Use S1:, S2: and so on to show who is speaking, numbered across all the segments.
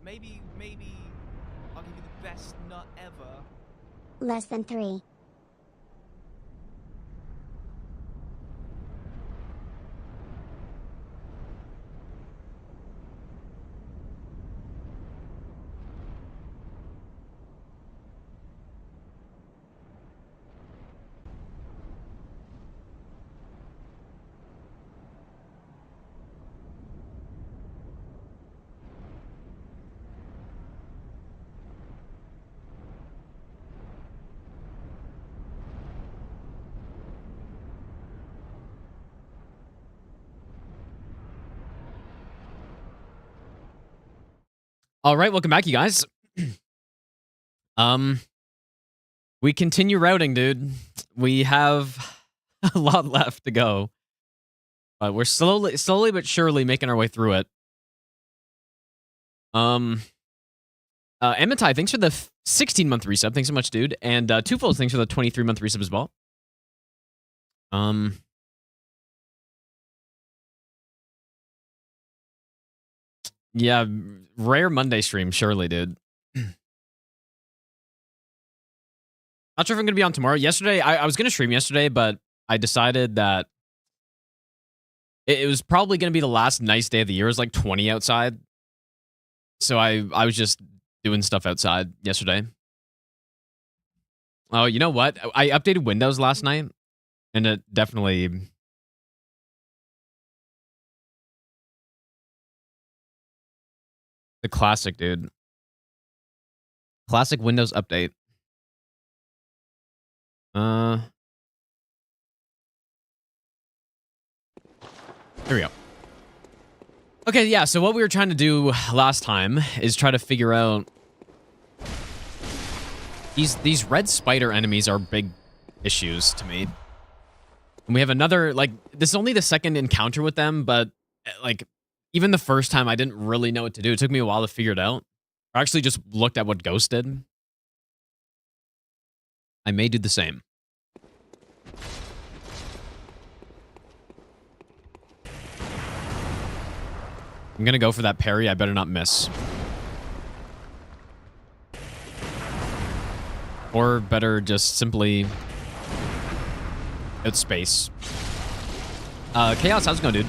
S1: Maybe I'll give you the best nut ever.
S2: Less than 3.
S3: All right, welcome back, you guys. We continue routing, dude. We have a lot left to go, but we're slowly but surely making our way through it. Amitai, thanks for the 16-month resub. Thanks so much, dude. And Twofold, thanks for the 23-month resub as well. Yeah, rare Monday stream, surely, dude. Not sure if I'm going to be on tomorrow. Yesterday, I was going to stream yesterday, but I decided that it was probably going to be the last nice day of the year. It was like 20 outside. So I was just doing stuff outside yesterday. Oh, you know what? I updated Windows last night, and it definitely... The classic, dude. Classic Windows update. Here we go. Okay, yeah, so what we were trying to do last time is try to figure out... These red spider enemies are big issues to me. And we have another, like, this is only the second encounter with them, but, like... Even the first time, I didn't really know what to do. It took me a while to figure it out. I actually just looked at what Ghost did. I may do the same. I'm gonna go for that parry. I better not miss. Or better just simply... outspace. Chaos, how's it going, dude?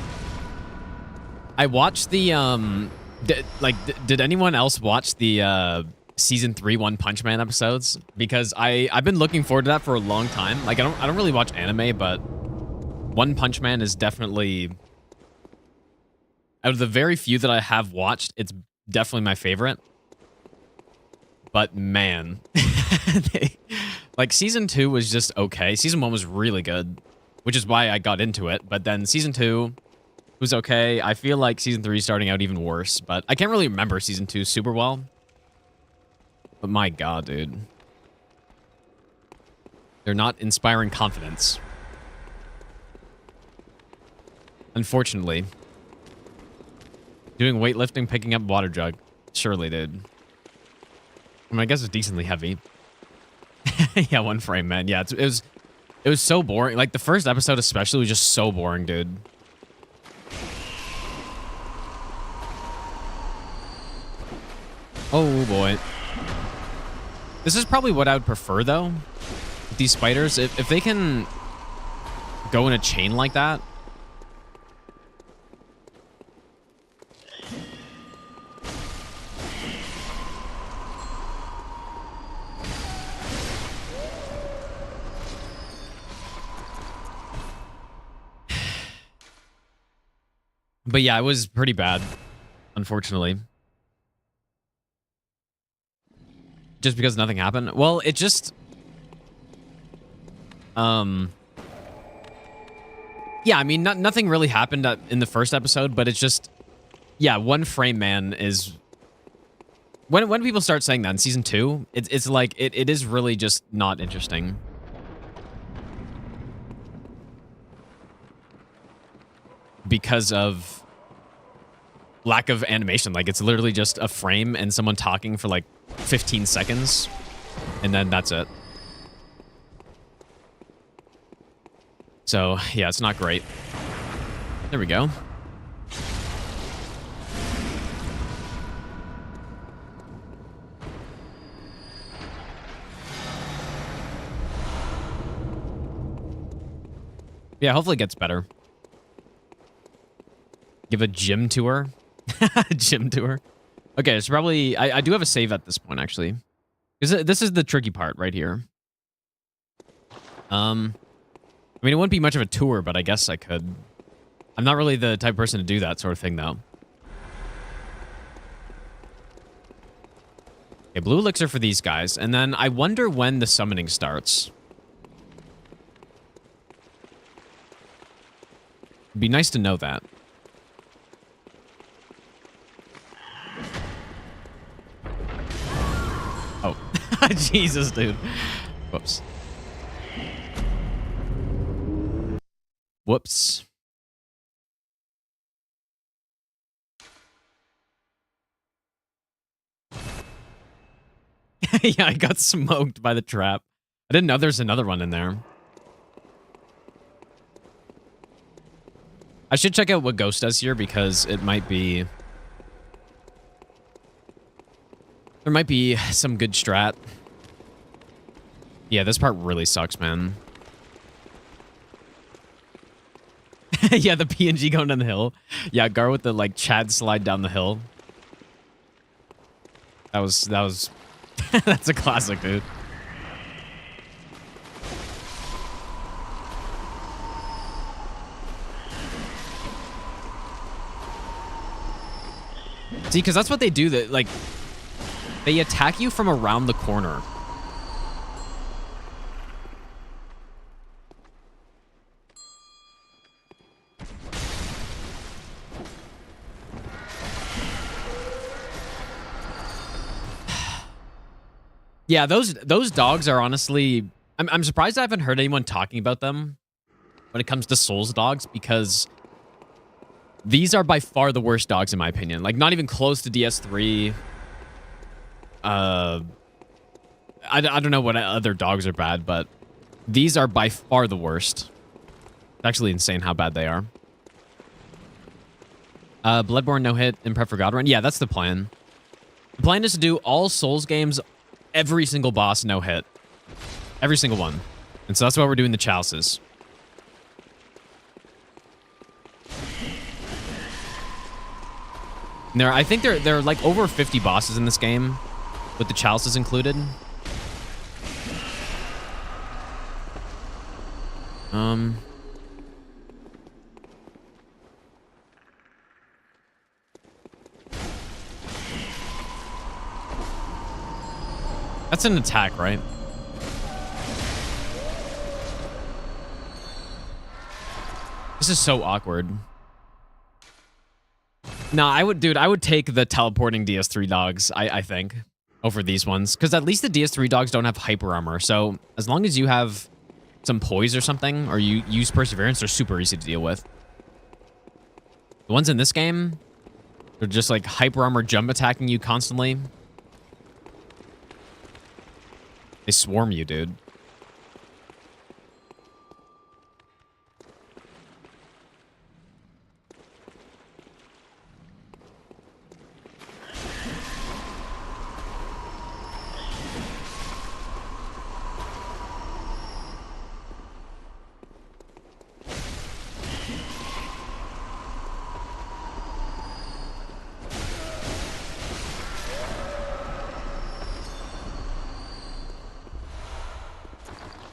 S3: I watched the, did anyone else watch the, Season 3 One Punch Man episodes? Because I've been looking forward to that for a long time. Like, I don't really watch anime, but One Punch Man is definitely... Out of the very few that I have watched, it's definitely my favorite. But, man. Like, Season 2 was just okay. Season 1 was really good, which is why I got into it. But then Season 2... was okay. I feel like Season 3 is starting out even worse, but I can't really remember Season 2 super well. But my god, dude. They're not inspiring confidence. Unfortunately. Doing weightlifting, picking up water jug. Surely, dude. I mean, I guess it's decently heavy. Yeah, one frame, man. Yeah, it was so boring. Like, the first episode especially was just so boring, dude. Oh, boy. This is probably what I would prefer, though. With these spiders, if they can go in a chain like that. But yeah, it was pretty bad, unfortunately. Just because nothing happened? Well, it just... Yeah, I mean, nothing really happened in the first episode, but it's just... Yeah, one frame man is... When people start saying that in Season 2, it's like, it is really just not interesting. Because of lack of animation. Like, it's literally just a frame and someone talking for like 15 seconds, and then that's it. So, yeah, it's not great. There we go. Yeah, hopefully it gets better. Give a gym tour. Gym tour. Okay, it's probably... I do have a save at this point, actually. Because this is the tricky part right here. I mean, it wouldn't be much of a tour, but I guess I could. I'm not really the type of person to do that sort of thing, though. Okay, blue elixir for these guys. And then I wonder when the summoning starts. It'd be nice to know that. Oh. Jesus, dude. Whoops. Whoops. Yeah, I got smoked by the trap. I didn't know there's another one in there. I should check out what Ghost does here because it might be... There might be some good strat. Yeah, this part really sucks, man. Yeah, the PNG going down the hill. Yeah, Gar with the, like, Chad slide down the hill. That was... That's a classic, dude. See, because that's what they do. That, like, they attack you from around the corner. Yeah, those dogs are honestly... I'm surprised I haven't heard anyone talking about them when it comes to Souls dogs, because these are by far the worst dogs in my opinion. Like, not even close to DS3. I don't know what other dogs are bad, but these are by far the worst. It's actually insane how bad they are. Bloodborne no hit in prep for God Run. Yeah, that's the plan. The plan is to do all Souls games, every single boss no hit. Every single one. And so that's why we're doing the Chalices. I think there are like over 50 bosses in this game, with the Chalices included. That's an attack, right? This is so awkward. No, I would take the teleporting DS3 dogs, I think, over these ones. Because at least the DS3 dogs don't have hyper armor. So as long as you have some poise or something, or you use perseverance, they're super easy to deal with. The ones in this game, they're just like hyper armor jump attacking you constantly. They swarm you, dude.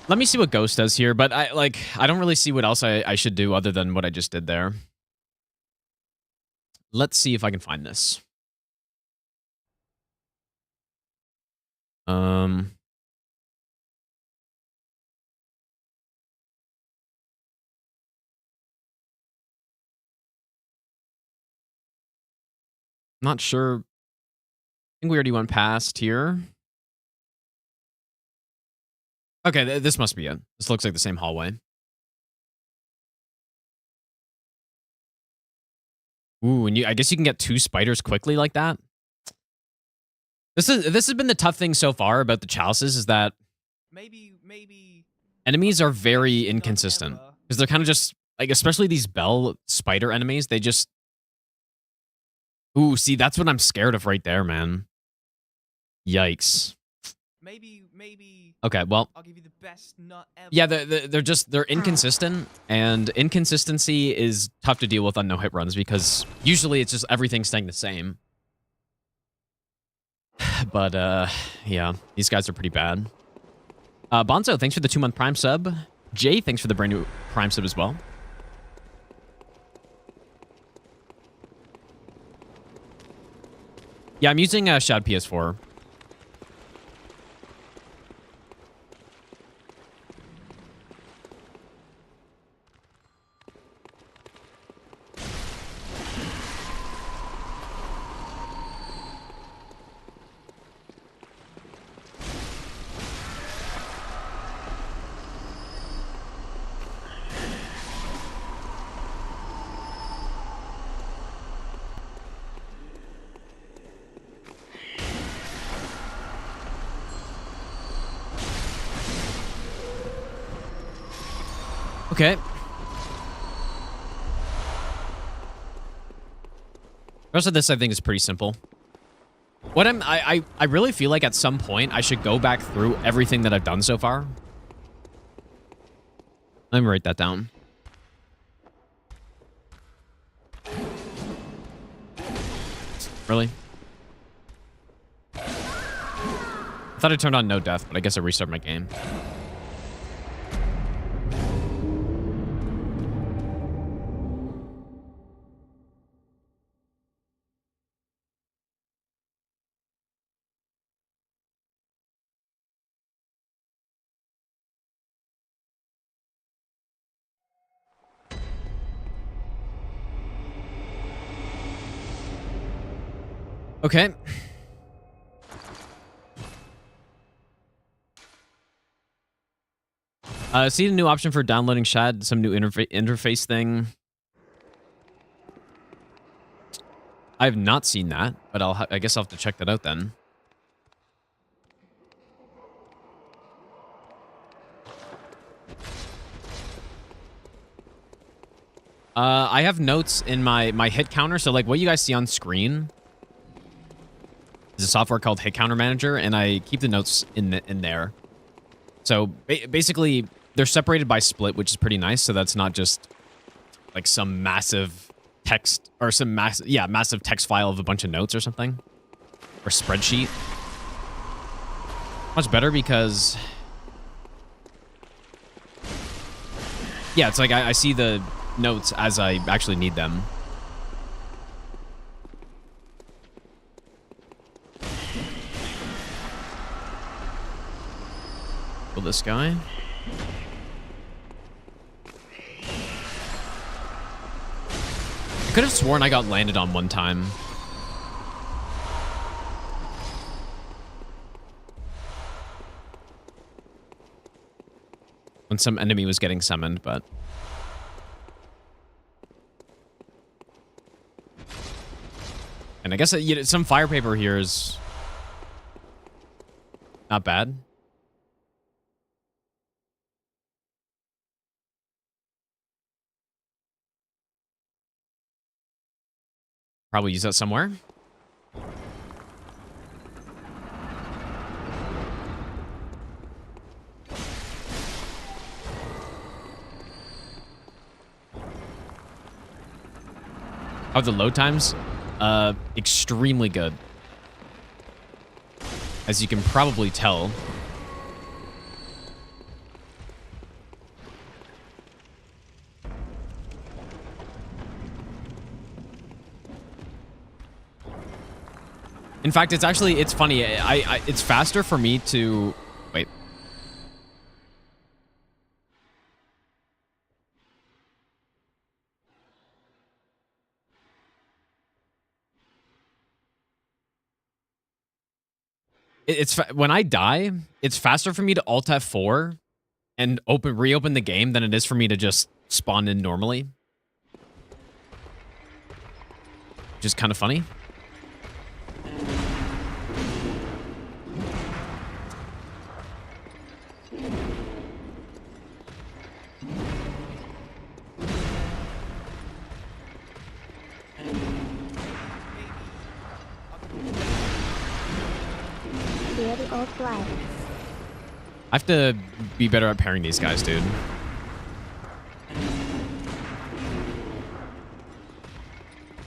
S3: Let me see what Ghost does here, but I don't really see what else I should do other than what I just did there. Let's see if I can find this. Not sure. I think we already went past here. Okay, this must be it. This looks like the same hallway. Ooh, and I guess you can get 2 spiders quickly like that. This has been the tough thing so far about the Chalices, is that
S1: maybe
S3: enemies are very inconsistent. Because they're kind of just, like, especially these bell spider enemies, they just... Ooh, see, that's what I'm scared of right there, man. Yikes.
S1: Maybe
S3: Okay, well,
S1: I'll give you the best nut ever.
S3: yeah, they're inconsistent, and inconsistency is tough to deal with on no-hit runs because usually it's just everything staying the same. But, yeah, these guys are pretty bad. Bonzo, thanks for the 2-month Prime sub. Jay, thanks for the brand new Prime sub as well. Yeah, I'm using Shad PS4. Okay. The rest of this, I think, is pretty simple. What I really feel like at some point I should go back through everything that I've done so far. Let me write that down. Really? I thought I turned on no death, but I guess I restarted my game. Okay. See the new option for downloading Shad, some new interface thing. I have not seen that, but I guess I'll have to check that out then. I have notes in my hit counter, so like what you guys see on screen is a software called Hit Counter Manager, and I keep the notes in there. So basically, they're separated by split, which is pretty nice. So that's not just like some massive text or some massive text file of a bunch of notes or something, or spreadsheet. Much better because, yeah, it's like I see the notes as I actually need them. Kill this guy. I could have sworn I got landed on one time. When some enemy was getting summoned, but... And I guess some fire paper here is not bad. Probably use that somewhere. How are the load times? Extremely good. As you can probably tell. In fact, it's funny. It's faster for me to... Wait. When I die, it's faster for me to Alt F4 and reopen the game than it is for me to just spawn in normally. Which is kind of funny.
S2: Fear the old flight.
S3: I have to be better at pairing these guys, dude.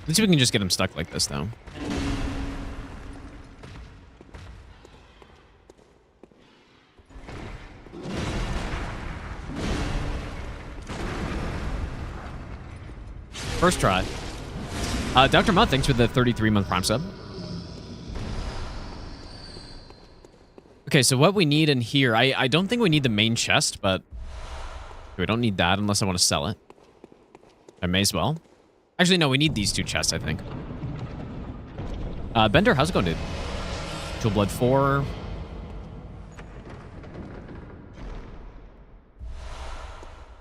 S3: At least we can just get him stuck like this, though. First try. Dr. Mutt, thanks for the 33-month Prime sub. Okay, so what we need in here, I don't think we need the main chest, but we don't need that unless I want to sell it. I may as well. Actually, no, we need these two chests, I think. Bender, how's it going, dude? Jewel Blood 4.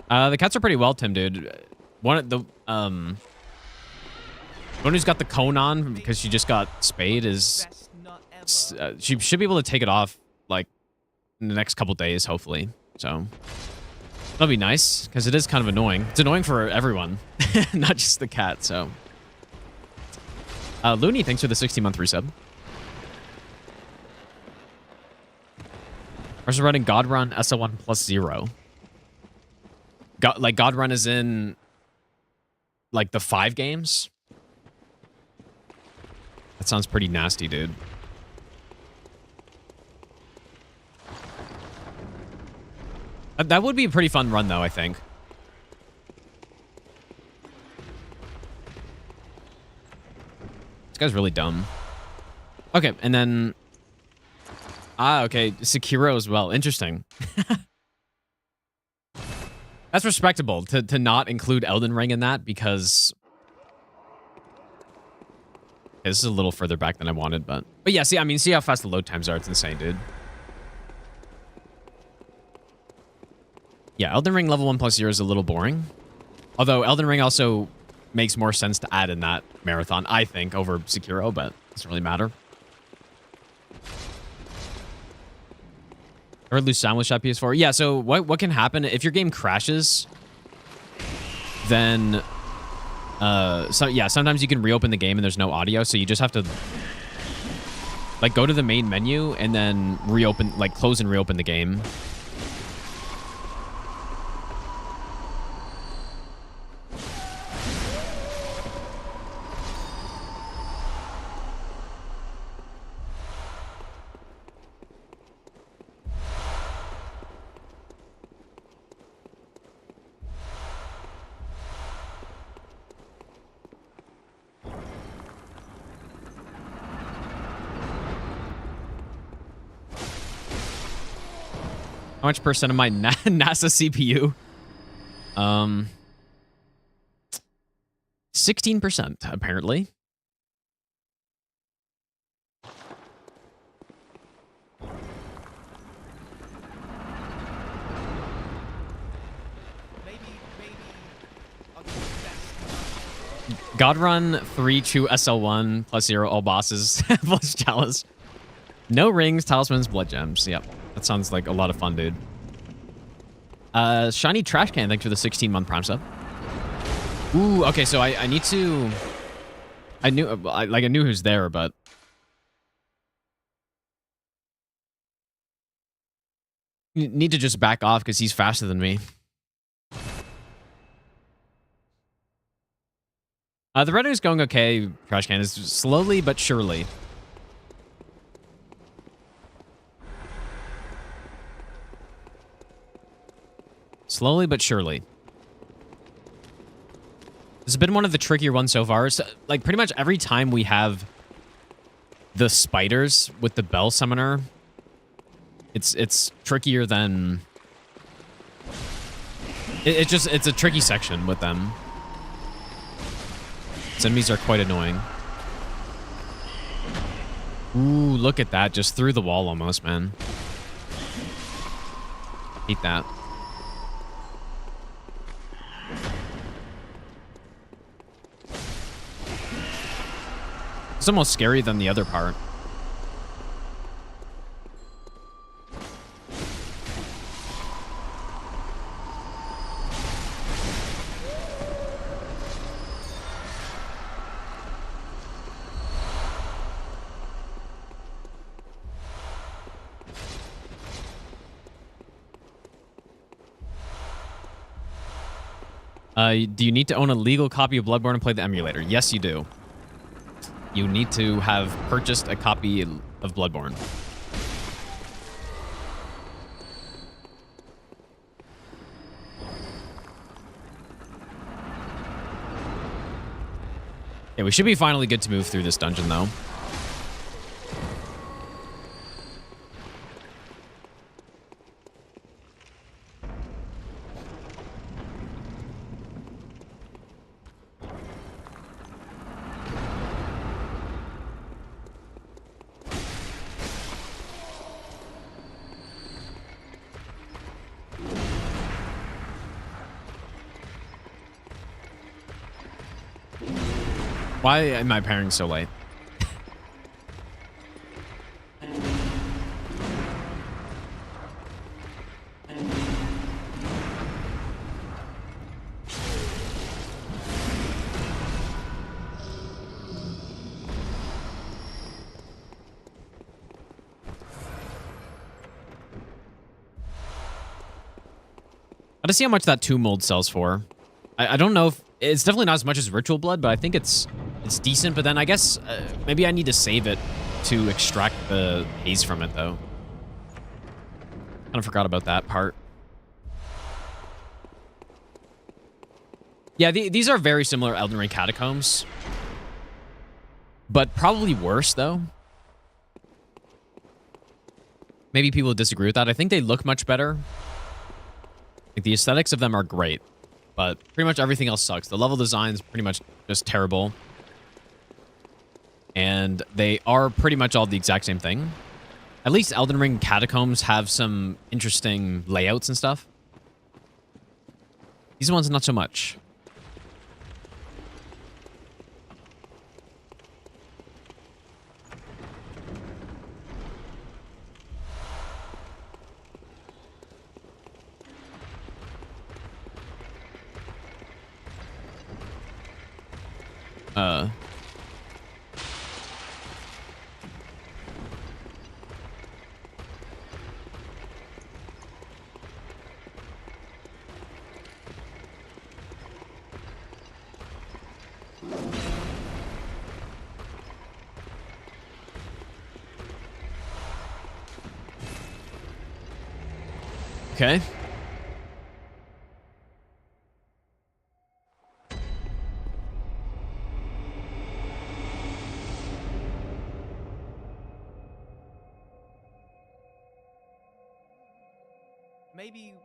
S3: The cats are pretty well, Tim, dude. One who's got the cone on because she just got spayed is... she should be able to take it off, like, in the next couple days, hopefully. So, that'll be nice, because it is kind of annoying. It's annoying for everyone, not just the cat, so... Looney, thanks for the 16-month resub. We're just running God Run SL1 plus 0. God Run is in, like, the 5 games? That sounds pretty nasty, dude. That would be a pretty fun run, though, I think. This guy's really dumb. Okay, and then... okay, Sekiro as well. Interesting. That's respectable to not include Elden Ring in that, because... Okay, this is a little further back than I wanted, but yeah, see, I mean, see how fast the load times are. It's insane, dude. Yeah, Elden Ring level 1 plus 0 is a little boring. Although Elden Ring also makes more sense to add in that marathon, I think, over Sekiro, but it doesn't really matter. Or lose sound with shot PS4. Yeah, so what can happen if your game crashes? Then, sometimes you can reopen the game and there's no audio, so you just have to, like, go to the main menu and then reopen, like, close and reopen the game. How much percent of my NASA CPU? 16%, apparently. God Run 3 Chew SL1 plus 0 all bosses plus Chalice. No rings, talismans, blood gems. Yep. That sounds like a lot of fun, dude. Shiny Trash Can, thanks for the 16-month Prime sub. Ooh, okay, so I need to... I knew who's there, but... Need to just back off because he's faster than me. The revenue's going okay, Trash Can. Is slowly but surely. Slowly but surely. This has been one of the trickier ones so far. So, like, pretty much every time we have the spiders with the Bell Summoner, it's trickier than... It's a tricky section with them. These enemies are quite annoying. Ooh, look at that. Just through the wall almost, man. Hate that. It's almost scarier than the other part. Do you need to own a legal copy of Bloodborne and play the emulator? Yes, you do. You need to have purchased a copy of Bloodborne. Yeah, we should be finally good to move through this dungeon, though. Why am I pairing so late? Gotta see how much that tomb mold sells for. I don't know if it's definitely not as much as ritual blood, but I think it's decent. But then I guess maybe I need to save it to extract the haze from it, though. Kind of forgot about that part. Yeah, these are very similar Elden Ring catacombs, but probably worse, though. Maybe people disagree with that. I think they look much better. Like, the aesthetics of them are great, but pretty much everything else sucks. The level design is pretty much just terrible. And they are pretty much all the exact same thing. At least Elden Ring catacombs have some interesting layouts and stuff. These ones, not so much. Okay.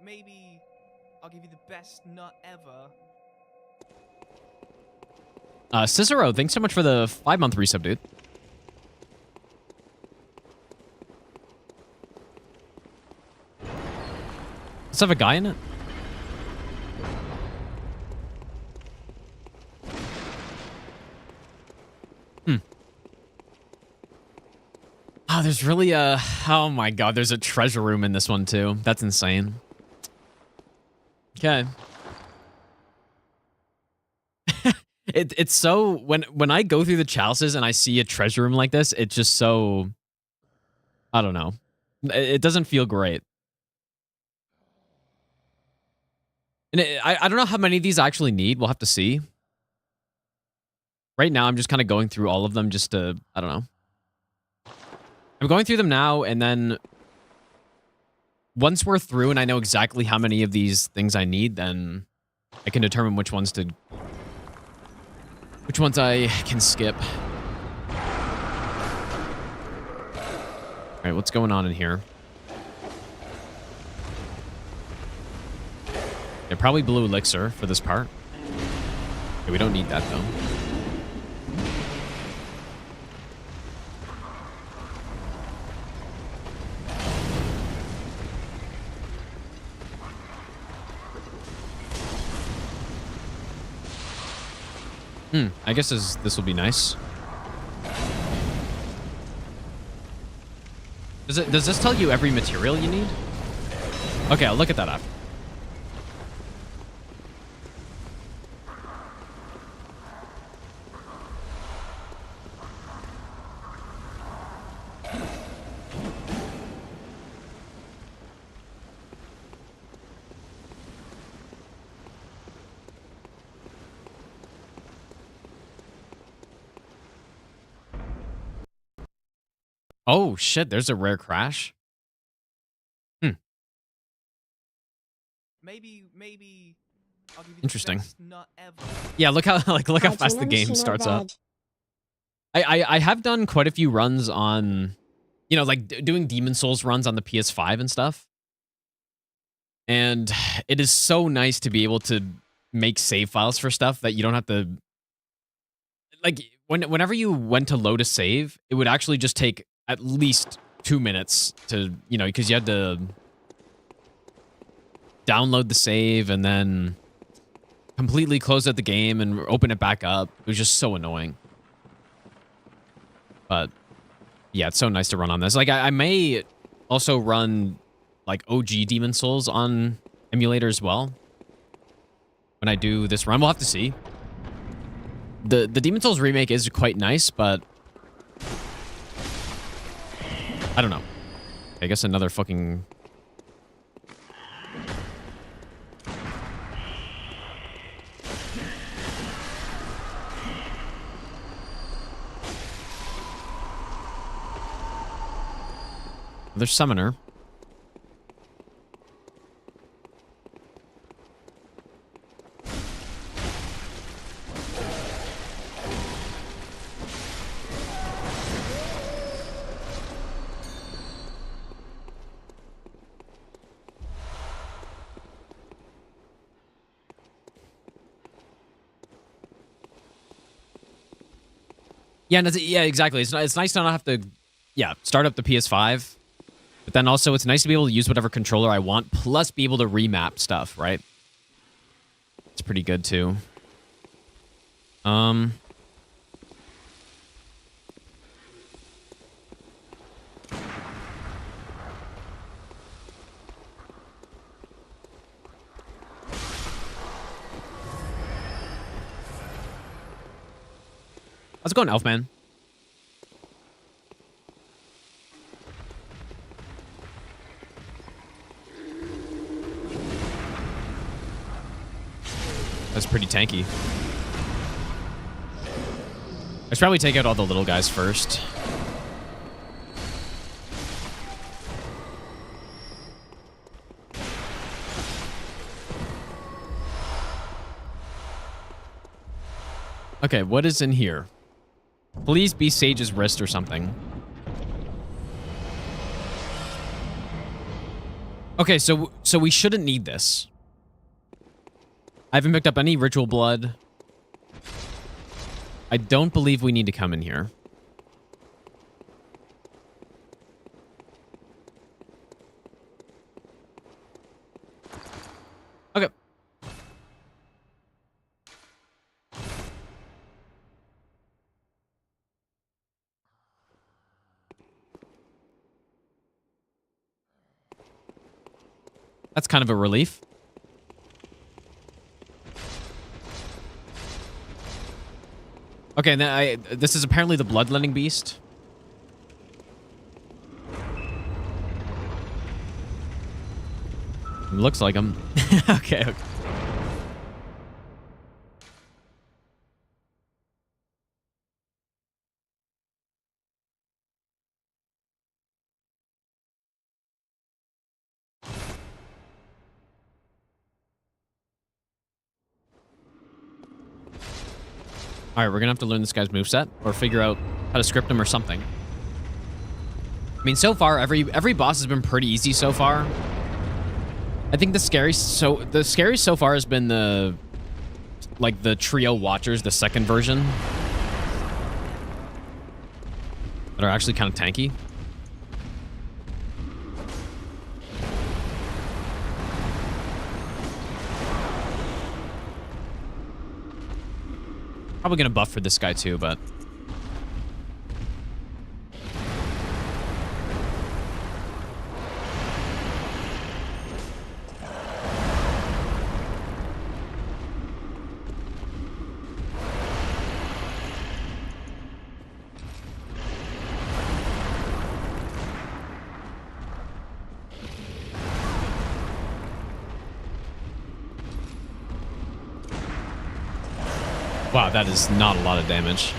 S1: Maybe I'll give you the best nut ever.
S3: Cicero, thanks so much for the 5-month resub, dude. Does it have a guy in it? Oh, there's really a... Oh my god, there's a treasure room in this one too. That's insane. Okay. It's so... When I go through the chalices and I see a treasure room like this, it's just so... I don't know. It doesn't feel great. And I don't know how many of these I actually need. We'll have to see. Right now, I'm just kind of going through all of them just to... I don't know. I'm going through them now, and then... Once we're through and I know exactly how many of these things I need, then I can determine which ones to... Which ones I can skip. Alright, what's going on in here? Yeah, probably blue elixir for this part. Okay, we don't need that, though. I guess this will be nice. Does this tell you every material you need? Okay, I'll look at that after. Oh, shit. There's a rare crash.
S1: Maybe I'll give you
S3: Interesting.
S1: the best nut ever.
S3: Yeah, look how fast the game starts up. I have done quite a few runs on, you know, like doing Demon Souls runs on the PS5 and stuff. And it is so nice to be able to make save files for stuff that you don't have to, like, whenever you went to load a save, it would actually just take at least 2 minutes to, you know, because you had to download the save and then completely close out the game and open it back up. It was just so annoying. But yeah, it's so nice to run on this. Like, I may also run like OG Demon Souls on emulator as well when I do this run. We'll have to see. The Demon Souls remake is quite nice, but I don't know. I guess another fucking... Another summoner. Yeah, exactly. It's nice to not have to, start up the PS5. But then also, it's nice to be able to use whatever controller I want, plus be able to remap stuff, right? It's pretty good, too. How's it going, Elfman? That's pretty tanky. I should probably take out all the little guys first. Okay, what is in here? Please be Sage's wrist or something. Okay, so we shouldn't need this. I haven't picked up any ritual blood. I don't believe we need to come in here. Okay. That's kind of a relief. Okay, and then this is apparently the bloodlending beast. Looks like him. Okay. All right, we're gonna have to learn this guy's moveset or figure out how to script him or something. I mean, so far every boss has been pretty easy so far. I think the scariest so far has been the trio watchers, the second version, that are actually kind of tanky. Probably gonna buff for this guy too, but wow, that is not a lot of damage.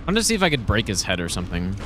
S3: I'm gonna see if I could break his head or something.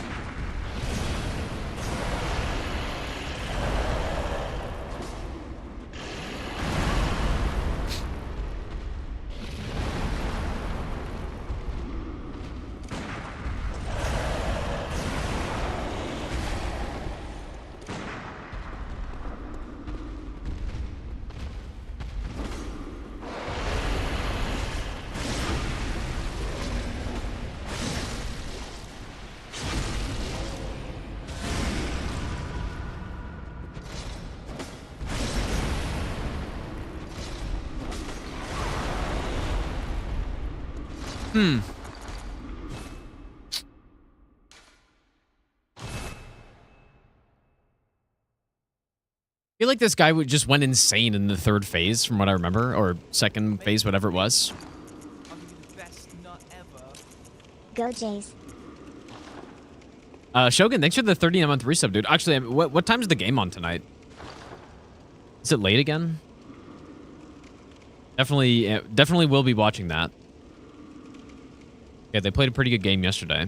S3: I feel like this guy just went insane in the third phase, from what I remember, or second phase, whatever it was.
S1: I'll give you the best nut ever.
S2: Go Jays.
S3: Shogun, thanks for the 30-month resub, dude. Actually, what time's the game on tonight? Is it late again? Definitely will be watching that. Yeah, they played a pretty good game yesterday.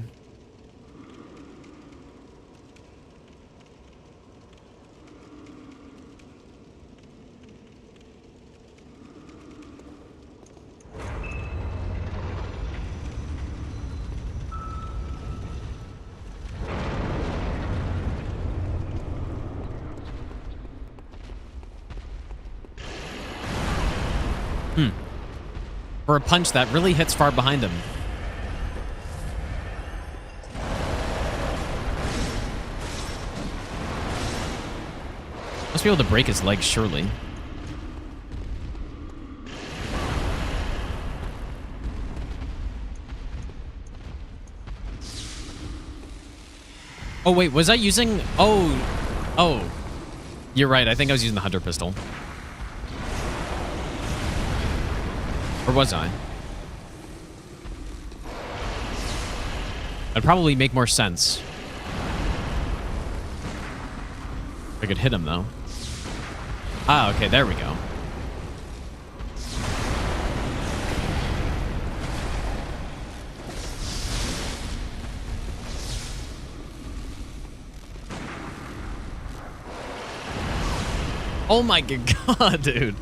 S3: For a punch that really hits far behind him. Must be able to break his legs, surely. Oh, wait, was I using... Oh. You're right, I think I was using the Hunter pistol. Or was I? That'd probably make more sense. I could hit him, though. Ah, okay, there we go. Oh my god, dude.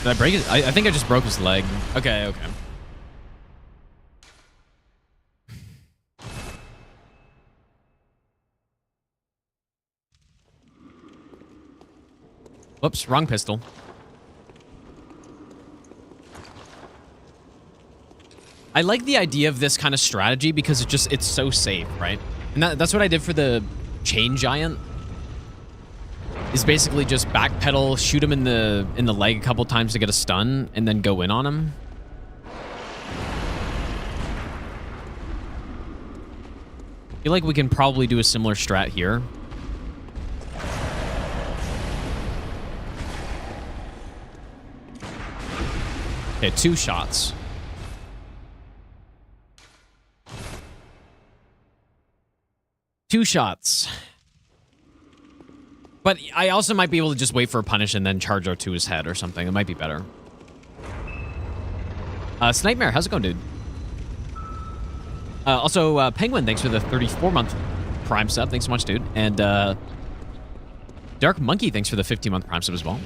S3: Did I break it? I think I just broke his leg. Okay. Whoops, wrong pistol. I like the idea of this kind of strategy because it's so safe, right? And that's what I did for the chain giant. Is basically just backpedal, shoot him in the leg a couple times to get a stun, and then go in on him. I feel like we can probably do a similar strat here. Okay, 2 shots. Two shots. But I also might be able to just wait for a punish and then charge out to his head or something. It might be better. Snightmare, how's it going, dude? Also, Penguin, thanks for the 34-month Prime sub. Thanks so much, dude. And Dark Monkey, thanks for the 15-month Prime sub as well.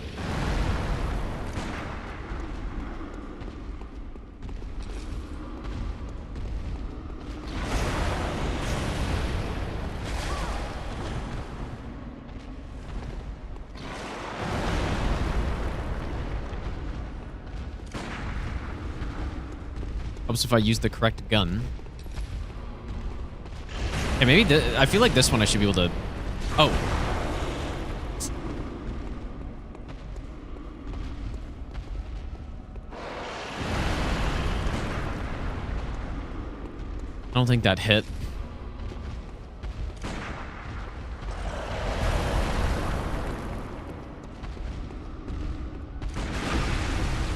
S3: Helps if I use the correct gun. Hey, maybe I feel like this one I should be able to... Oh. I don't think that hit.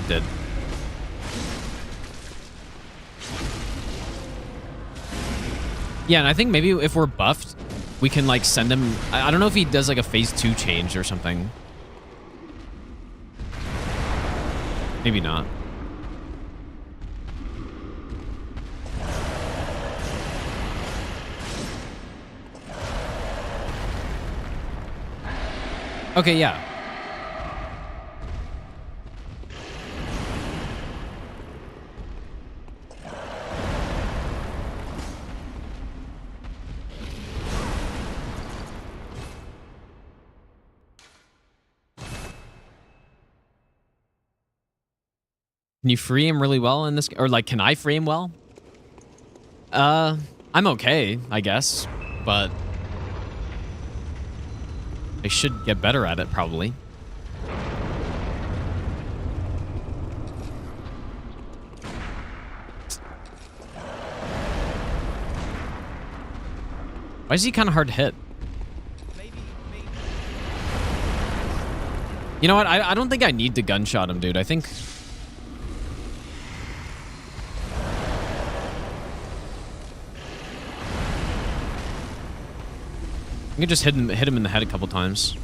S3: Did. Yeah, and I think maybe if we're buffed, we can like send him. I don't know if he does like a phase 2 change or something. Maybe not. Okay, yeah. Can you free him really well in this? Or like, can I free him well? I'm okay, I guess. But I should get better at it, probably. Why is he kind of hard to hit?
S1: Maybe.
S3: You know what? I don't think I need to gunshot him, dude. I think... I can just hit him in the head a couple times.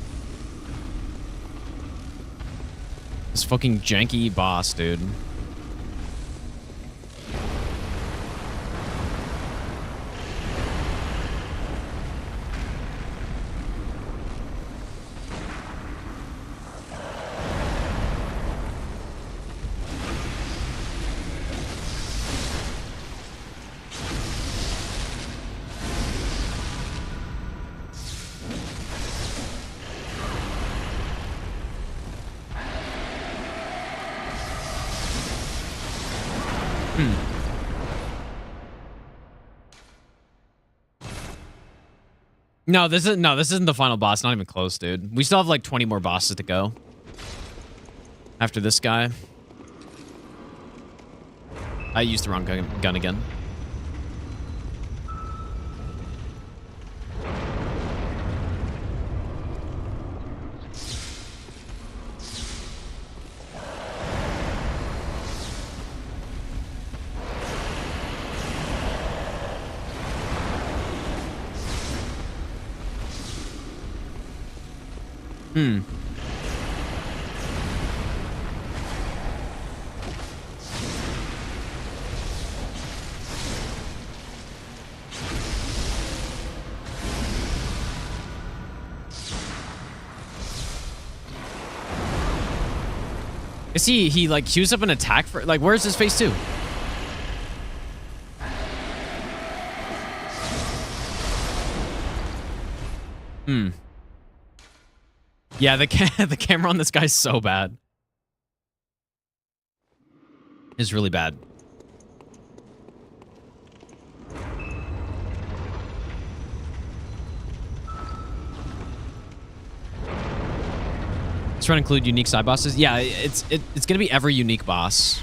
S3: This fucking janky boss, dude. No, this isn't the final boss. Not even close, dude. We still have like 20 more bosses to go. After this guy. I used the wrong gun again. Is he like queues up an attack for like where's his phase 2? Yeah, the camera on this guy's so bad. It's really bad. It's trying to include unique side bosses. Yeah, it's gonna be every unique boss.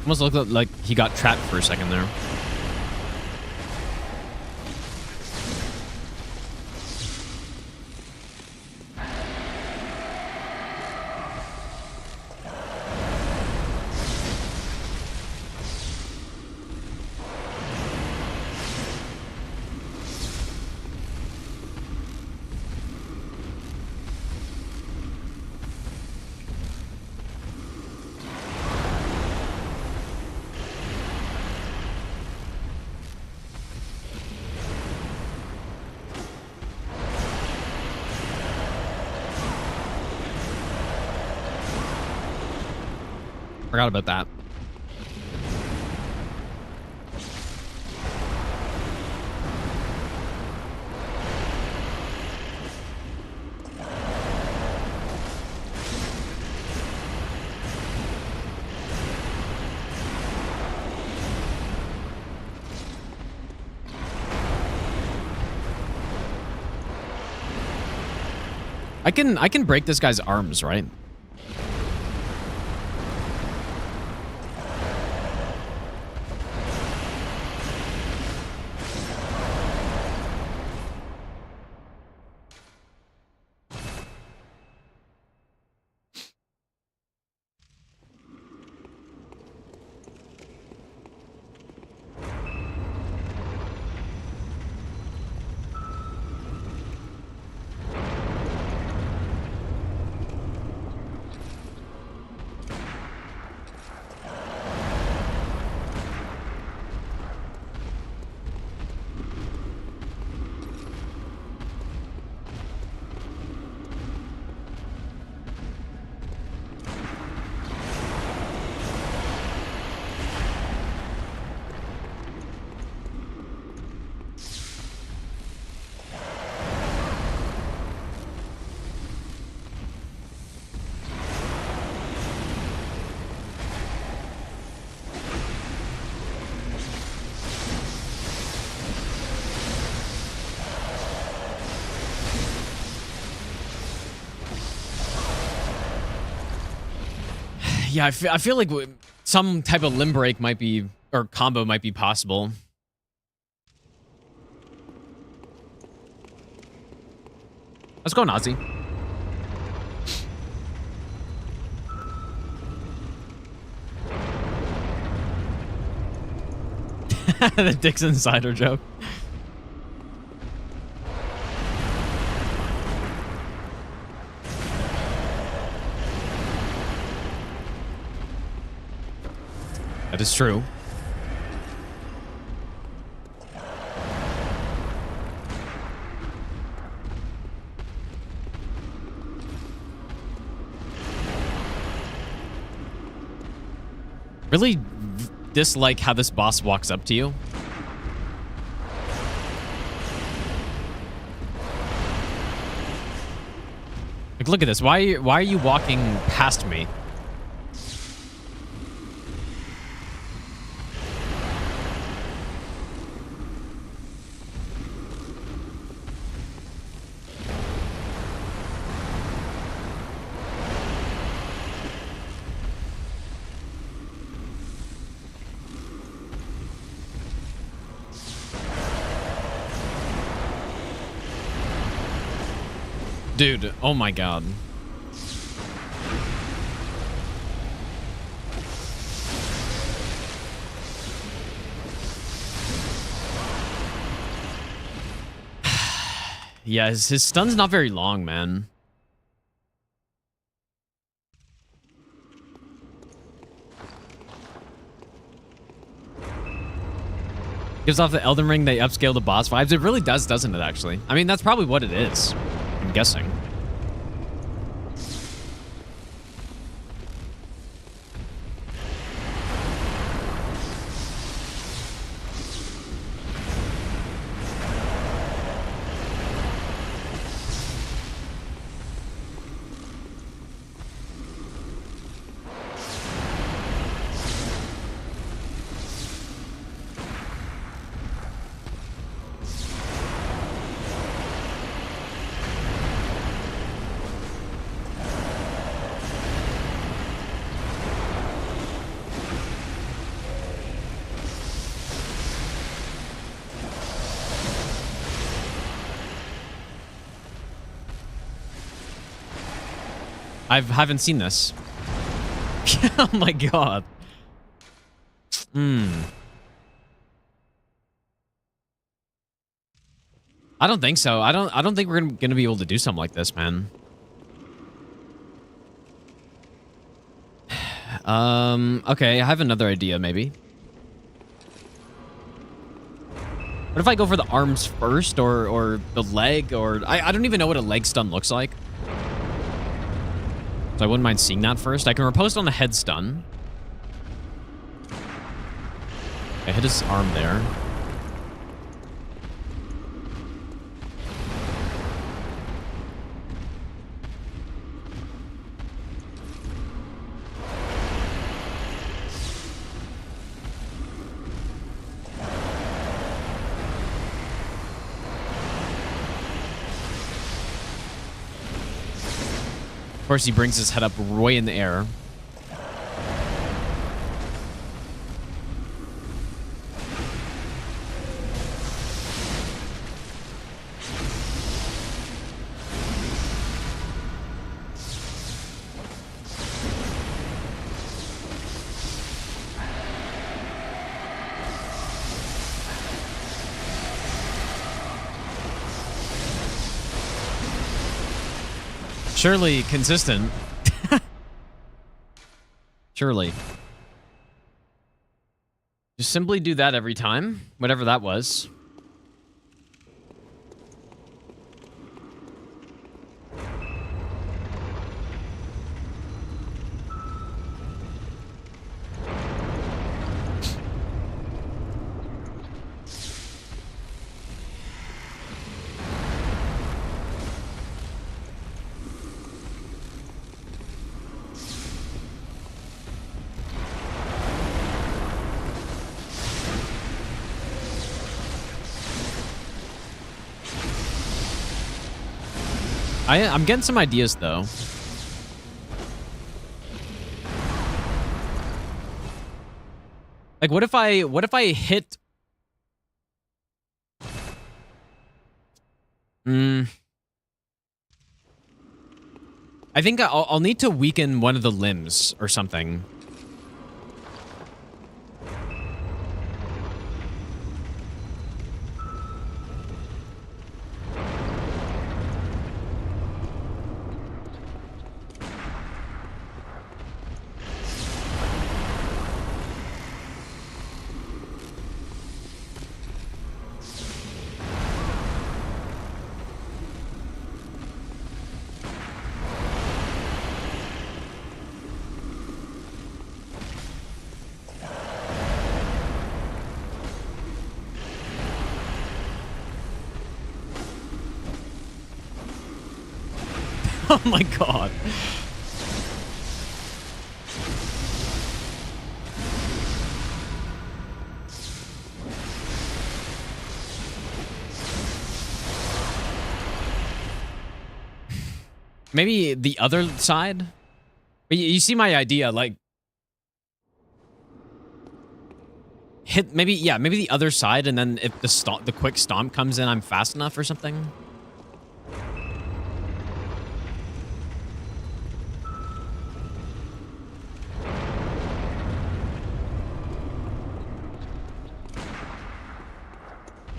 S3: Almost looked like he got trapped for a second there. Forgot about that. I can break this guy's arms, right? Yeah, I feel like some type of limb break might be, or combo might be possible. Let's go, Nazi. The Dixon Insider joke. That is true. Really dislike how this boss walks up to you. Like, look at this. Why are you walking past me? Dude, oh my god. Yeah, his stun's not very long, man. Gives off the Elden Ring, they upscale the boss vibes. It really does, doesn't it, actually? I mean, that's probably what it is. I'm guessing. I haven't seen this. Oh my god. I don't think so. I don't think we're gonna be able to do something like this, man. Okay, I have another idea, maybe. What if I go for the arms first, or the leg, or I don't even know what a leg stun looks like. So I wouldn't mind seeing that first. I can riposte on the head stun. I hit his arm there. Of course, he brings his head up way in the air. Surely consistent. Surely. Just simply do that every time, whatever that was. I'm getting some ideas, though. Like, what if I hit... I think I'll need to weaken one of the limbs or something. Oh my god. Maybe the other side? But you see my idea, like... Hit, maybe the other side, and then if the quick stomp comes in, I'm fast enough or something?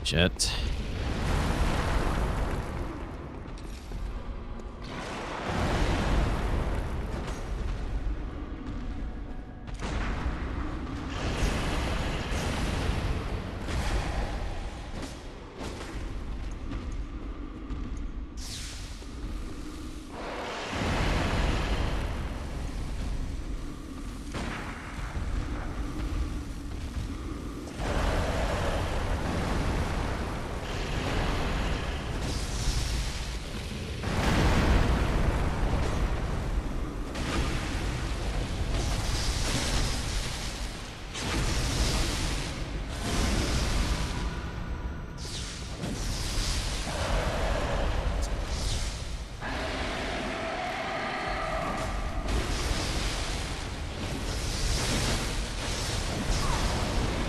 S3: Shit.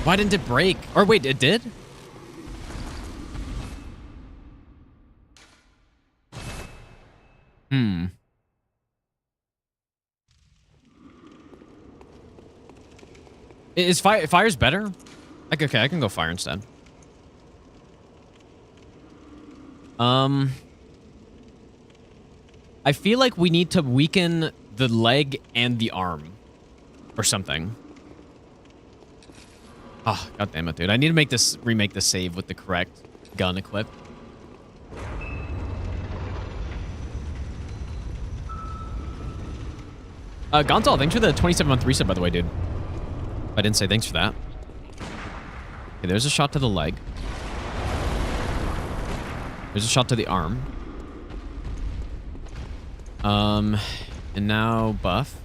S3: Why didn't it break? Or wait, it did? Is fire's better? Like, okay, I can go fire instead. I feel like we need to weaken the leg and the arm or something. Oh, god damn it, dude. I need to remake this save with the correct gun equipped. Gonzal, thanks for the 27-month reset, by the way, dude. I didn't say thanks for that. Okay, there's a shot to the leg. There's a shot to the arm. And now buff.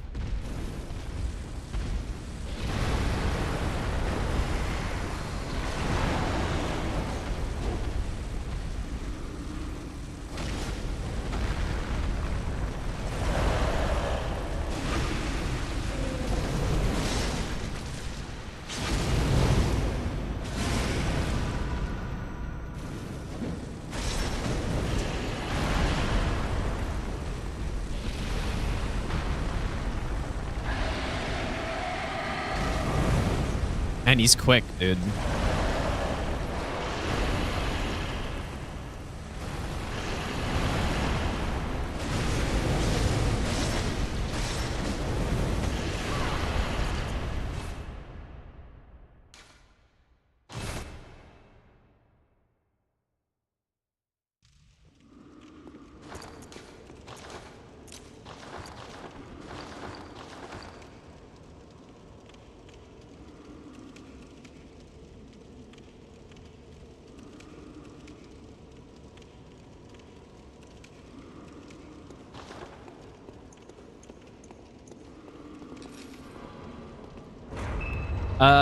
S3: And he's quick, dude.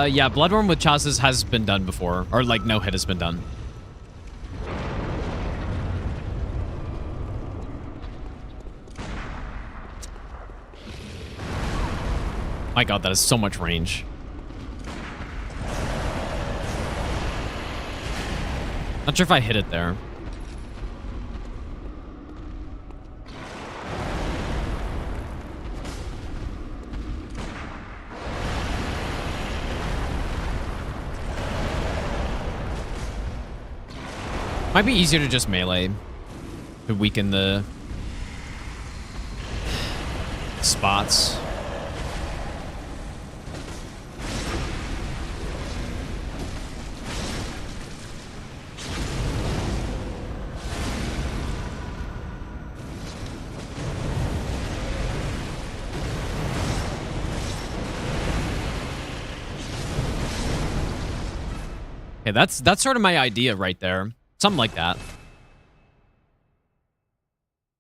S3: Yeah, Bloodborne with Chalices has been done before. Or, like, no hit has been done. My god, that is so much range. Not sure if I hit it there. Might be easier to just melee to weaken the spots. Okay, that's sort of my idea right there. Something like that.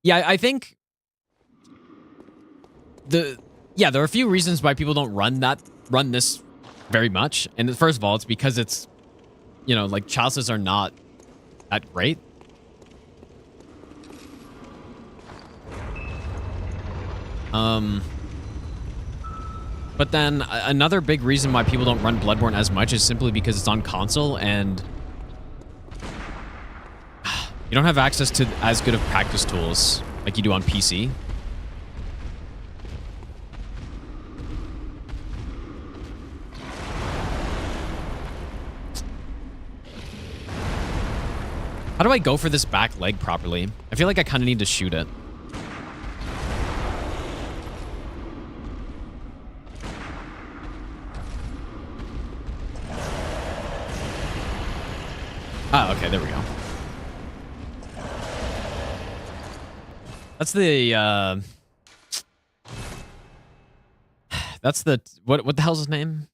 S3: Yeah, I think there are a few reasons why people don't run this very much. And first of all, it's because it's, you know, like Chalices are not that great. But then another big reason why people don't run Bloodborne as much is simply because it's on console and you don't have access to as good of practice tools like you do on PC. How do I go for this back leg properly? I feel like I kind of need to shoot it. Oh, okay, there we go. That's the, that's the, what the hell's his name?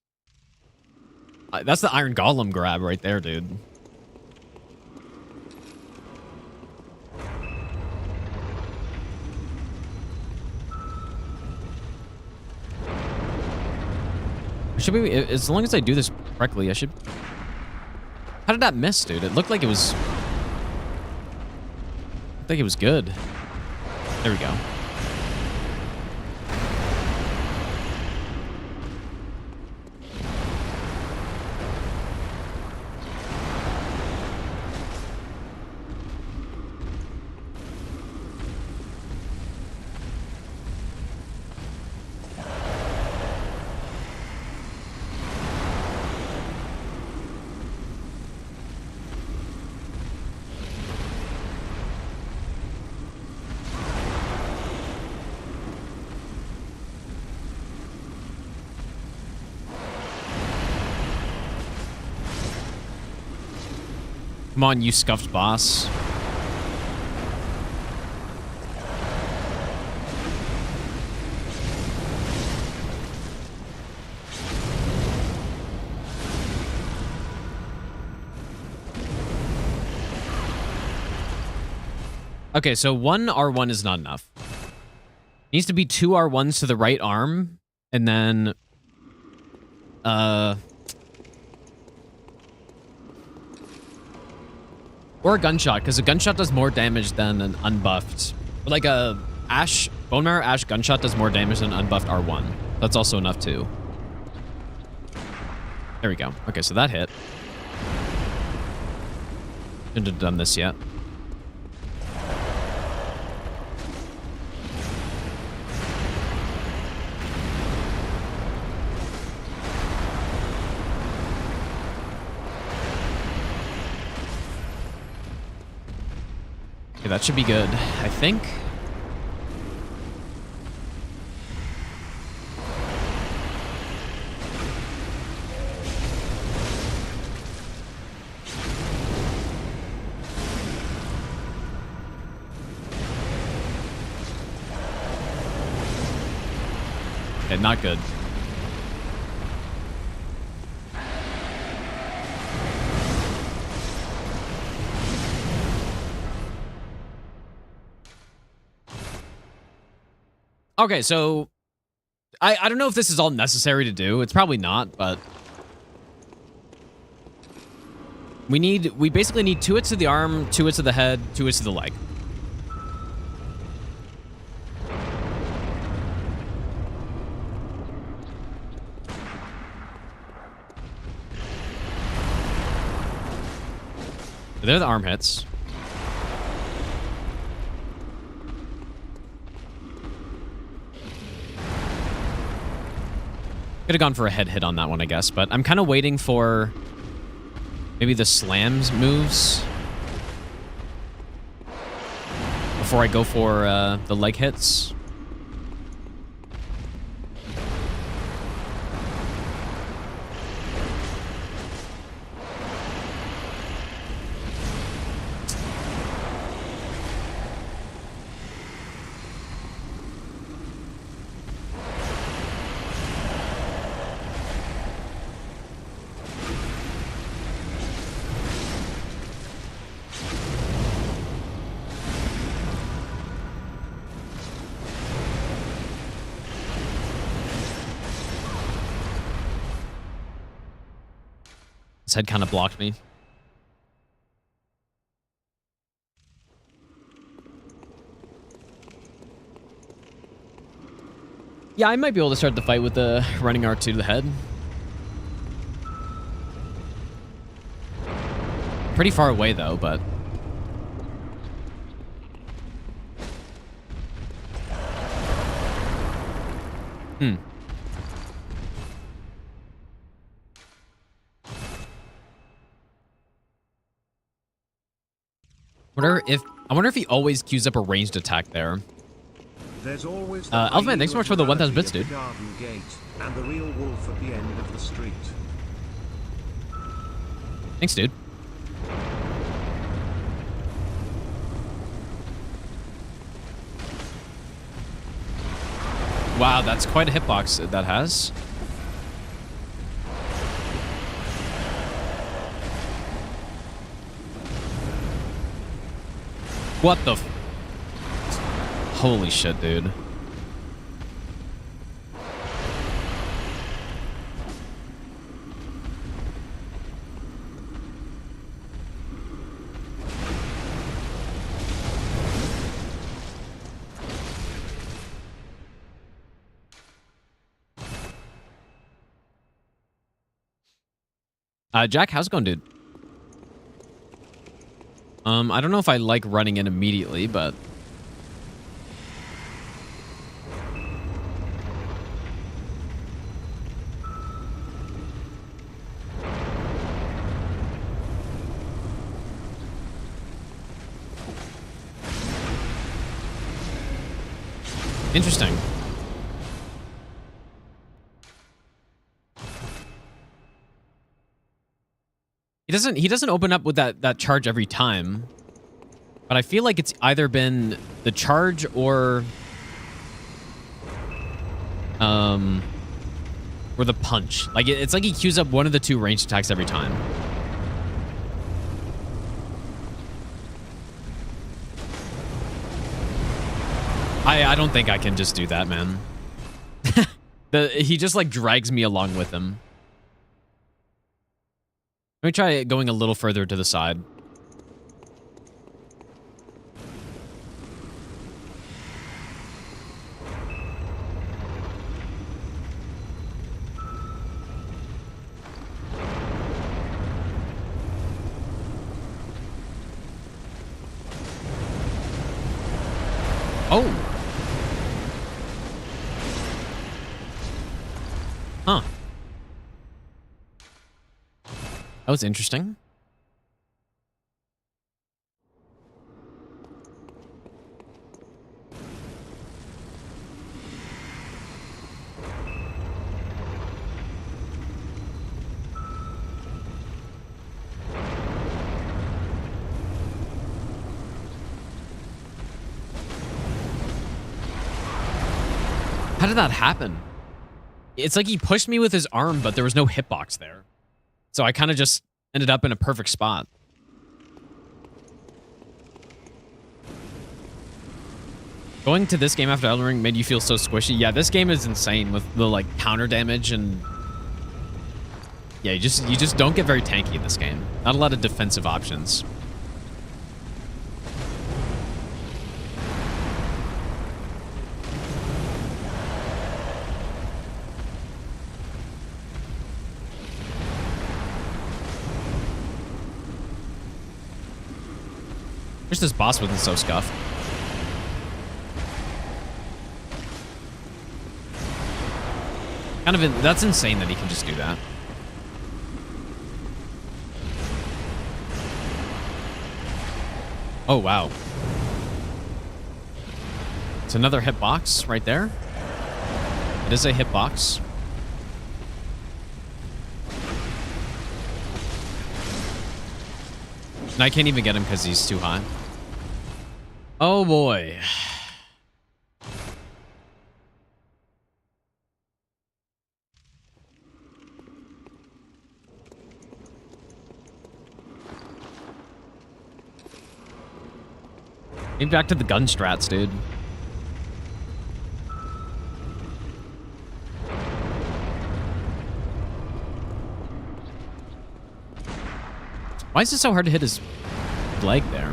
S3: That's the Iron Golem grab right there, dude. Should we, as long as I do this correctly, I should... How did that miss, dude? It looked like it was... I think it was good. There we go. Come on, you scuffed boss. Okay, so one R1 is not enough. Needs to be two R1s to the right arm, and then... Or a gunshot, because a gunshot does more damage than an unbuffed. Like a Bone Marrow Ash gunshot does more damage than an unbuffed R1. That's also enough too. There we go. Okay, so that hit. Shouldn't have done this yet. Okay, that should be good, I think. Okay, not good. Okay, so I don't know if this is all necessary to do. It's probably not, but we basically need 2 hits to the arm, 2 hits to the head, 2 hits to the leg. They're the arm hits. Could have gone for a head hit on that one, I guess, but I'm kind of waiting for maybe the slams moves before I go for the leg hits. His head kind of blocked me. Yeah, I might be able to start the fight with the running R2 to the head. Pretty far away, though, but... I wonder if he always queues up a ranged attack there.
S4: There's always
S3: Elfman, thanks so much for the 1,000 bits, dude.
S4: Garden gate and the real wolf at the end of the street.
S3: Thanks, dude. Wow, that's quite a hitbox that has. What the f... Holy shit, dude. Jack, how's it going, dude? I don't know if I like running in immediately, but... Interesting. He doesn't open up with that charge every time. But I feel like it's either been the charge or the punch. Like it's like he queues up one of the two ranged attacks every time. I don't think I can just do that, man. He just like drags me along with him. Let me try going a little further to the side. Oh. Huh. That was interesting. How did that happen? It's like he pushed me with his arm, but there was no hitbox there. So I kind of just ended up in a perfect spot. Going to this game after Elden Ring made you feel so squishy. Yeah, this game is insane with the like counter damage and yeah, you just don't get very tanky in this game. Not a lot of defensive options. Wish this boss wasn't so scuffed. That's insane that he can just do that. Oh, wow. It's another hitbox right there. It is a hitbox. And I can't even get him because he's too high. Oh, boy. Maybe back to the gun strats, dude. Why is it so hard to hit his leg there?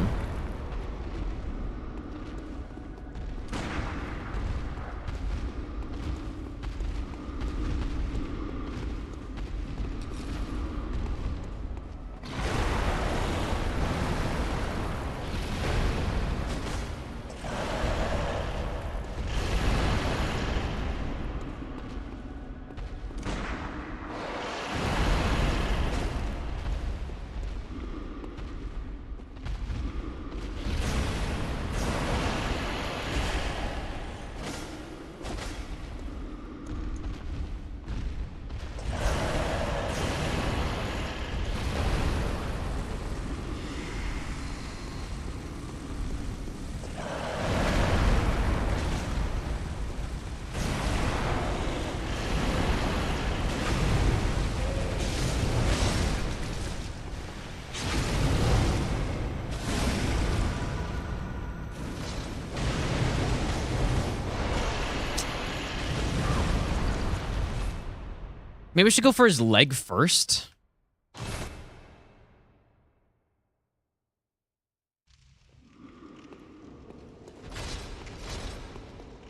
S3: Maybe we should go for his leg first.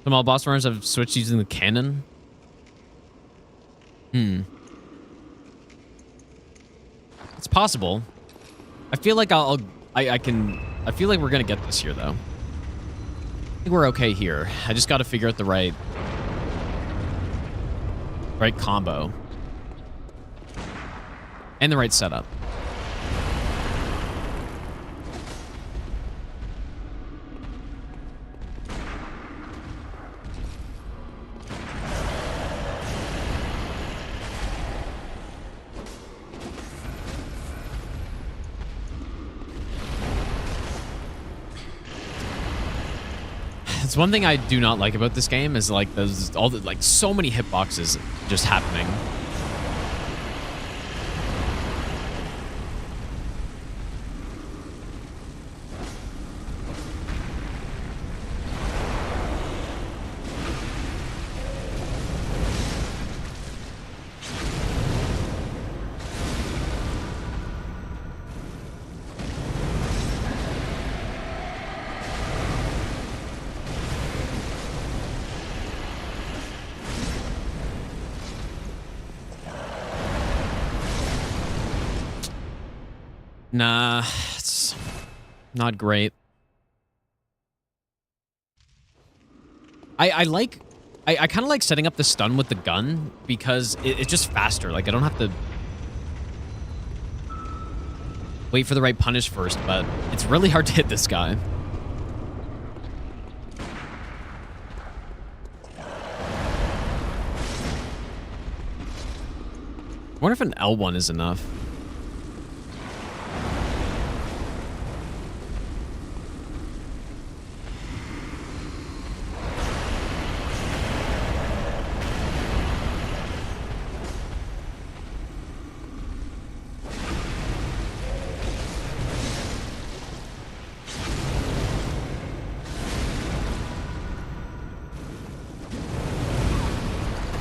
S3: Some all boss runners have switched using the cannon. It's possible. I feel like I feel like we're gonna get this here though. I think we're okay here. I just gotta figure out the right combo. And the right setup. It's one thing I do not like about this game is like so many hitboxes just happening. Nah, it's not great. I kind of like setting up the stun with the gun because it's just faster. Like I don't have to wait for the right punish first, but it's really hard to hit this guy. I wonder if an L1 is enough.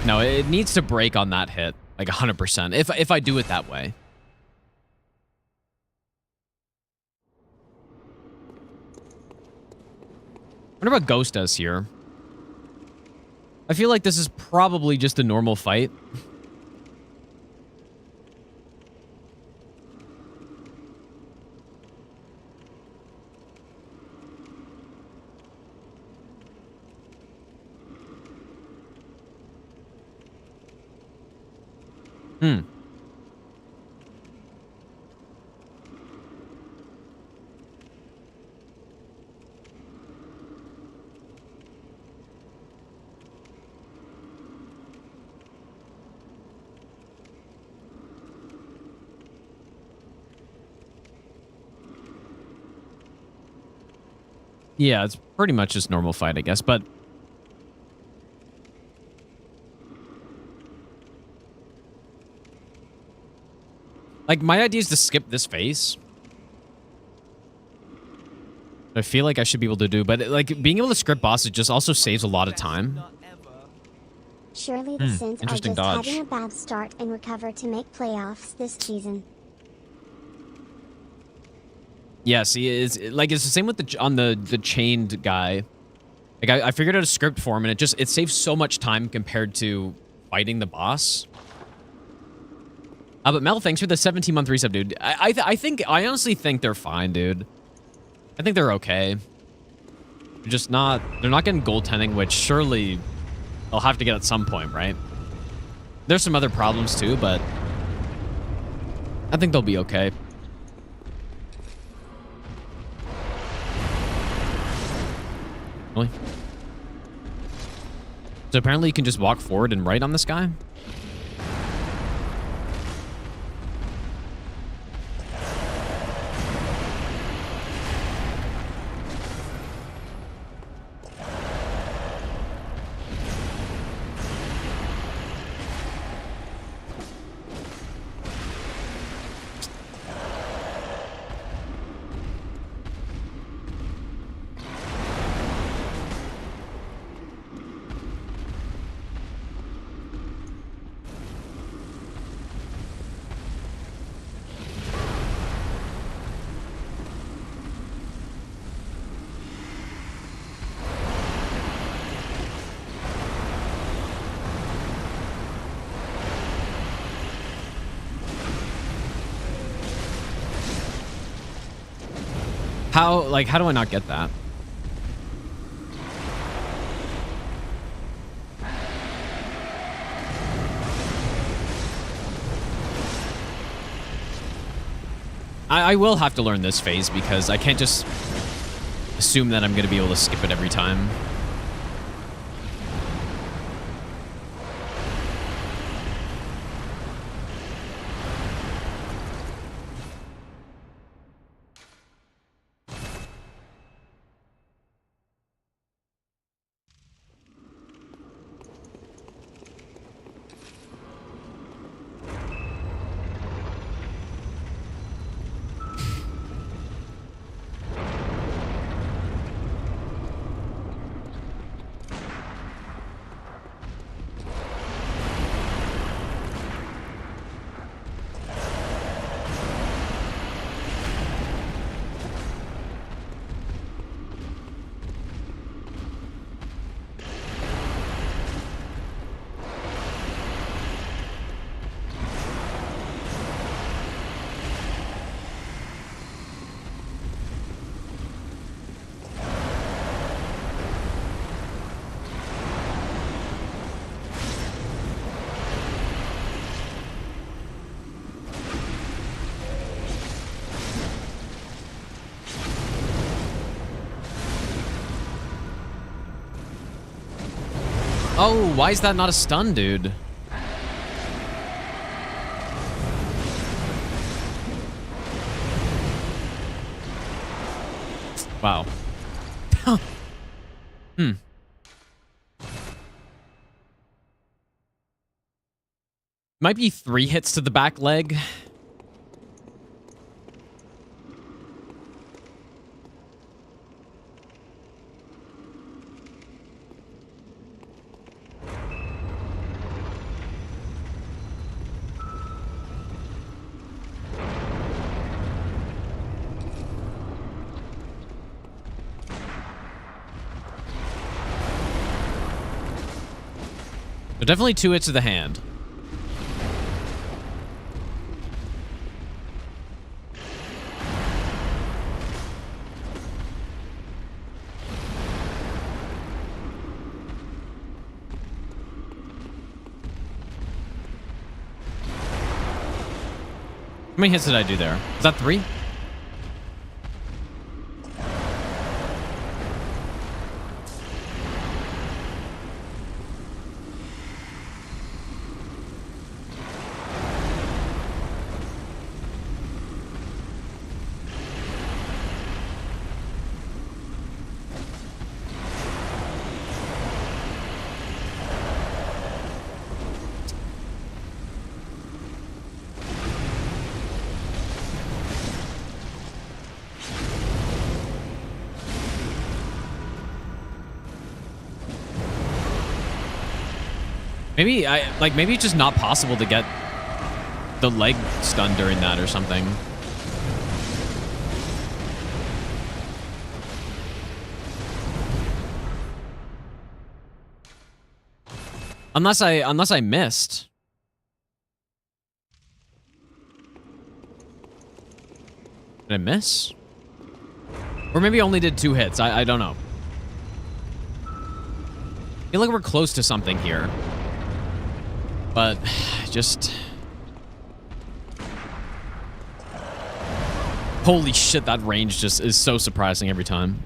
S3: No, it needs to break on that hit, like 100%, if I do it that way. I wonder what Ghost does here. I feel like this is probably just a normal fight. Hmm. Yeah, it's pretty much just normal fight, I guess, but like my idea is to skip this phase. I feel like I should be able to do, but like being able to script bosses just also saves a lot of time.
S1: Nut ever.
S2: Surely the Saints are
S3: Interesting
S2: just
S3: dodge.
S2: having a bad start and recover to make playoffs this season.
S3: Yeah, see, it's the same with the chained guy. Like I figured out a script for him, and it saves so much time compared to fighting the boss. But Mel, thanks for the 17-month resub, dude. I honestly think they're fine, dude. I think they're okay. They're not getting goaltending, which surely they'll have to get at some point, right? There's some other problems too, but I think they'll be okay. Really? So apparently you can just walk forward and right on this guy? How do I not get that? I will have to learn this phase because I can't just assume that I'm going to be able to skip it every time. Oh, why is that not a stun, dude? Wow. Might be 3 hits to the back leg. There are definitely 2 hits to the hand. many hits did I do there? Is that 3? Maybe it's just not possible to get the leg stun during that or something. Unless I missed. Did I miss? Or maybe I only did 2 hits. I don't know. I feel like we're close to something here. But just... Holy shit, that range just is so surprising every time.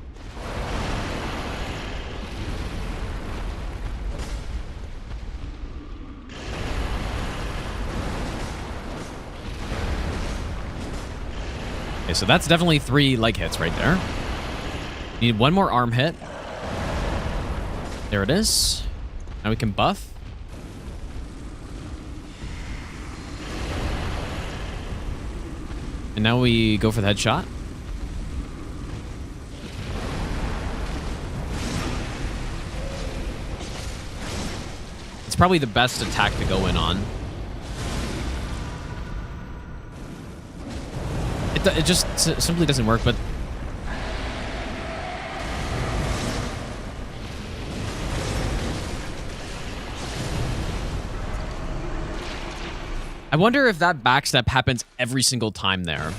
S3: Okay, so that's definitely 3 leg hits right there. Need 1 more arm hit. There it is. Now we can buff. And now we go for the headshot. It's probably the best attack to go in on. It just simply doesn't work, but... I wonder if that backstep happens every single time there.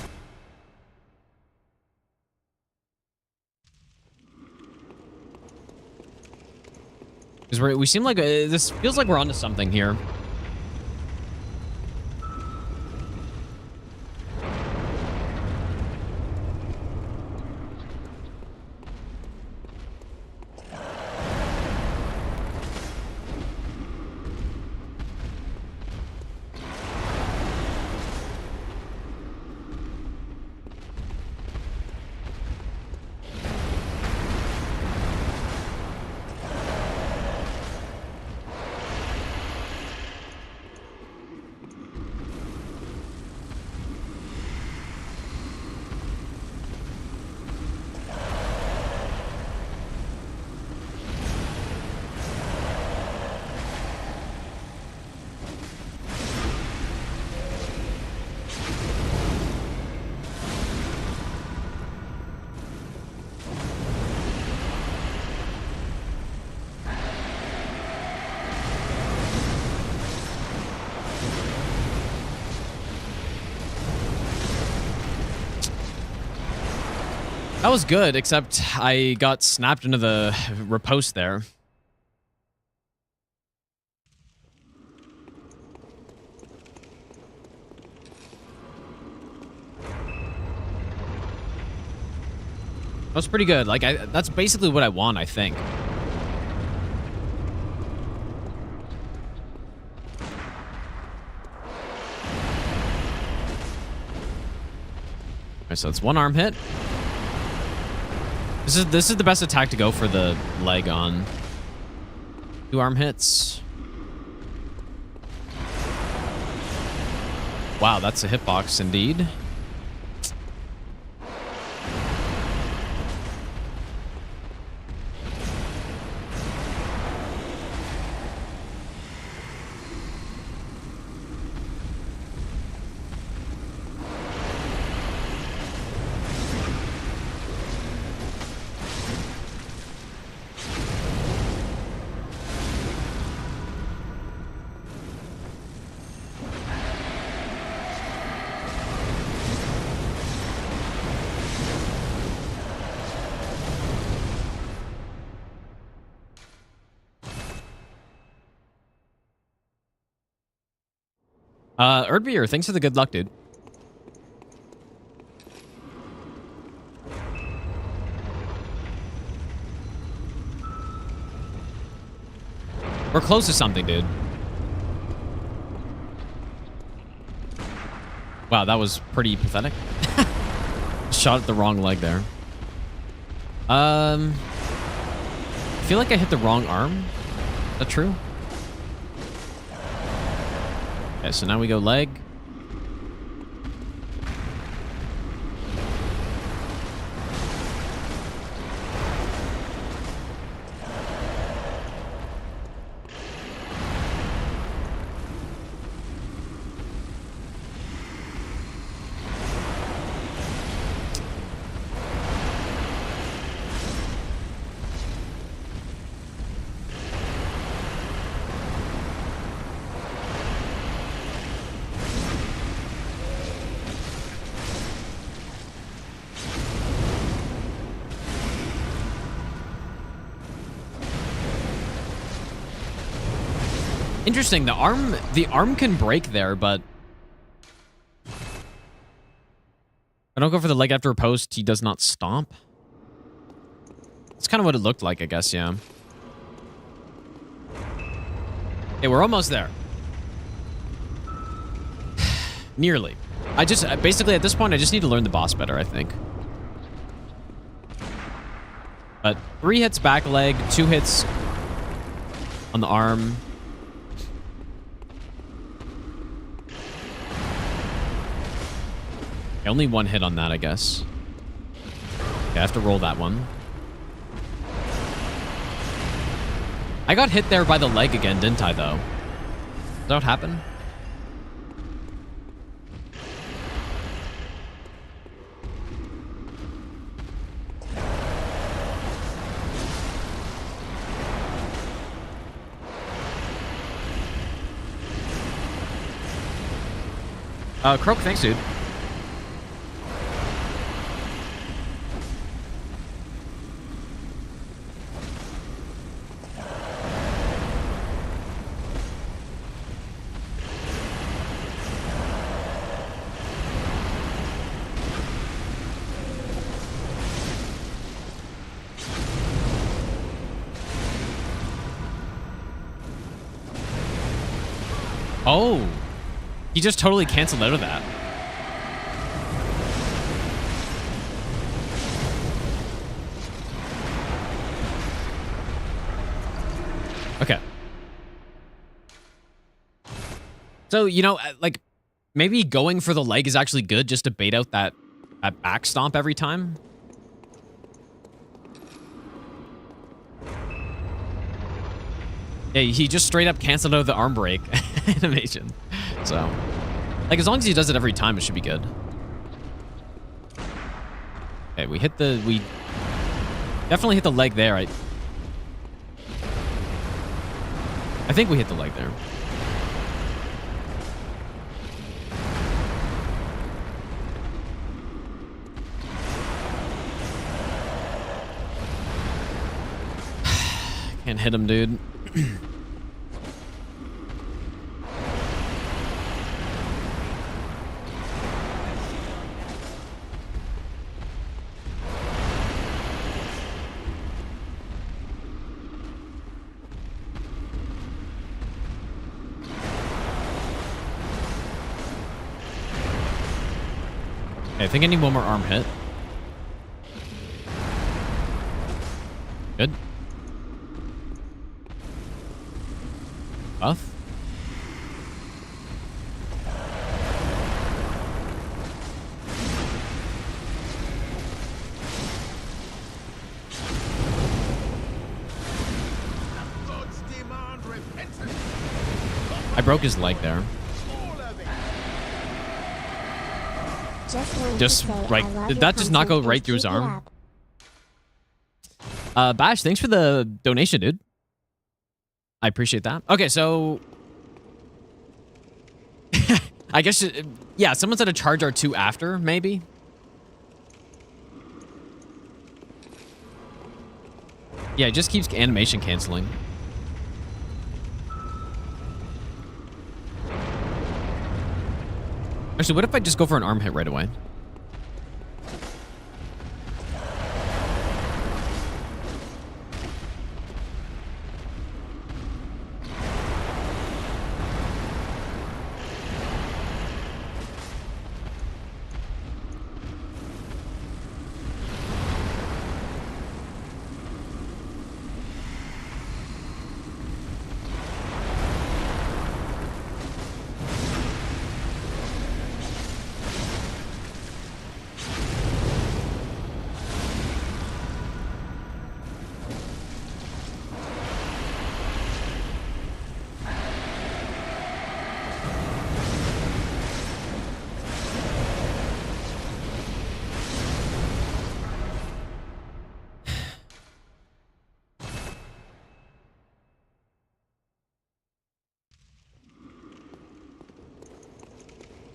S3: Because we seem like... this feels like we're onto something here. That was good, except I got snapped into the riposte there. That was pretty good. Like, that's basically what I want, I think. Alright, so it's 1 arm hit. This is the best attack to go for the leg on. 2 arm hits. Wow, that's a hitbox indeed. Erdbeer, thanks for the good luck, dude. We're close to something, dude. Wow, that was pretty pathetic. Shot at the wrong leg there. I feel like I hit the wrong arm. Is that true? Okay, so now we go leg. Interesting. The arm can break there, but I don't go for the leg after a post. He does not stomp. That's kind of what it looked like, I guess. Yeah. Okay, we're almost there. Nearly. I just basically at this point I just need to learn the boss better, I think. But 3 hits back leg, 2 hits on the arm. Only 1 hit on that, I guess. Okay, I have to roll that one. I got hit there by the leg again, didn't I, though? Did that happen? Croak, thanks, dude. Oh, he just totally canceled out of that. Okay. So, you know, like, maybe going for the leg is actually good just to bait out that back stomp every time. Yeah, he just straight up canceled out of the arm break animation. So, like, as long as he does it every time, it should be good. Okay, we definitely hit the leg there. I think we hit the leg there. Can't hit him, dude. Okay, I think I need one more arm hit. Good. Buff. I broke his leg there. Just right. Did that just not go right through his arm? Bash, thanks for the donation, dude. I appreciate that. Okay, so I guess yeah, someone said a charge R2 after, maybe. Yeah, it just keeps animation canceling. Actually, what if I just go for an arm hit right away?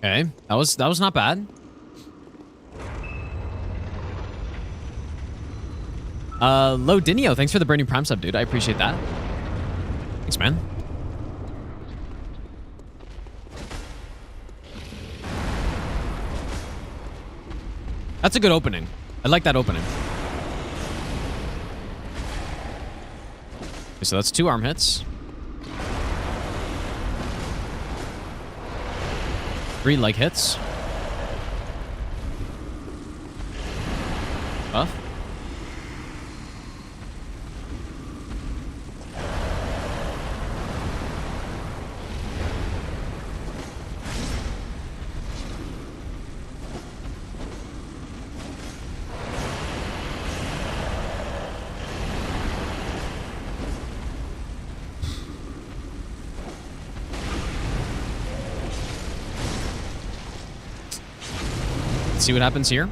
S3: Okay, that was not bad. Lodinio, thanks for the Burning Prime sub, dude. I appreciate that. Thanks, man. That's a good opening. I like that opening. Okay, so that's 2 arm hits. 3 leg hits. Buff. Let's see what happens here.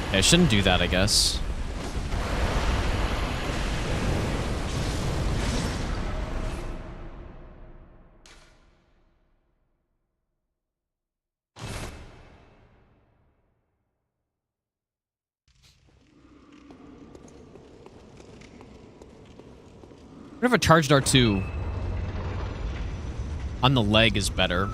S3: Okay, I shouldn't do that, I guess. What if a charged R2 on the leg is better?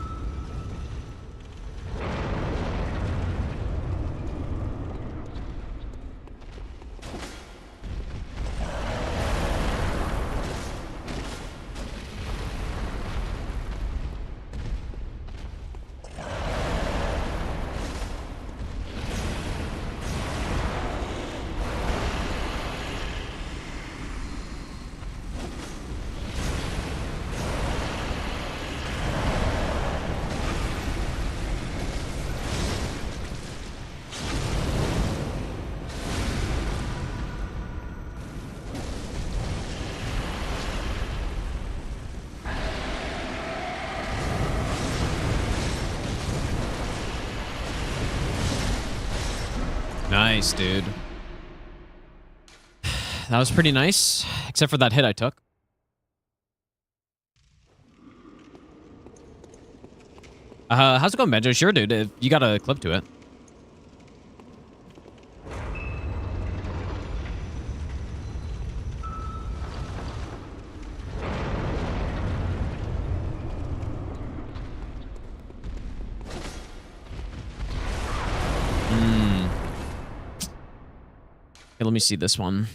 S3: Nice, dude. That was pretty nice, except for that hit I took. How's it going, Benjo? Sure, dude. If you got a clip to it. Okay, let me see this one.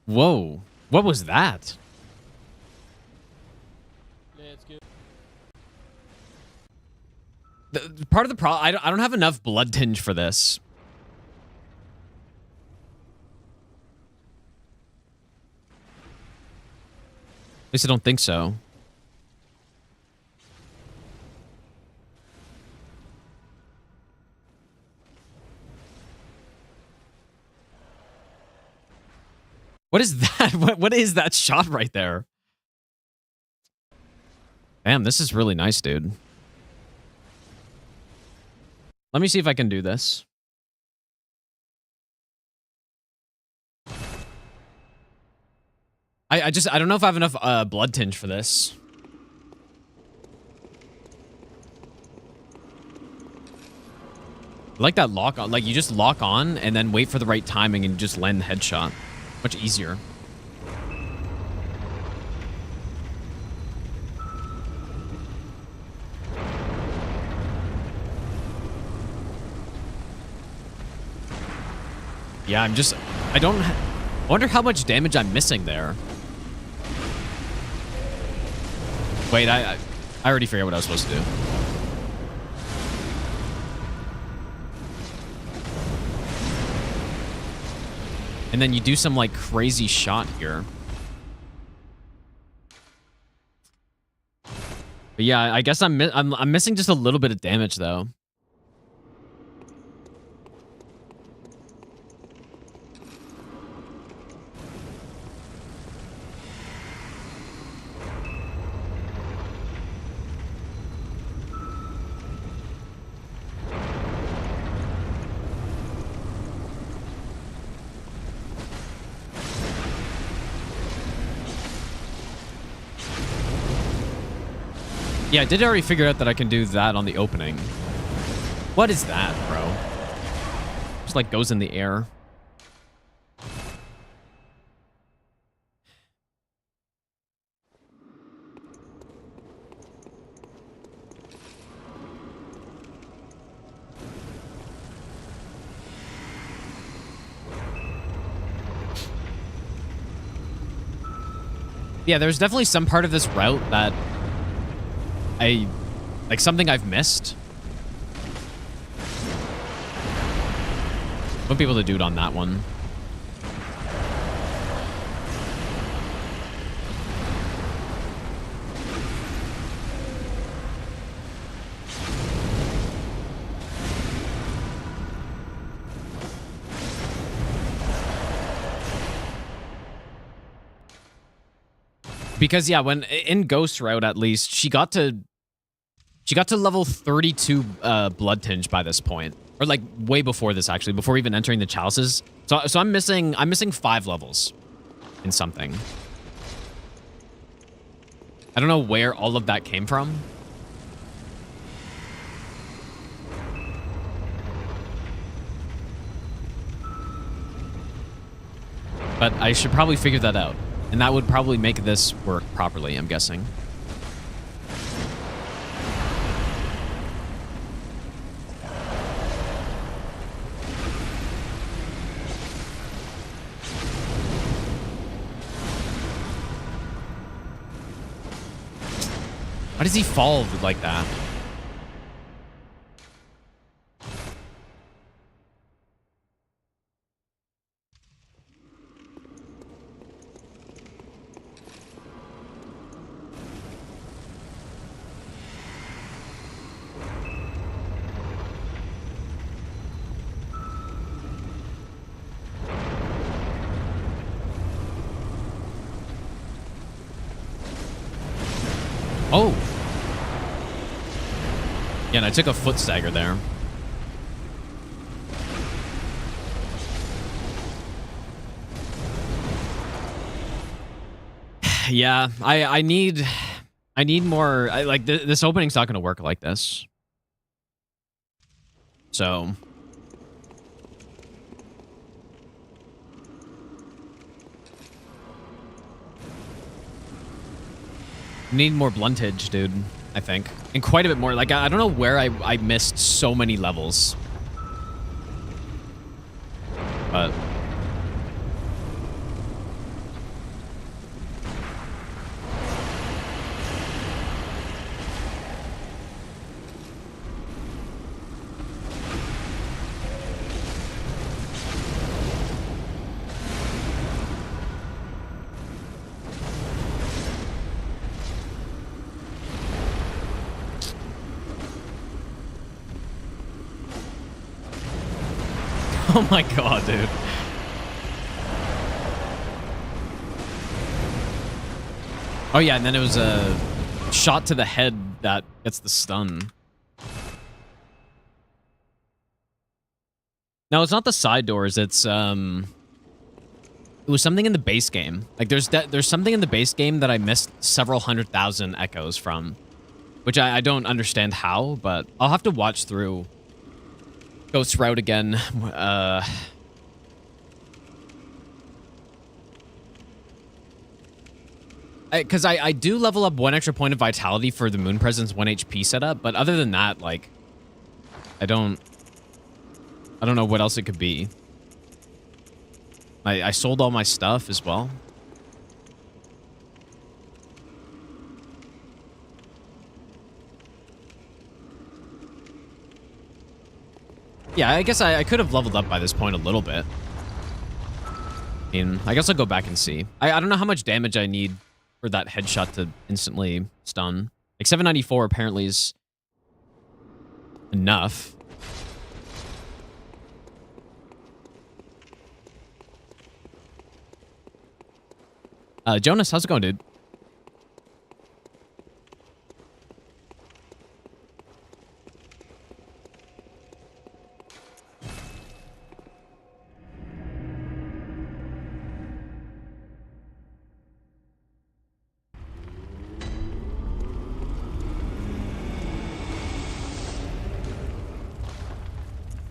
S3: Whoa. What was that? Part of the problem, I don't have enough bloodtinge for this. At least I don't think so. What is that? What is that shot right there? Damn, this is really nice, dude. Let me see if I can do this. I don't know if I have enough blood tinge for this. I like that lock on. Like, you just lock on and then wait for the right timing and just land the headshot. Much easier. Yeah, I wonder how much damage I'm missing there. Wait, I already forget what I was supposed to do. And then you do some, like, crazy shot here. But yeah, I guess I'm missing just a little bit of damage, though. Yeah, I did already figure out that I can do that on the opening. What is that, bro? Just like goes in the air. Yeah, there's definitely some part of this route that like something I've missed. Won't be able to do it on that one. Because yeah, when in Ghost Route at least, she got to level 32 bloodtinge by this point. Or like way before this actually, before even entering the Chalices. So I'm missing 5 levels in something. I don't know where all of that came from. But I should probably figure that out. And that would probably make this work properly, I'm guessing. Why does he fall like that? Oh. Yeah, and I took a foot stagger there. Yeah, I need more. This opening's not going to work like this. So need more bluntage, dude, I think. And quite a bit more. Like, I don't know where I missed so many levels. But oh my god, dude. Oh yeah, and then it was a shot to the head that gets the stun. No, it's not the side doors. It's it was something in the base game. Like there's something in the base game that I missed several 100,000 echoes from, which I don't understand how, but I'll have to watch through Ghost Route again. Because I do level up 1 extra point of vitality for the Moon Presence 1 HP setup, but other than that, like, I don't know what else it could be. I sold all my stuff as well. Yeah, I guess I could have leveled up by this point a little bit. I guess I'll go back and see. I don't know how much damage I need for that headshot to instantly stun. Like 794 apparently is enough. Jonas, how's it going, dude?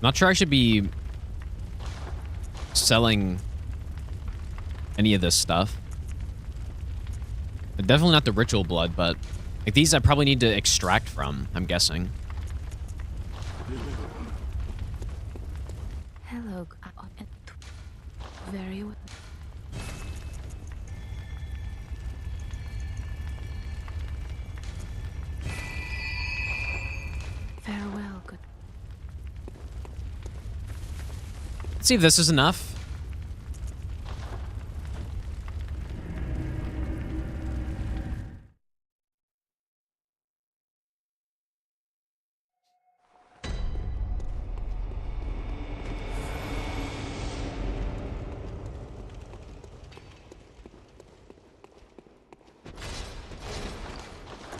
S3: Not sure I should be selling any of this stuff. Definitely not the ritual blood, but like these I probably need to extract from, I'm guessing.
S5: Hello. Very well. Farewell, good.
S3: Let's see if this is enough.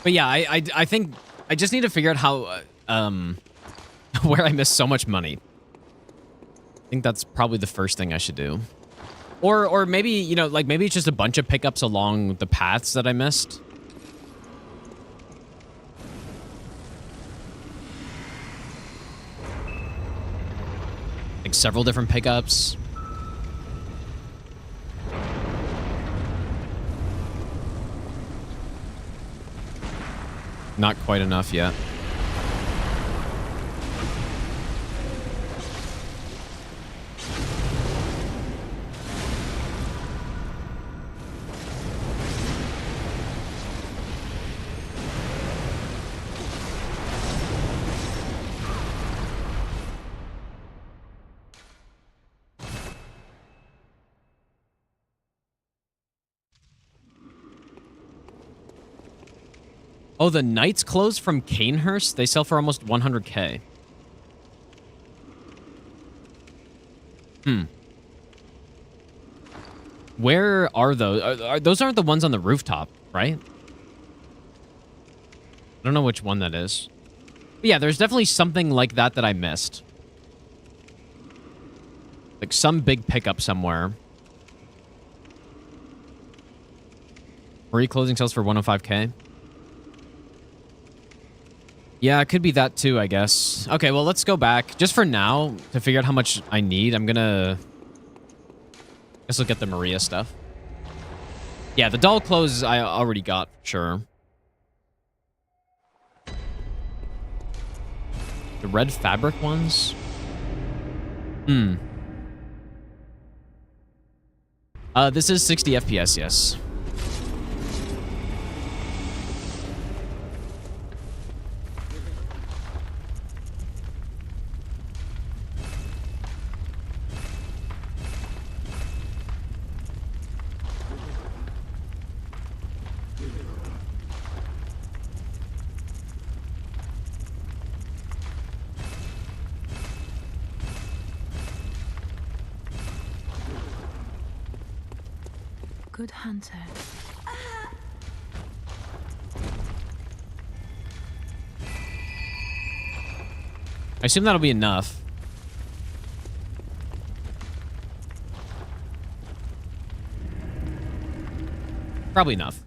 S3: But yeah, I think I just need to figure out how where I missed so much money. I think that's probably the first thing I should do. Or maybe, you know, like maybe it's just a bunch of pickups along the paths that I missed. Like several different pickups. Not quite enough yet. Oh, the Knights clothes from Canehurst? They sell for almost 100k. Where are those? Those aren't the ones on the rooftop, right? I don't know which one that is. But yeah, there's definitely something like that that I missed. Like some big pickup somewhere. Free clothing sells for 105k. Yeah, it could be that too, I guess. Okay, well, let's go back. Just for now, to figure out how much I need, I'm gonna... I guess look at the Maria stuff. Yeah, the doll clothes I already got, for sure. The red fabric ones? This is 60 FPS, yes.
S5: Good hunter.
S3: I assume that'll be enough. Probably enough.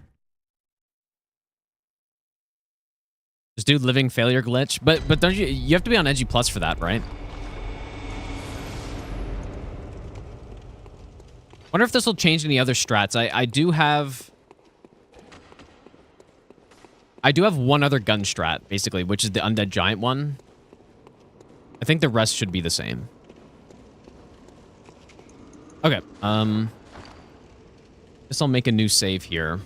S3: Just do living failure glitch. But don't you have to be on Edgy Plus for that, right? Wonder if this will change any other strats. I do have one other gun strat, basically, which is the Undead Giant one. I think the rest should be the same. Okay. Guess I'll make a new save here.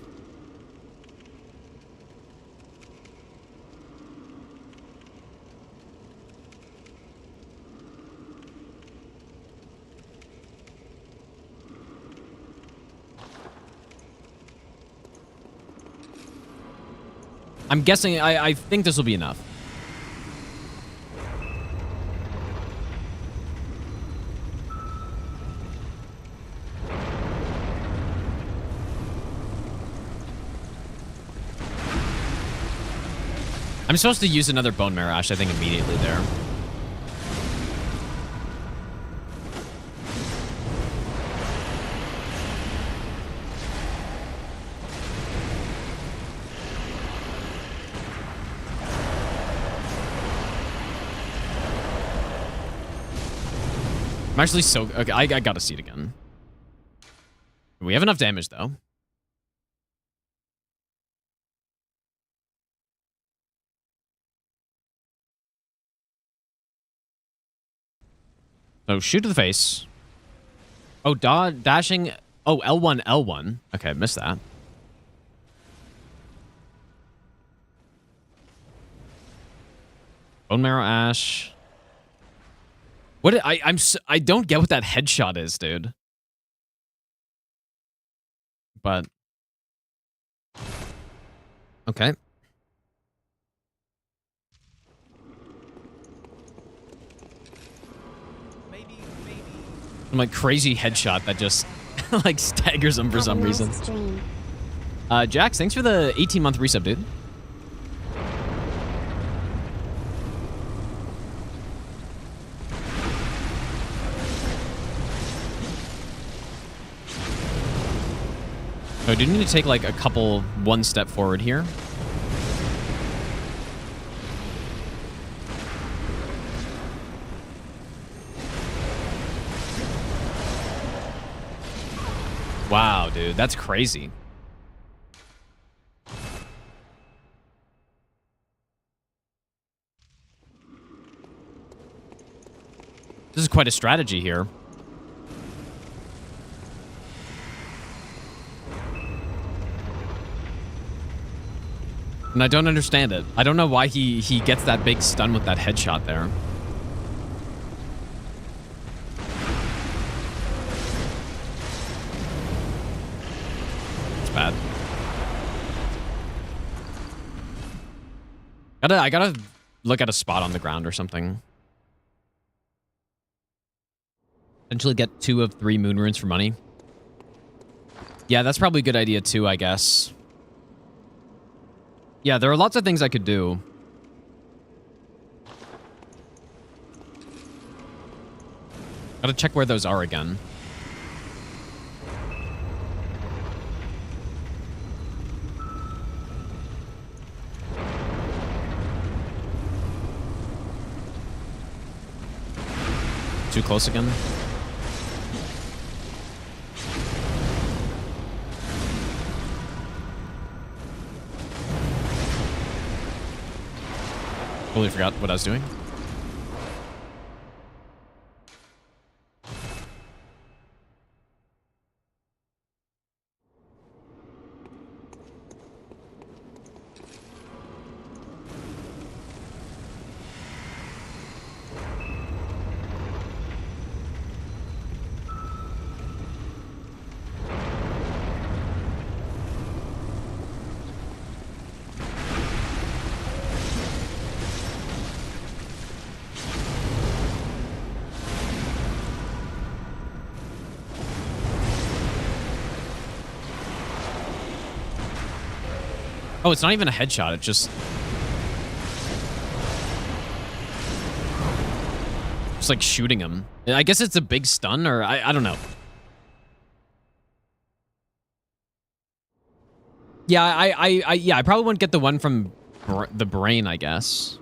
S3: I'm guessing, I think this will be enough. I'm supposed to use another bone marrow ash, I think, immediately there. I'm actually so... Okay, I gotta see it again. We have enough damage, though. So, shoot to the face. Oh, dashing... Oh, L1, L1. Okay, missed that. Bone marrow ash. What... I don't get what that headshot is, dude. But... Okay.
S1: Maybe.
S3: I'm like crazy headshot that just like staggers him for
S2: Have a
S3: some
S2: nice
S3: reason.
S2: stream.
S3: Jax, thanks for the 18-month resub, dude. So I do need to take like a couple one step forward here. Wow, dude, that's crazy. This is quite a strategy here. And I don't understand it. I don't know why he gets that big stun with that headshot there. It's bad. I gotta look at a spot on the ground or something. Potentially get 2 of 3 moon runes for money. Yeah, that's probably a good idea too, I guess. Yeah, there are lots of things I could do. Gotta check where those are again. Too close again. Totally forgot what I was doing. Oh, it's not even a headshot. It's just like shooting him. I guess it's a big stun, or I don't know. Yeah, I probably wouldn't get the one from the brain, I guess.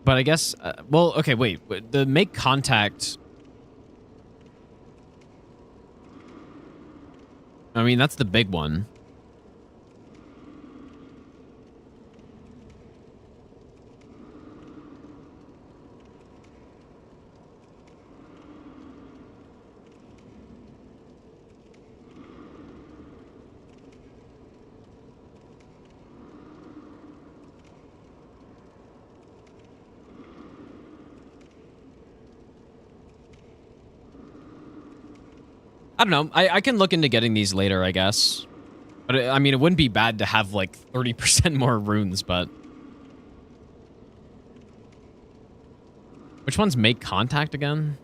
S3: But I guess, well, okay, wait. The make contact... I mean, that's the big one. I don't know. I can look into getting these later, I guess. But I mean, it wouldn't be bad to have like 30% more runes, but... Which one's make contact again?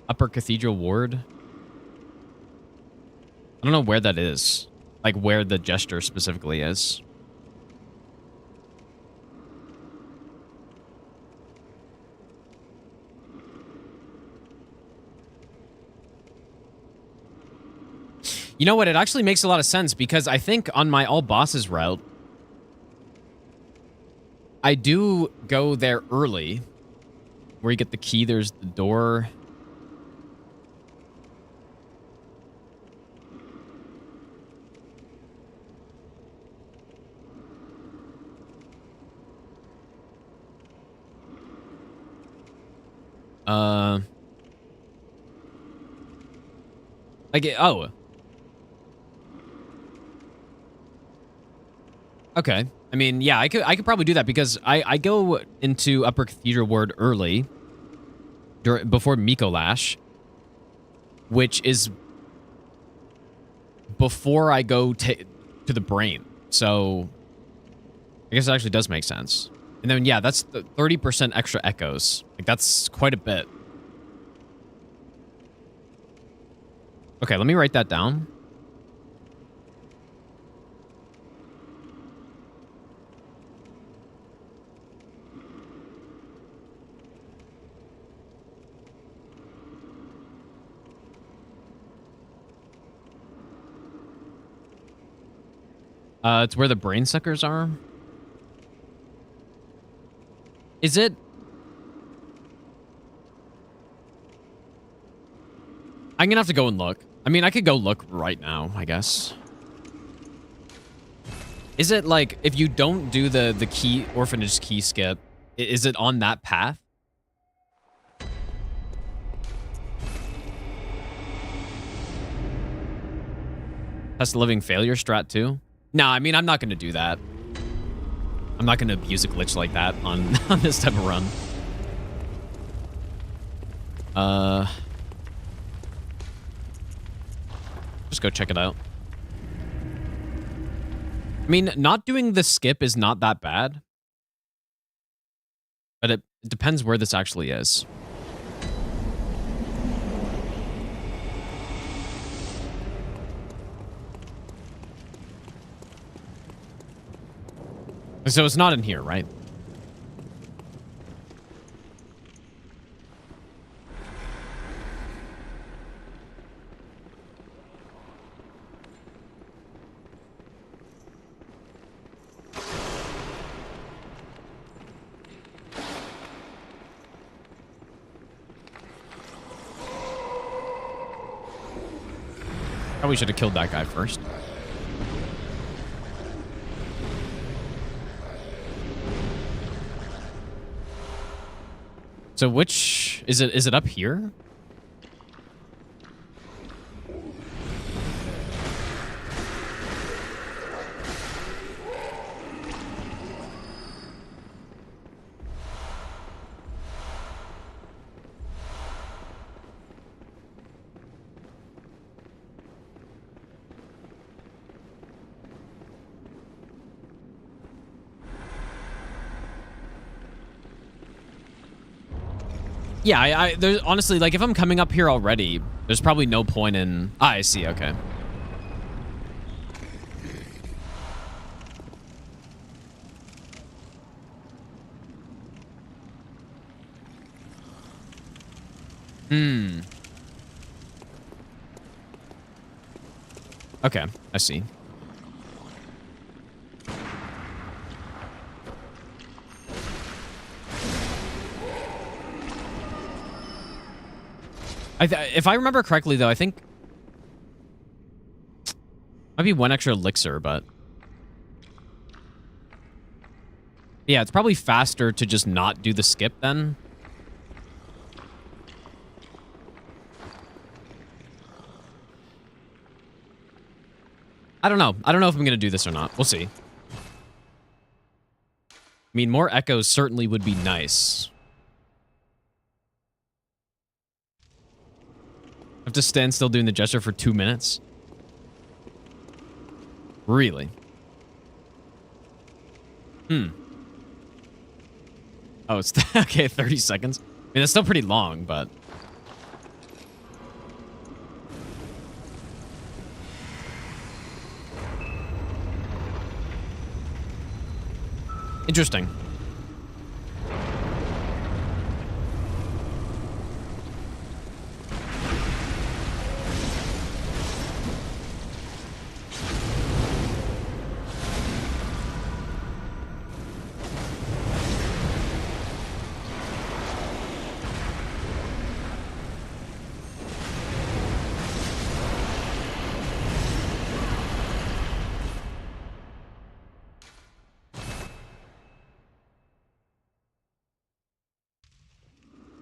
S3: Upper Cathedral Ward? I don't know where that is. Like where the gesture specifically is. You know what? It actually makes a lot of sense because I think on my all bosses route, I do go there early. Where you get the key, there's the door. Oh. Okay. I mean, yeah, I could probably do that because I go into Upper Cathedral Ward early before Miko Lash, which is before I go to the brain. So I guess it actually does make sense. And then yeah, that's the 30% extra echoes. Like that's quite a bit. Okay, let me write that down. It's where the brain suckers are. Is it? I'm gonna have to go and look. I mean, I could go look right now, I guess. Is it like, if you don't do the key orphanage key skip, is it on that path? That's the living failure strat too? No, I mean, I'm not gonna do that. I'm not gonna abuse a glitch like that on, on this type of run. Just go check it out. I mean, not doing the skip is not that bad. But it depends where this actually is. So it's not in here, right? Probably should have killed that guy first. So which is it? Is it up here? Yeah, there's honestly, like, if I'm coming up here already, there's probably no point in... Ah, I see, okay. Okay, I see. If I remember correctly, though, I think... Might be one extra elixir, but... Yeah, it's probably faster to just not do the skip, then. I don't know. I don't know if I'm going to do this or not. We'll see. I mean, more echoes certainly would be nice. have to stand still doing the gesture for 2 minutes? Really? Oh, it's okay, 30 seconds. I mean, that's still pretty long, but... Interesting.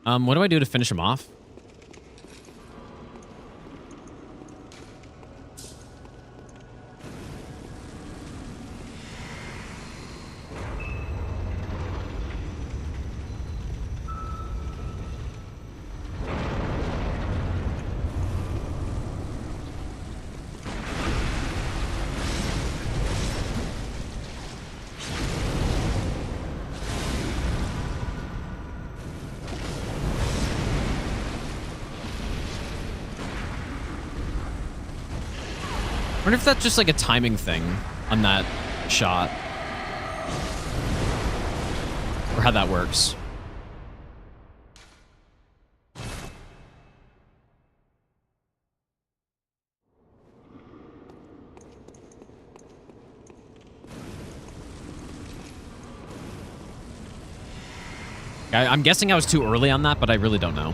S3: What do I do to finish him off? I wonder if that's just like a timing thing on that shot. Or how that works. I'm guessing I was too early on that, but I really don't know.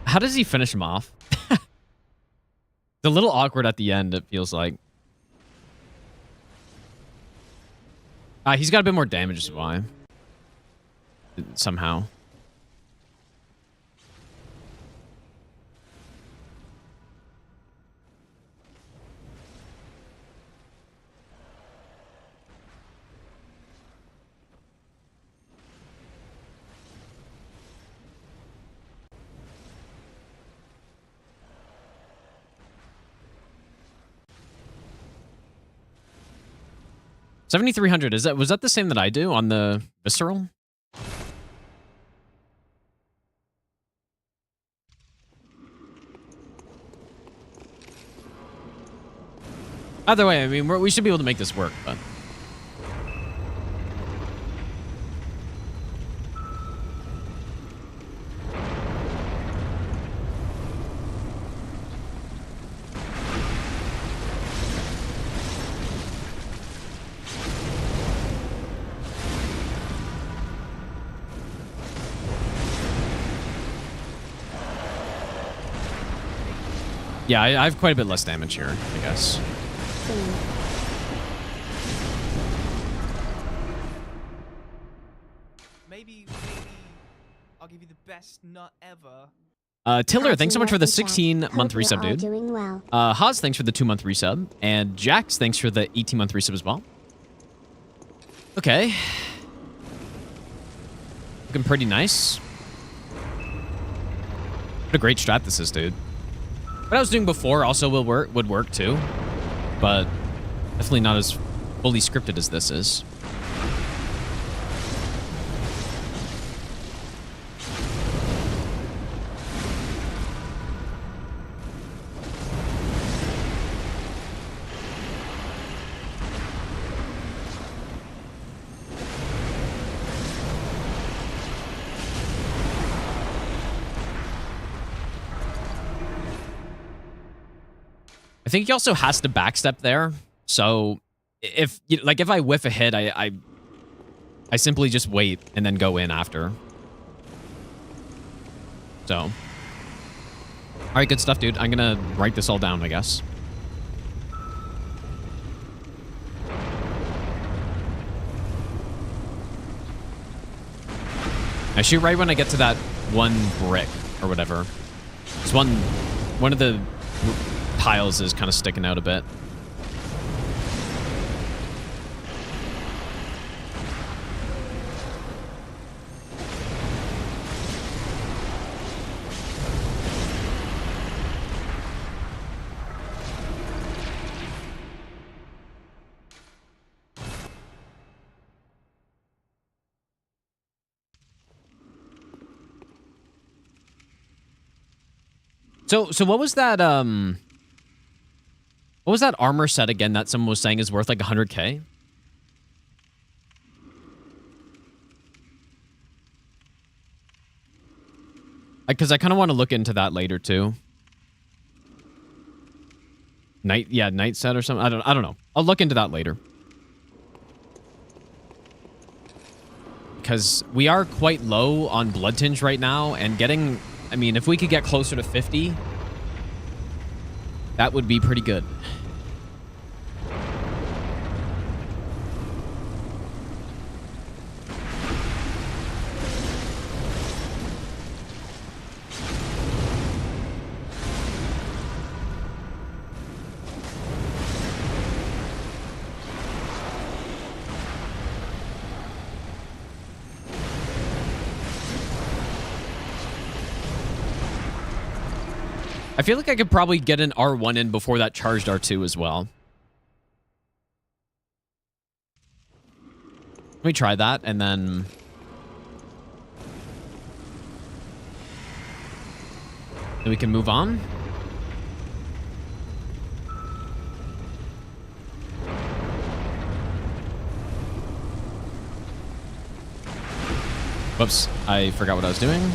S3: How does he finish him off? It's a little awkward at the end, it feels like. He's got a bit more damage, is why. Somehow. $7,300. Was that the same that I do on the visceral? Either way, I mean, we should be able to make this work, but... Yeah, I have quite a bit less damage here, I guess.
S1: Maybe I'll give you the best nut ever.
S3: Tiller, thanks so much for the 16-month resub, dude.
S2: Doing well.
S3: Haas, thanks for the 2-month resub. And Jax, thanks for the 18-month resub as well. Okay. Looking pretty nice. What a great strat this is, dude. What I was doing before also would work too, but Definitely not as fully scripted as this is. I think he also has to backstep there. So if I whiff a hit, I simply just wait and then go in after. So, all right, good stuff, dude. I'm gonna write this all down, I guess. I shoot right when I get to that one brick or whatever. It's one of the tiles is kind of sticking out a bit. So what was that armor set again that someone was saying is worth like 100K? Because I kind of want to look into that later too. Night set or something. I don't know. I'll look into that later. Because we are quite low on bloodtinge right now, and getting, I mean, if we could get closer to 50, that would be pretty good. I feel like I could probably get an R1 in before that charged R2 as well. Let me try that, and then we can move on. Whoops, I forgot what I was doing.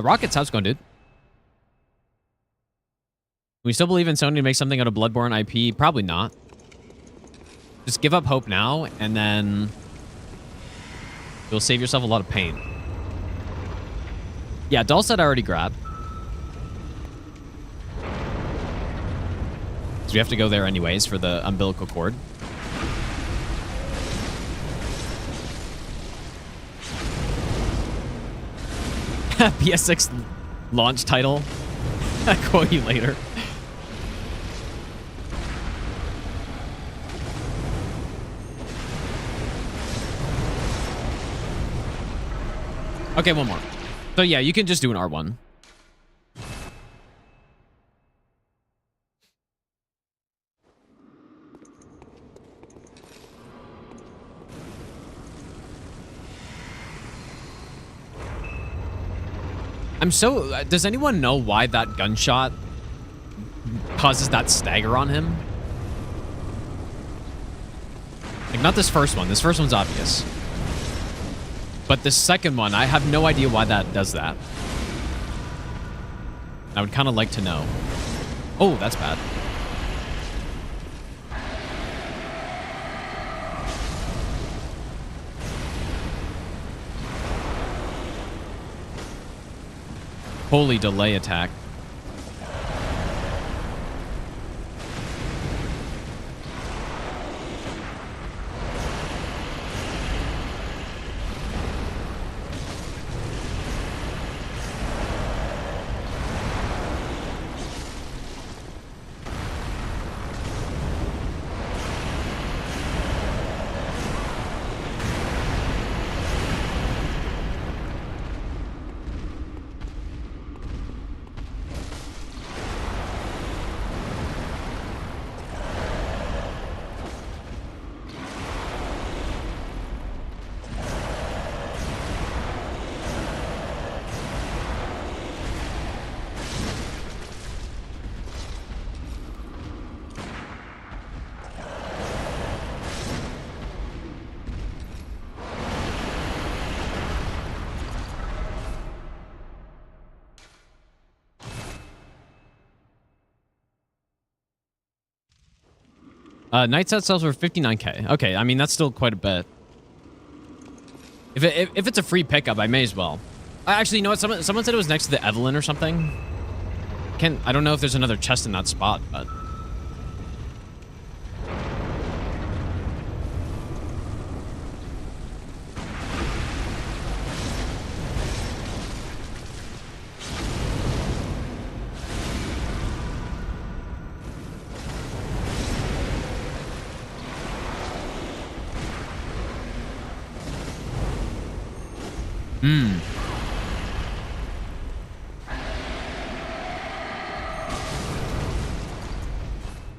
S3: Rockets, how's it going, dude? We still believe in Sony to make something out of Bloodborne IP? Probably not. Just give up hope now, and then you'll save yourself a lot of pain. Yeah, doll set I already grabbed. So we have to go there anyways for the umbilical cord. PS6 launch title. I'll quote you later. Okay, one more. So yeah, you can just do an R1. I'm so... does anyone know why that gunshot causes that stagger on him? Like, not this first one. This first one's obvious. But the second one, I have no idea why that does that. I would kind of like to know. Oh, that's bad. Holy delay attack. Night set sells for 59k. Okay, I mean, that's still quite a bit. If it's a free pickup, I may as well. Actually, you know what? Someone said it was next to the Evelyn or something. I don't know if there's another chest in that spot, but...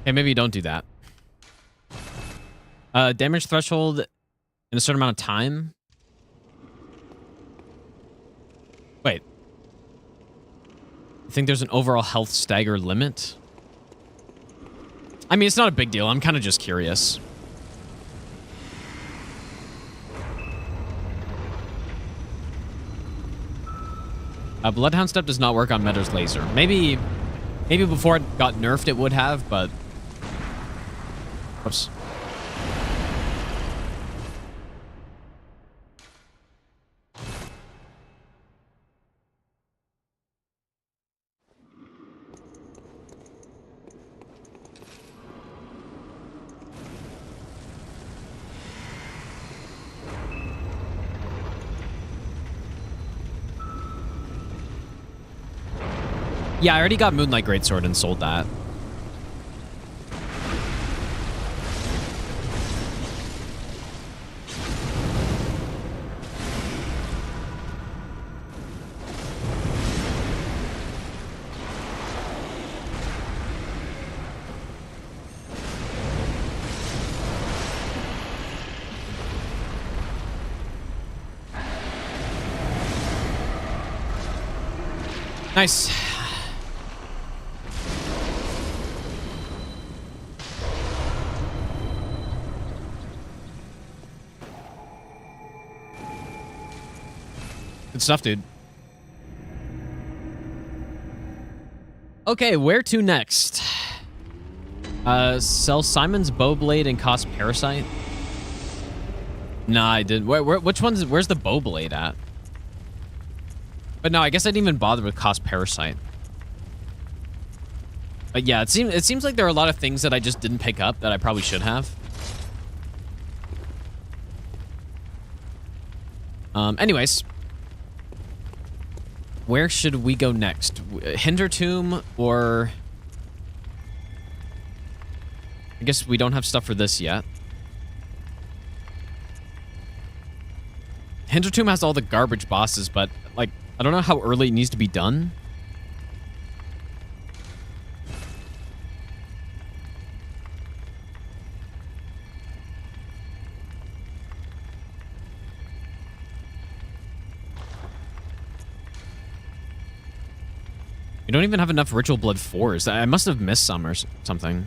S3: Okay, maybe you don't do that. Damage threshold in a certain amount of time. Wait. I think there's an overall health stagger limit. I mean, it's not a big deal. I'm kind of just curious. Bloodhound Step does not work on Meader's laser. Maybe before it got nerfed it would have, but... Oops. Yeah, I already got Moonlight Greatsword and sold that. Nice. Good stuff, dude. Okay, where to next? Sell Simon's Bowblade and cost Parasite? Nah, I did. Which one's... Where's the Bowblade at? But no, I guess I didn't even bother with cost Parasite. But yeah, it seems like there are a lot of things that I just didn't pick up that I probably should have. Anyways. Where should we go next? Hintertomb or... I guess we don't have stuff for this yet. Hintertomb has all the garbage bosses, but, like, I don't know how early it needs to be done. We don't even have enough Ritual Blood 4s. I must have missed some or something.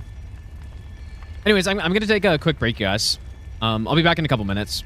S3: Anyways, I'm going to take a quick break, guys. I'll be back in a couple minutes.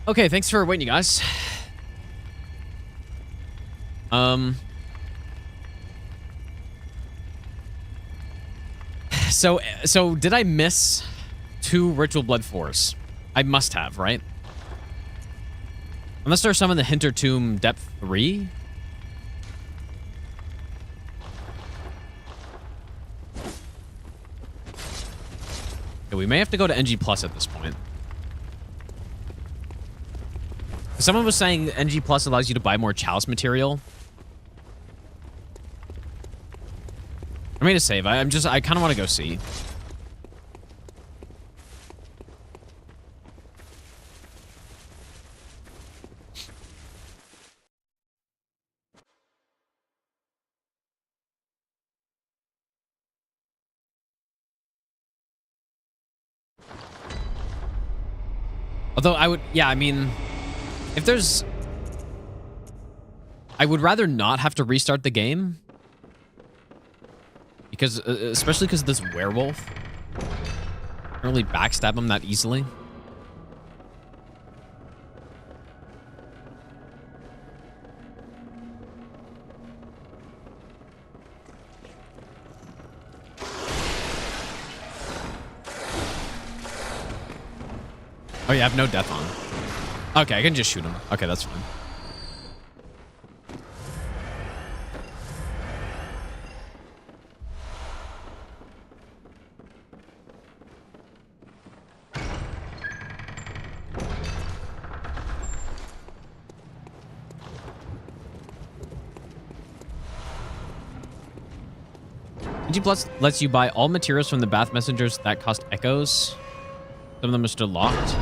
S3: Okay, thanks for waiting, you guys. So did I miss 2 Ritual Blood 4s? I must have, right? Unless there's some in the Hintertomb Depth 3? Yeah, we may have to go to NG Plus at this point. Someone was saying NG Plus allows you to buy more Chalice material. I made a save. I kind of want to go see. Although I would, yeah, I mean, if there's, I would rather not have to restart the game. Because, especially because of this werewolf. Can't really backstab him that easily. Oh yeah, I have no death on. Okay, I can just shoot him. Okay, that's fine. NG Plus lets you buy all materials from the Bath Messengers that cost echoes. Some of them are still locked.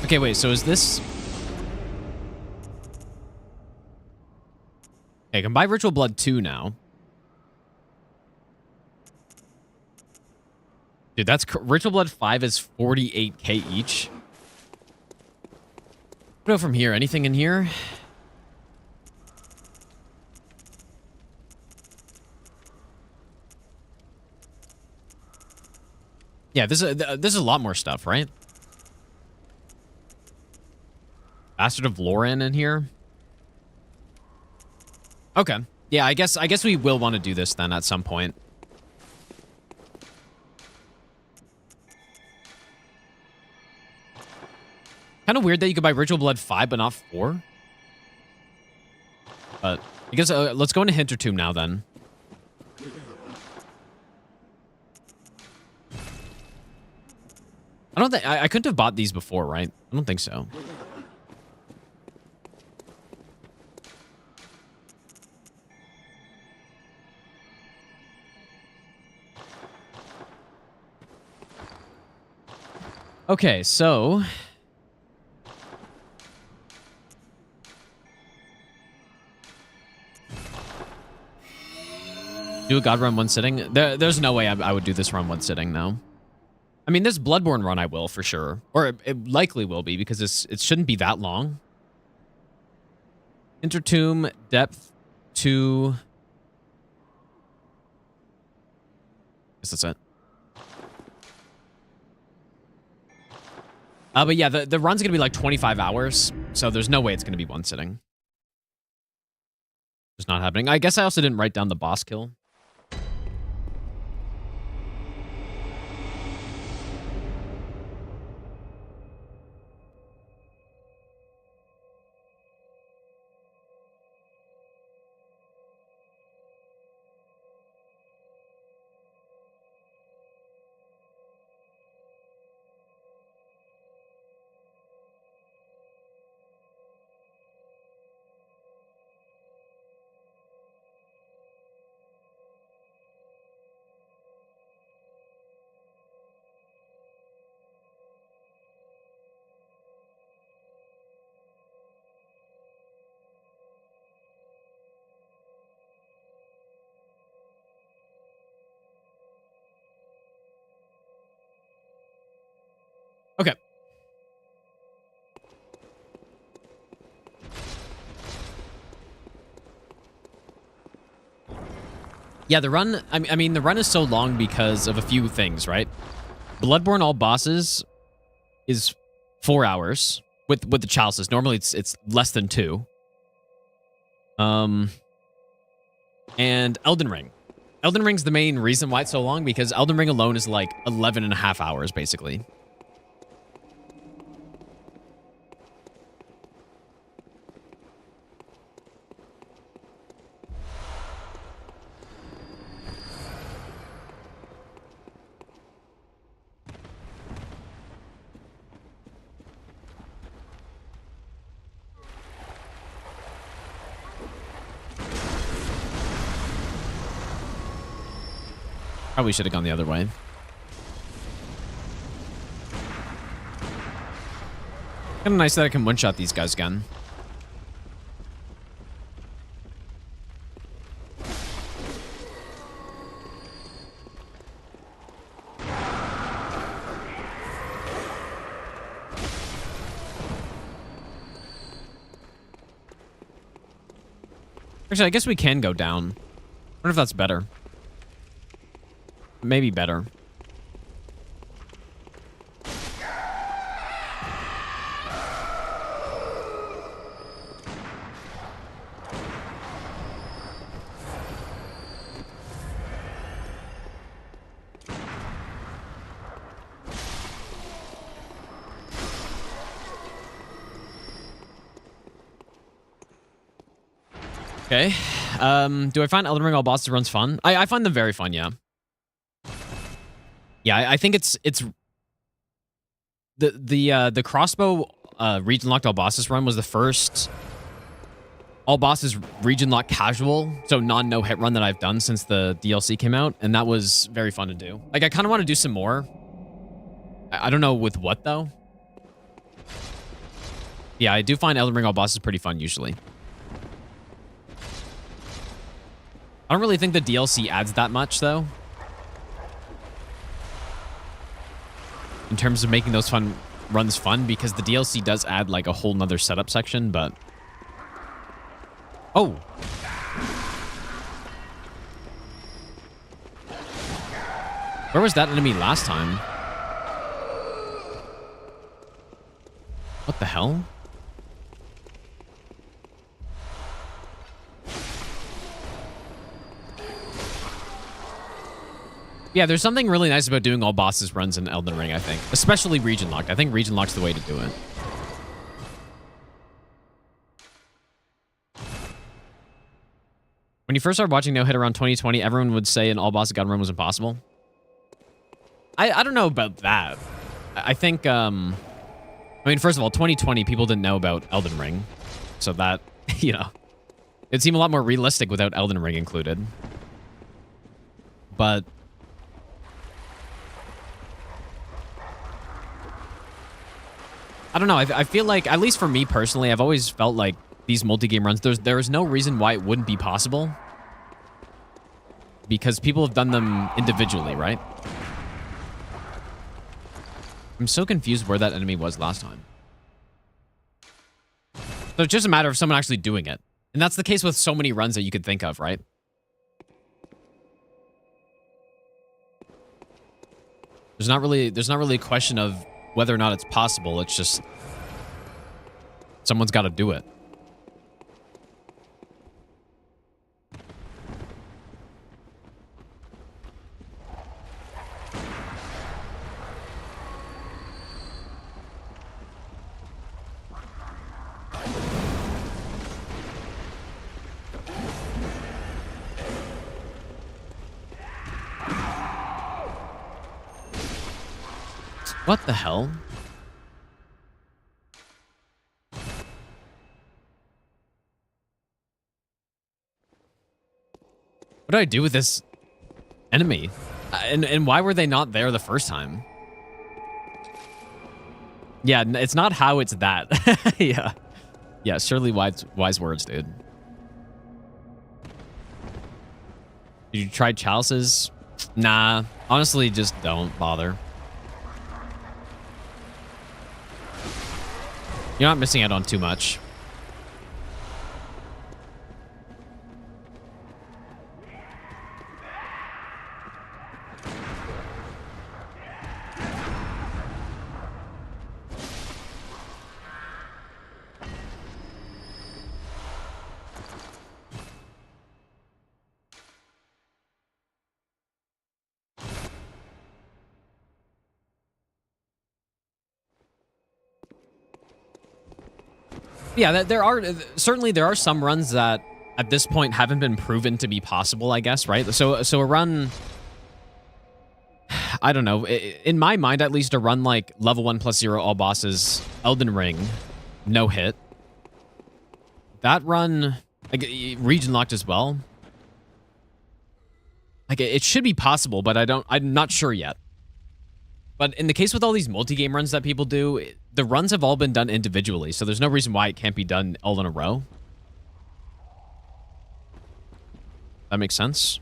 S3: Okay, wait, so is this... Okay, I can buy Ritual Blood 2 now. Dude, that's... Ritual Blood 5 is 48k each. What about from here? Anything in here? Yeah, this is a lot more stuff, right? Bastard of Loran in here. Okay. Yeah, I guess we will want to do this then at some point. Kind of weird that you could buy Ritual Blood 5 but not 4. But I guess let's go into Hintertomb now then. I don't think I couldn't have bought these before, right? I don't think so. Okay, so do a god run one sitting. There's no way I would do this run one sitting, no. I mean, this Bloodborne run I will for sure. Or it likely will be because it shouldn't be that long. Hintertomb, depth 2. Guess that's it. But yeah, the run's going to be like 25 hours. So there's no way it's going to be one sitting. Just not happening. I guess I also didn't write down the boss kill. Yeah, the run, I mean, the run is so long because of a few things, right? Bloodborne all bosses is 4 hours with the chalices. Normally it's less than 2. And Elden Ring. Elden Ring's the main reason why it's so long, because Elden Ring alone is like 11 and a half hours, basically. Probably should have gone the other way. Kind of nice that I can one-shot these guys again. Actually, I guess we can go down. I wonder if that's better. Maybe better. Okay. Do I find Elden Ring all bosses runs fun? I find them very fun, yeah. Yeah, I think it's the crossbow region locked all bosses run was the first all bosses region locked casual, so no hit run that I've done since the DLC came out, and that was very fun to do. Like, I kind of want to do some more. I don't know with what though. Yeah, I do find Elden Ring all bosses pretty fun usually. I don't really think the DLC adds that much though, in terms of making those runs fun, because the DLC does add like a whole nother setup section, but... Oh! Where was that enemy last time? What the hell? Yeah, there's something really nice about doing all bosses runs in Elden Ring, I think. Especially region locked. I think region lock's the way to do it. When you first started watching No Hit around 2020, everyone would say an all boss gun run was impossible. I don't know about that. I think, I mean, first of all, 2020, people didn't know about Elden Ring. So that, you know, it'd seem a lot more realistic without Elden Ring included. But... I don't know. I feel like, at least for me personally, I've always felt like these multi-game runs, there is no reason why it wouldn't be possible. Because people have done them individually, right? I'm so confused where that enemy was last time. So it's just a matter of someone actually doing it. And that's the case with so many runs that you could think of, right? There's not really a question of whether or not it's possible. It's just someone's got to do it. What the hell? What do I do with this enemy? And why were they not there the first time? Yeah, it's not how, it's that. Yeah. Yeah, surely wise words, dude. Did you try Chalices? Nah, honestly, just don't bother. You're not missing out on too much. Yeah, there are certainly there are some runs that at this point haven't been proven to be possible, I guess, right? So a run, I don't know, in my mind at least, a run like level 1+0 all bosses, Elden Ring, no hit. That run, like, region locked as well. Like, it should be possible, but I'm not sure yet. But in the case with all these multi-game runs that people do, the runs have all been done individually, so there's no reason why it can't be done all in a row. That makes sense.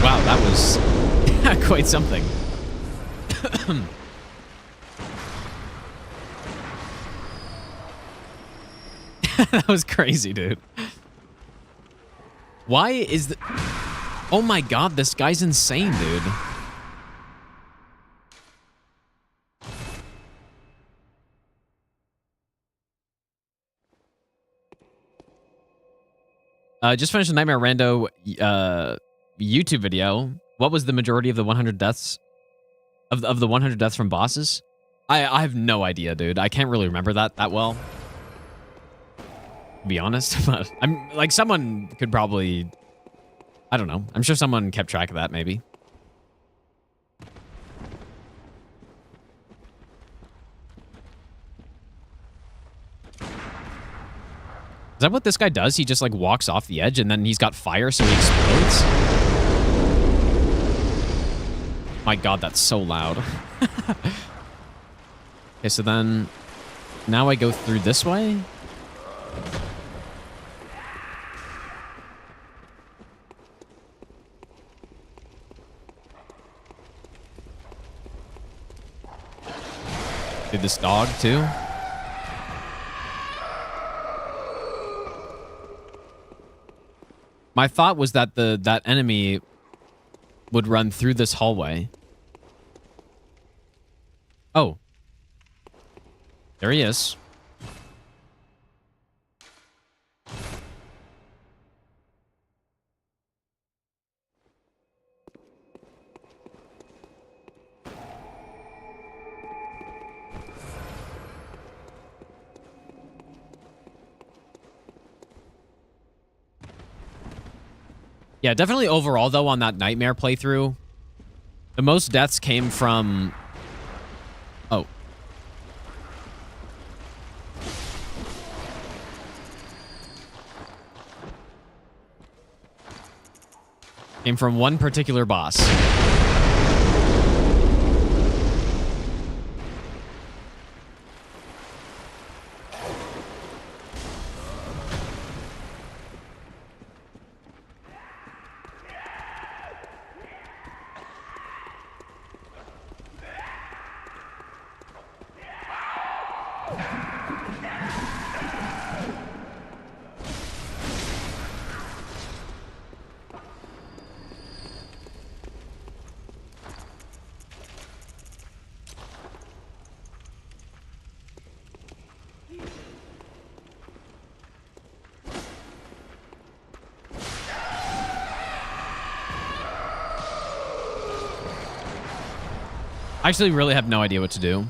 S3: Wow, that was quite something. That was crazy, dude. Why is the... Oh my god, this guy's insane, dude. Just finished a Nightmare Rando YouTube video. What was the majority of the 100 deaths? Of the 100 deaths from bosses? I have no idea, dude. I can't really remember that well. To be honest, but I'm like, someone could probably, I don't know. I'm sure someone kept track of that, maybe. Is that what this guy does? He just like walks off the edge and then he's got fire, so he explodes? My god, that's so loud. Okay, so then now I go through this way. Did this dog too? My thought was that that enemy would run through this hallway. Oh. There he is. Yeah, definitely overall, though, on that Nightmare playthrough, the most deaths came from... Oh. Came from one particular boss. I actually really have no idea what to do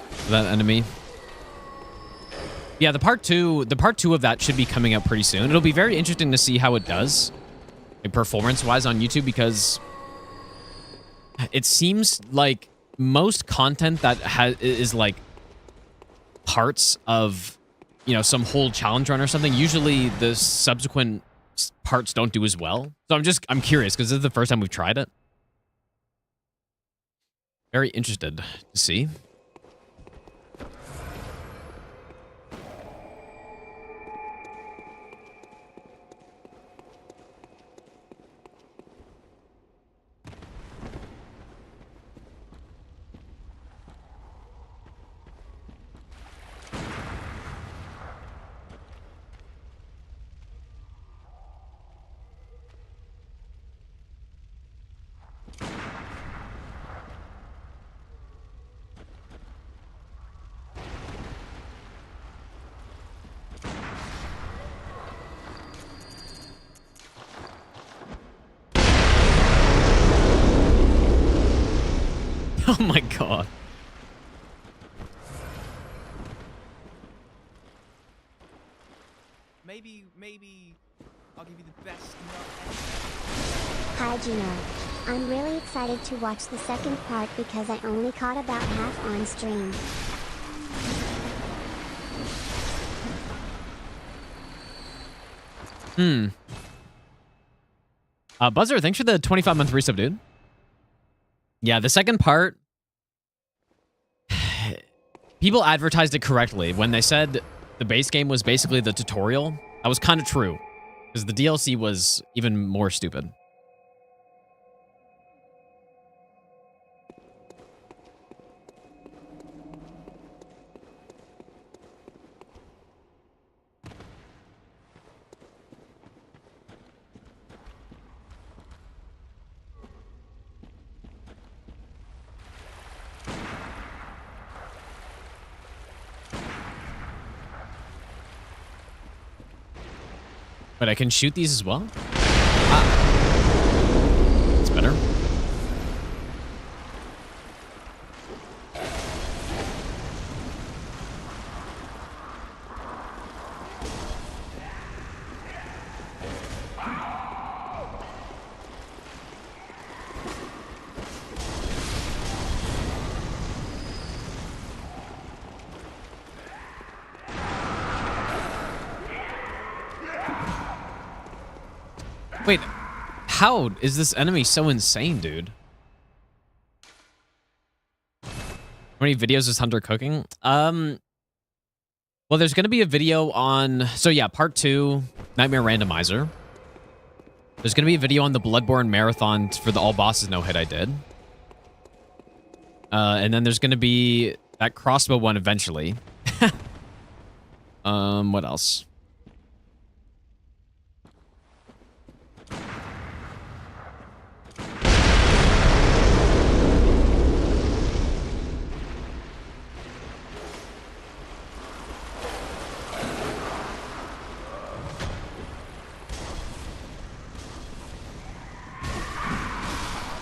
S3: for that enemy. Yeah, the part two of that should be coming out pretty soon. It'll be very interesting to see how it does, like, performance-wise on YouTube, because it seems like most content that is like parts of, you know, some whole challenge run or something, usually the subsequent parts don't do as well. So I'm curious, because this is the first time we've tried it. Very interested to see. Oh my god.
S1: Maybe I'll give you the best nut ever.
S2: Hi Juno. I'm really excited to watch the second part because I only caught about half on stream.
S3: Buzzer, thanks for the 25-month resub, dude. Yeah, the second part, people advertised it correctly when they said the base game was basically the tutorial. That was kind of true, because the DLC was even more stupid. But I can shoot these as well? Ah. That's better. Wait, how is this enemy so insane, dude? How many videos is Hunter cooking? Well, there's going to be a video on... So yeah, part 2, Nightmare Randomizer. There's going to be a video on the Bloodborne Marathon for the all bosses no hit I did. And then there's going to be that crossbow one eventually. What else?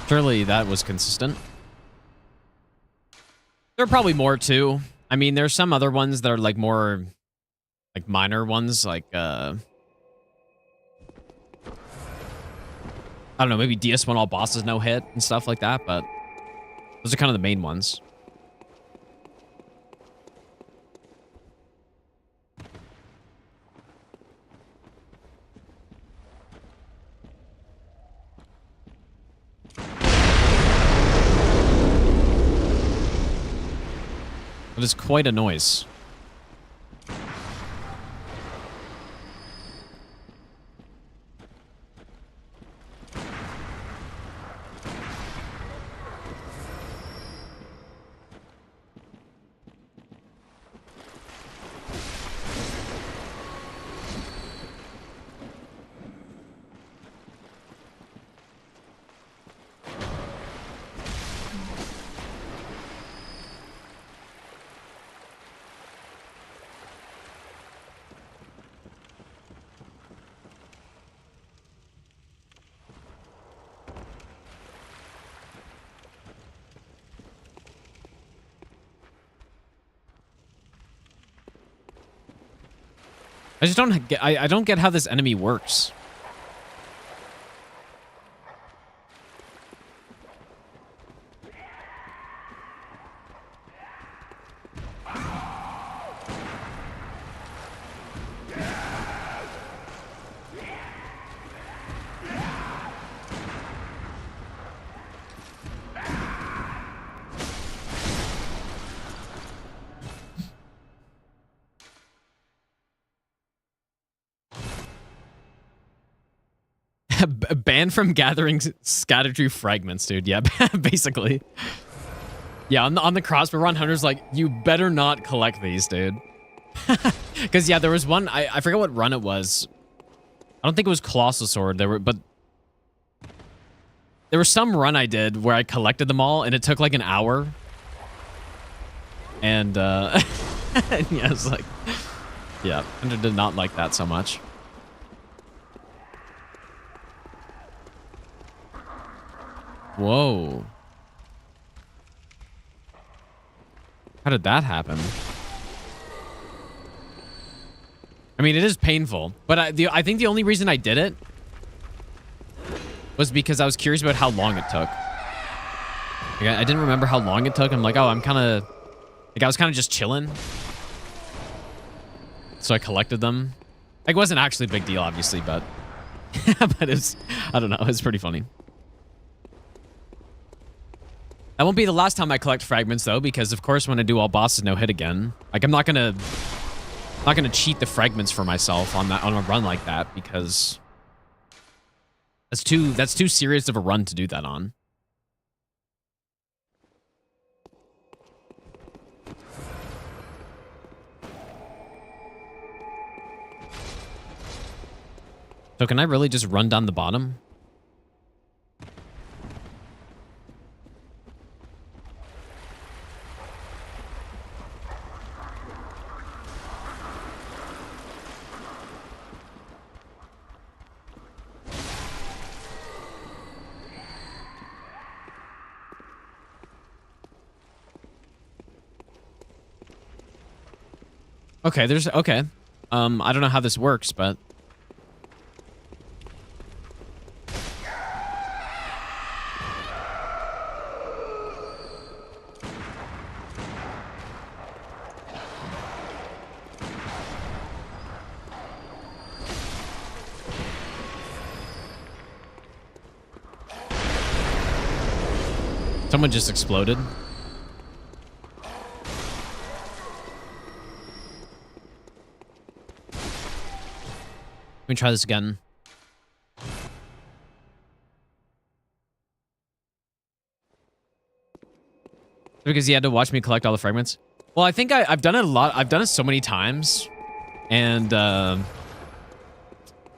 S3: Surely that was consistent. There are probably more too. I mean, there's some other ones that are like more like minor ones, like I don't know, maybe DS1 all bosses no hit and stuff like that, but those are kind of the main ones. It is quite a noise. I just don't get, I don't get how this enemy works. Banned from gathering Scattertrue fragments, dude. Yeah, basically. Yeah, on the crossbow run, Hunter's like, you better not collect these, dude. Because, yeah, there was one, I forget what run it was. I don't think it was Colossal Sword. There was some run I did where I collected them all, and it took like an hour. And, and yeah, it's like, yeah, Hunter did not like that so much. Whoa. How did that happen? I mean, it is painful, but I think the only reason I did it was because I was curious about how long it took. Like, I didn't remember how long it took. I'm like, oh, I'm kind of... Like, I was kind of just chilling. So I collected them. Like, it wasn't actually a big deal, obviously, but... but it's... I don't know. It's pretty funny. That won't be the last time I collect fragments, though, because, of course, when I do all bosses no hit again, like, I'm not gonna cheat the fragments for myself on a run like that, because that's too serious of a run to do that on. So can I really just run down the bottom? Okay, okay. I don't know how this works, but someone just exploded. Let me try this again. Because he had to watch me collect all the fragments. Well, I think I've done it a lot. I've done it so many times. And, I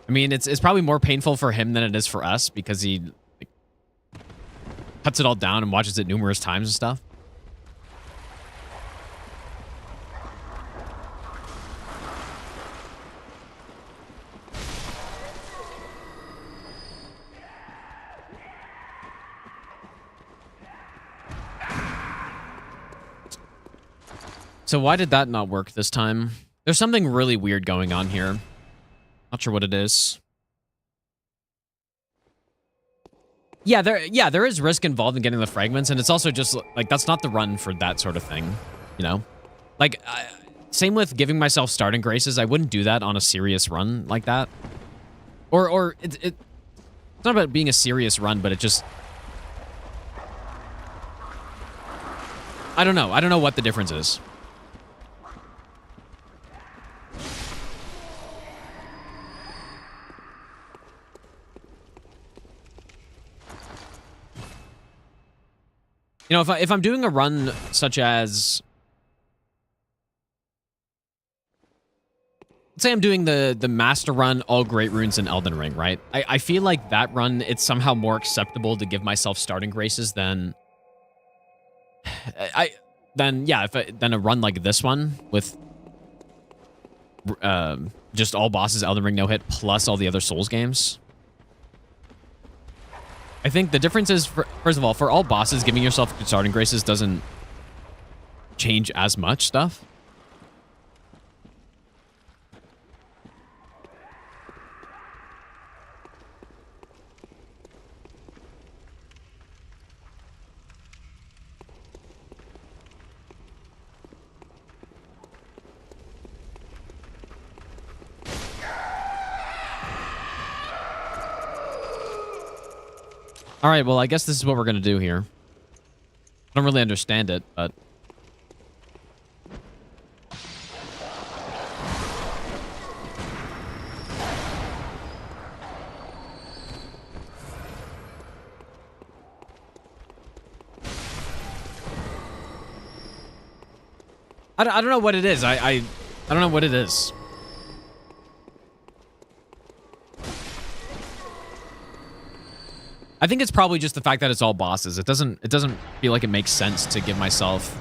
S3: mean, it's probably more painful for him than it is for us because he like, cuts it all down and watches it numerous times and stuff. So why did that not work this time? There's something really weird going on here. Not sure what it is. Yeah, there is risk involved in getting the fragments, and it's also just like that's not the run for that sort of thing, you know? Like same with giving myself starting graces. I wouldn't do that on a serious run like that. Or it's not about being a serious run, but it just I don't know. I don't know what the difference is. You know, if I'm doing a run such as... Let's say I'm doing the master run, all great runes in Elden Ring, right? I feel like that run, it's somehow more acceptable to give myself starting graces than... than a run like this one with just all bosses, Elden Ring no hit, plus all the other Souls games. I think the difference is, first of all, for all bosses, giving yourself starting graces doesn't change as much stuff. All right, well, I guess this is what we're going to do here. I don't really understand it, but... I don't know what it is. I don't know what it is. I think it's probably just the fact that it's all bosses. It doesn't feel like it makes sense to give myself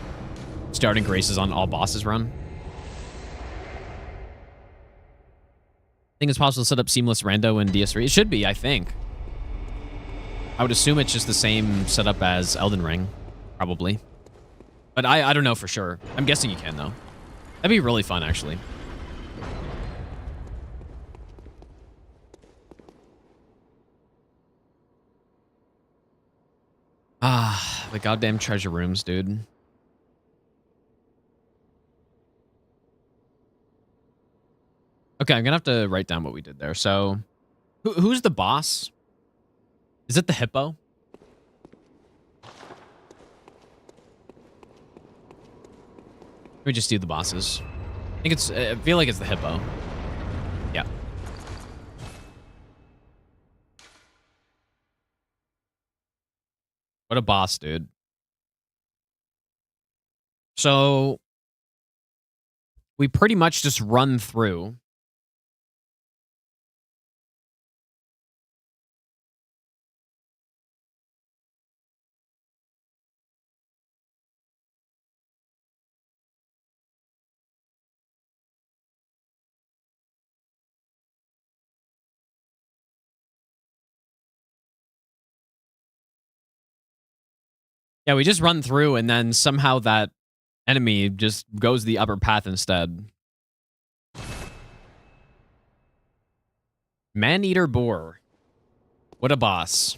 S3: starting graces on all bosses run. I think it's possible to set up seamless rando in DS3. It should be, I think. I would assume it's just the same setup as Elden Ring, probably. But I don't know for sure. I'm guessing you can, though. That'd be really fun, actually. Ah, the goddamn treasure rooms, dude. Okay, I'm gonna have to write down what we did there. So, who's the boss? Is it the hippo? Let me just do the bosses. I feel like it's the hippo. Yeah. What a boss, dude. So, we pretty much just run through. Yeah, we just run through and then somehow that enemy just goes the upper path instead. Maneater boar. What a boss.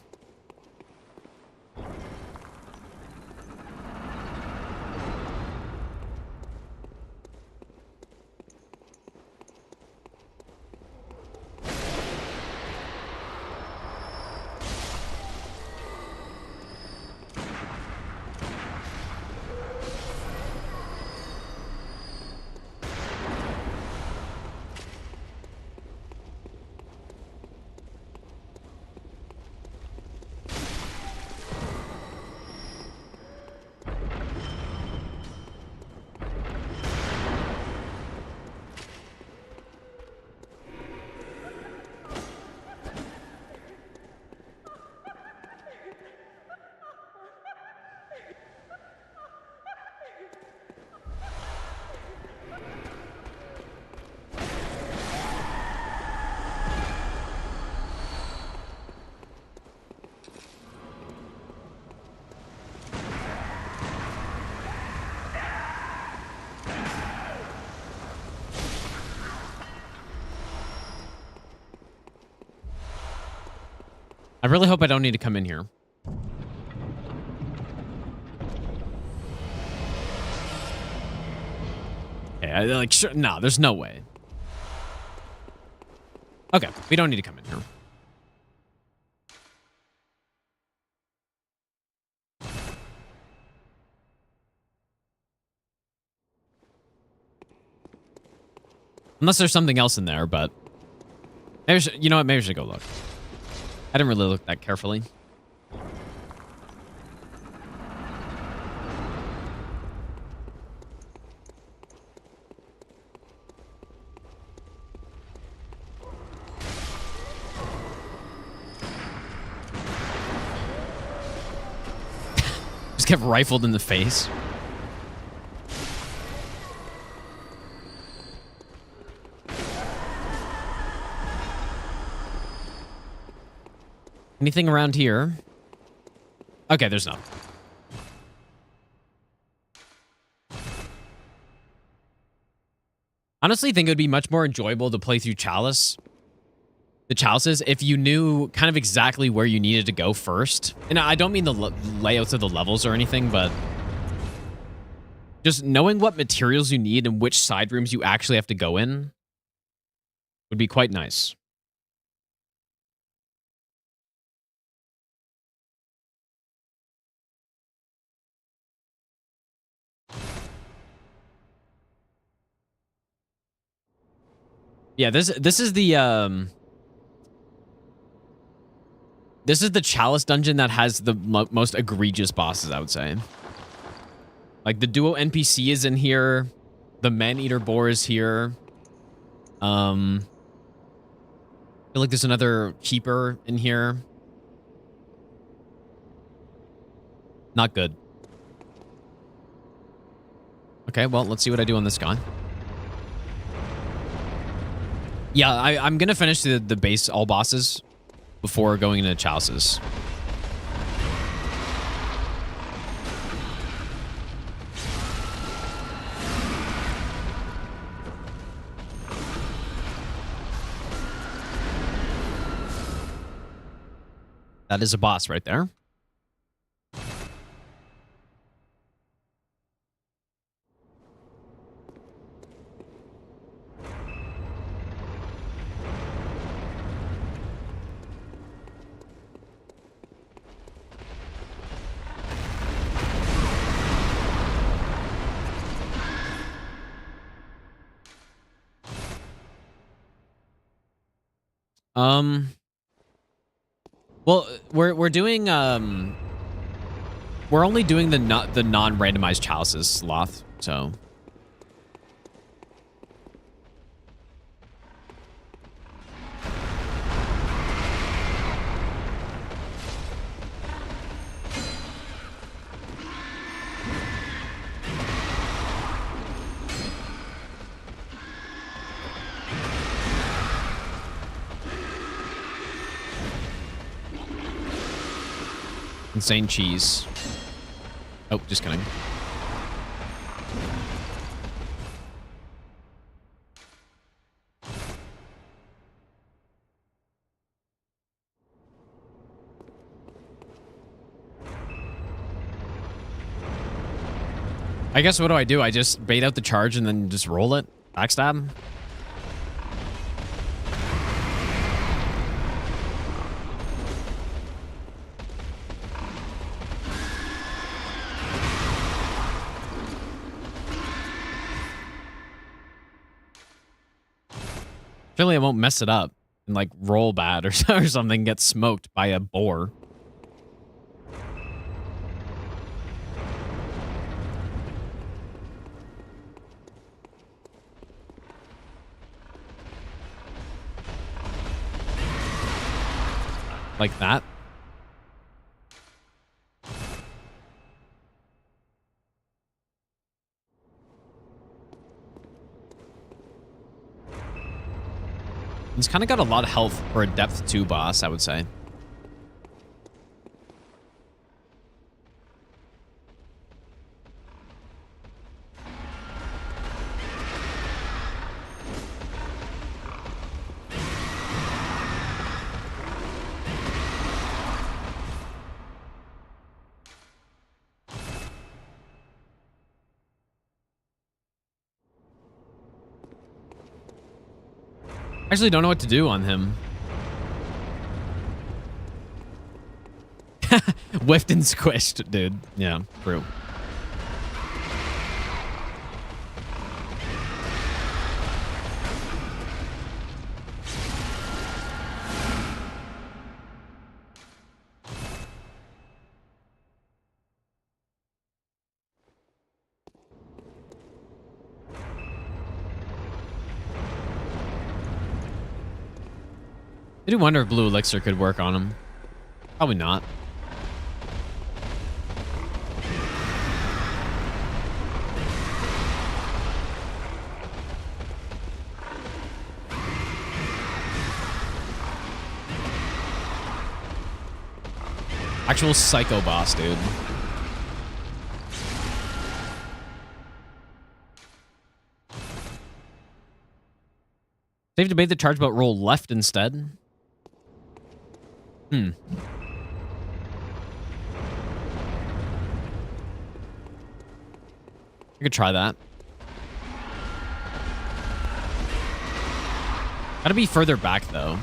S3: I really hope I don't need to come in here. Okay, sure. No, there's no way. Okay, we don't need to come in here. Unless there's something else in there, but... you know what? Maybe I should go look. I didn't really look that carefully. Just kept rifled in the face. Anything around here? Okay, there's none. Honestly, I think it would be much more enjoyable to play through the Chalices, if you knew kind of exactly where you needed to go first. And I don't mean the layouts of the levels or anything, but just knowing what materials you need and which side rooms you actually have to go in would be quite nice. Yeah, this is the Chalice dungeon that has the most egregious bosses, I would say. Like the duo NPC is in here, the Maneater boar is here. I feel like there's another keeper in here. Not good. Okay, well, let's see what I do on this guy. Yeah, I'm gonna finish the base all bosses before going into That is a boss right there. Well, we're doing we're only doing the non-randomized chalices sloth, so insane cheese. Oh, just kidding. I guess what do? I just bait out the charge and then just roll it? Backstab? Surely I won't mess it up and like roll bad or something, get smoked by a boar. Like that. He's kind of got a lot of health for a depth 2 boss, I would say. I actually don't know what to do on him. Whiffed and squished, dude. Yeah, true. I do wonder if blue elixir could work on him. Probably not. Actual psycho boss, dude. Save debate the charge, but roll left instead. I could try that. Gotta be further back, though.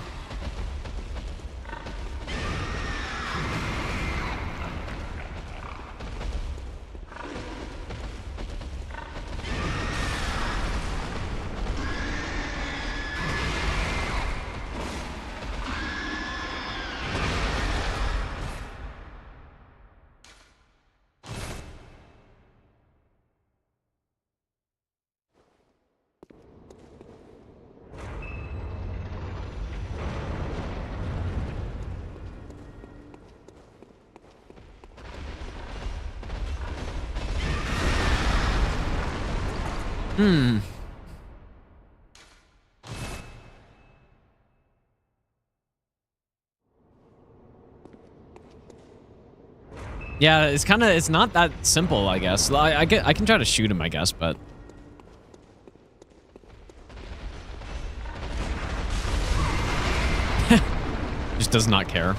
S3: Yeah, it's not that simple, I guess. I can try to shoot him, I guess, but just does not care.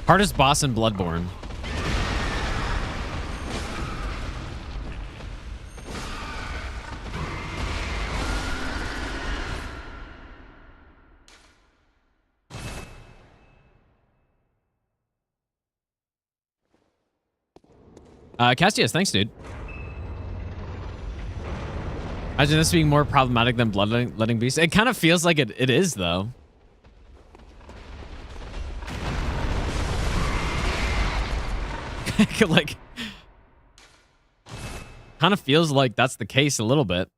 S3: Hardest boss in Bloodborne. Castius, thanks, dude. Imagine this being more problematic than bloodletting beasts. It kind of feels like it is, though. Like, kind of feels like that's the case a little bit.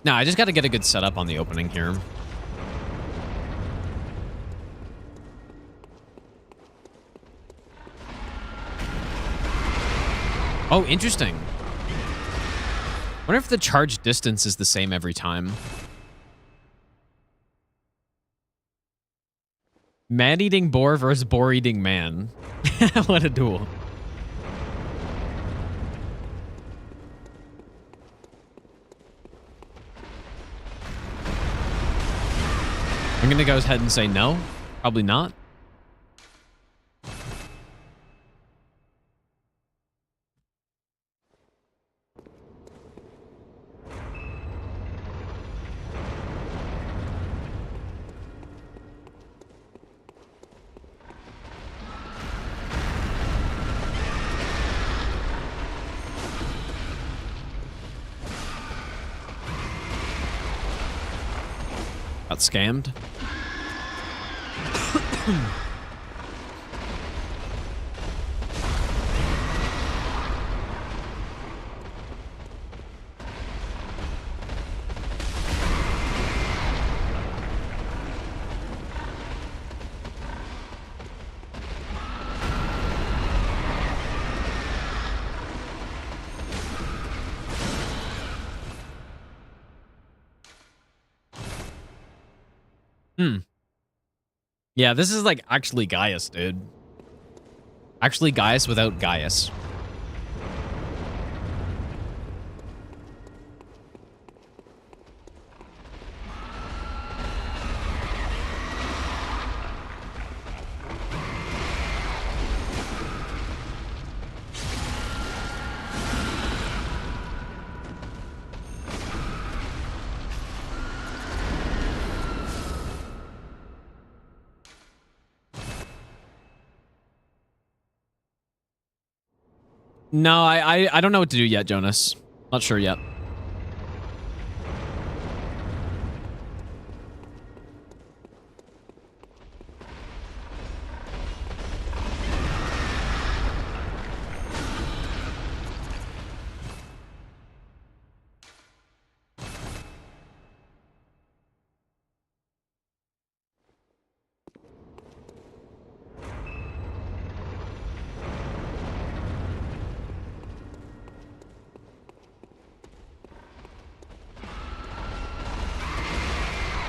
S3: Nah, I just got to get a good setup on the opening here. Oh, interesting. Wonder if the charge distance is the same every time. Man-eating boar versus boar-eating man. What a duel. I'm gonna go ahead and say no. Probably not. Got scammed. Yeah, this is like actually Gaius, dude. Actually Gaius without Gaius. No, I don't know what to do yet, Jonas. Not sure yet.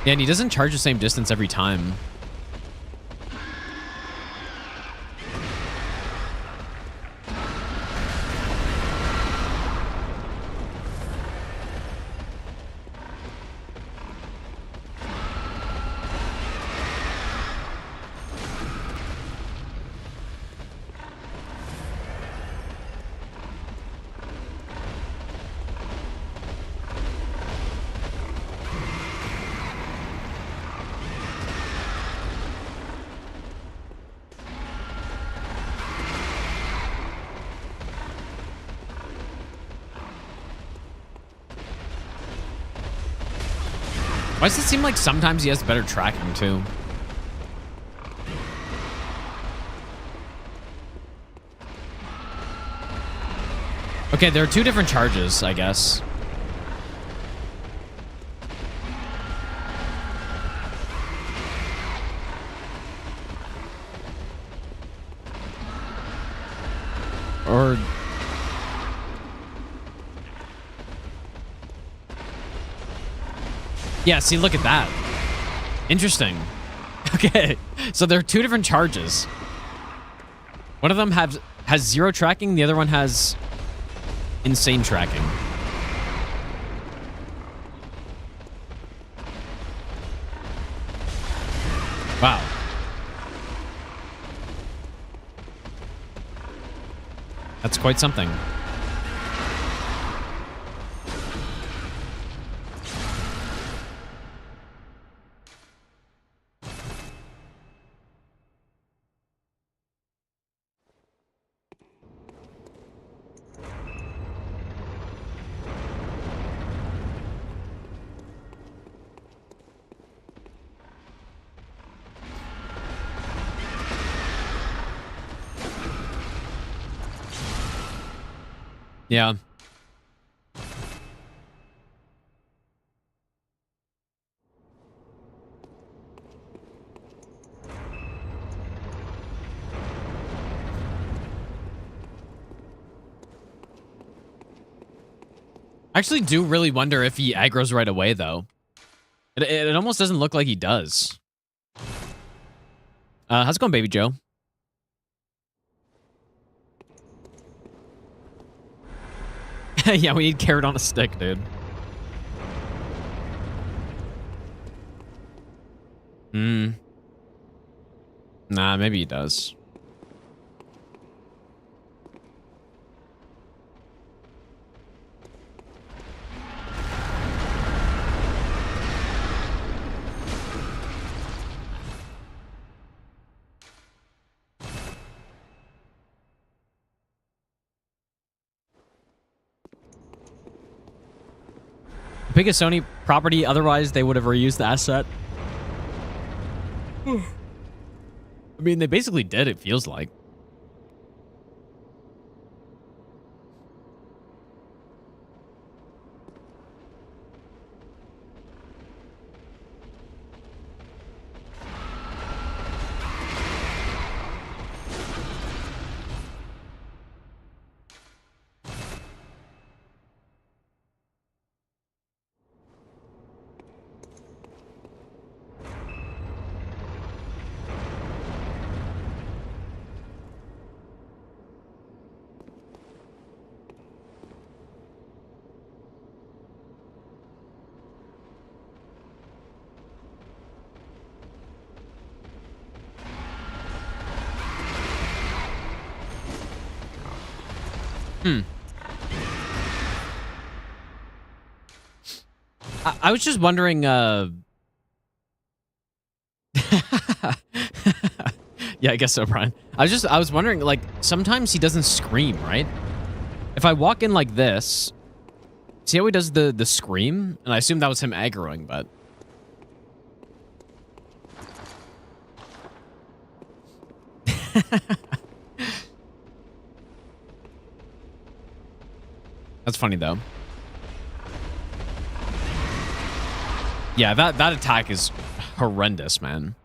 S3: Yeah, and he doesn't charge the same distance every time. Why does it seem like sometimes he has better tracking, too? Okay, there are two different charges, I guess. Or... yeah, see, look at that. Interesting. Okay, so there are two different charges. One of them has zero tracking, the other one has insane tracking. Wow. That's quite something. Yeah. I actually do really wonder if he aggroes right away, though. It almost doesn't look like he does. How's it going, Baby Joe? Yeah, we need carrot on a stick, dude. Nah, maybe he does. Biggest Sony property, otherwise they would have reused the asset. I mean, they basically did, it feels like. I was just wondering, yeah, I guess so, Brian. I was wondering, like, sometimes he doesn't scream, right? If I walk in like this, see how he does the scream? And I assume that was him aggroing, but... That's funny, though. Yeah, that attack is horrendous, man.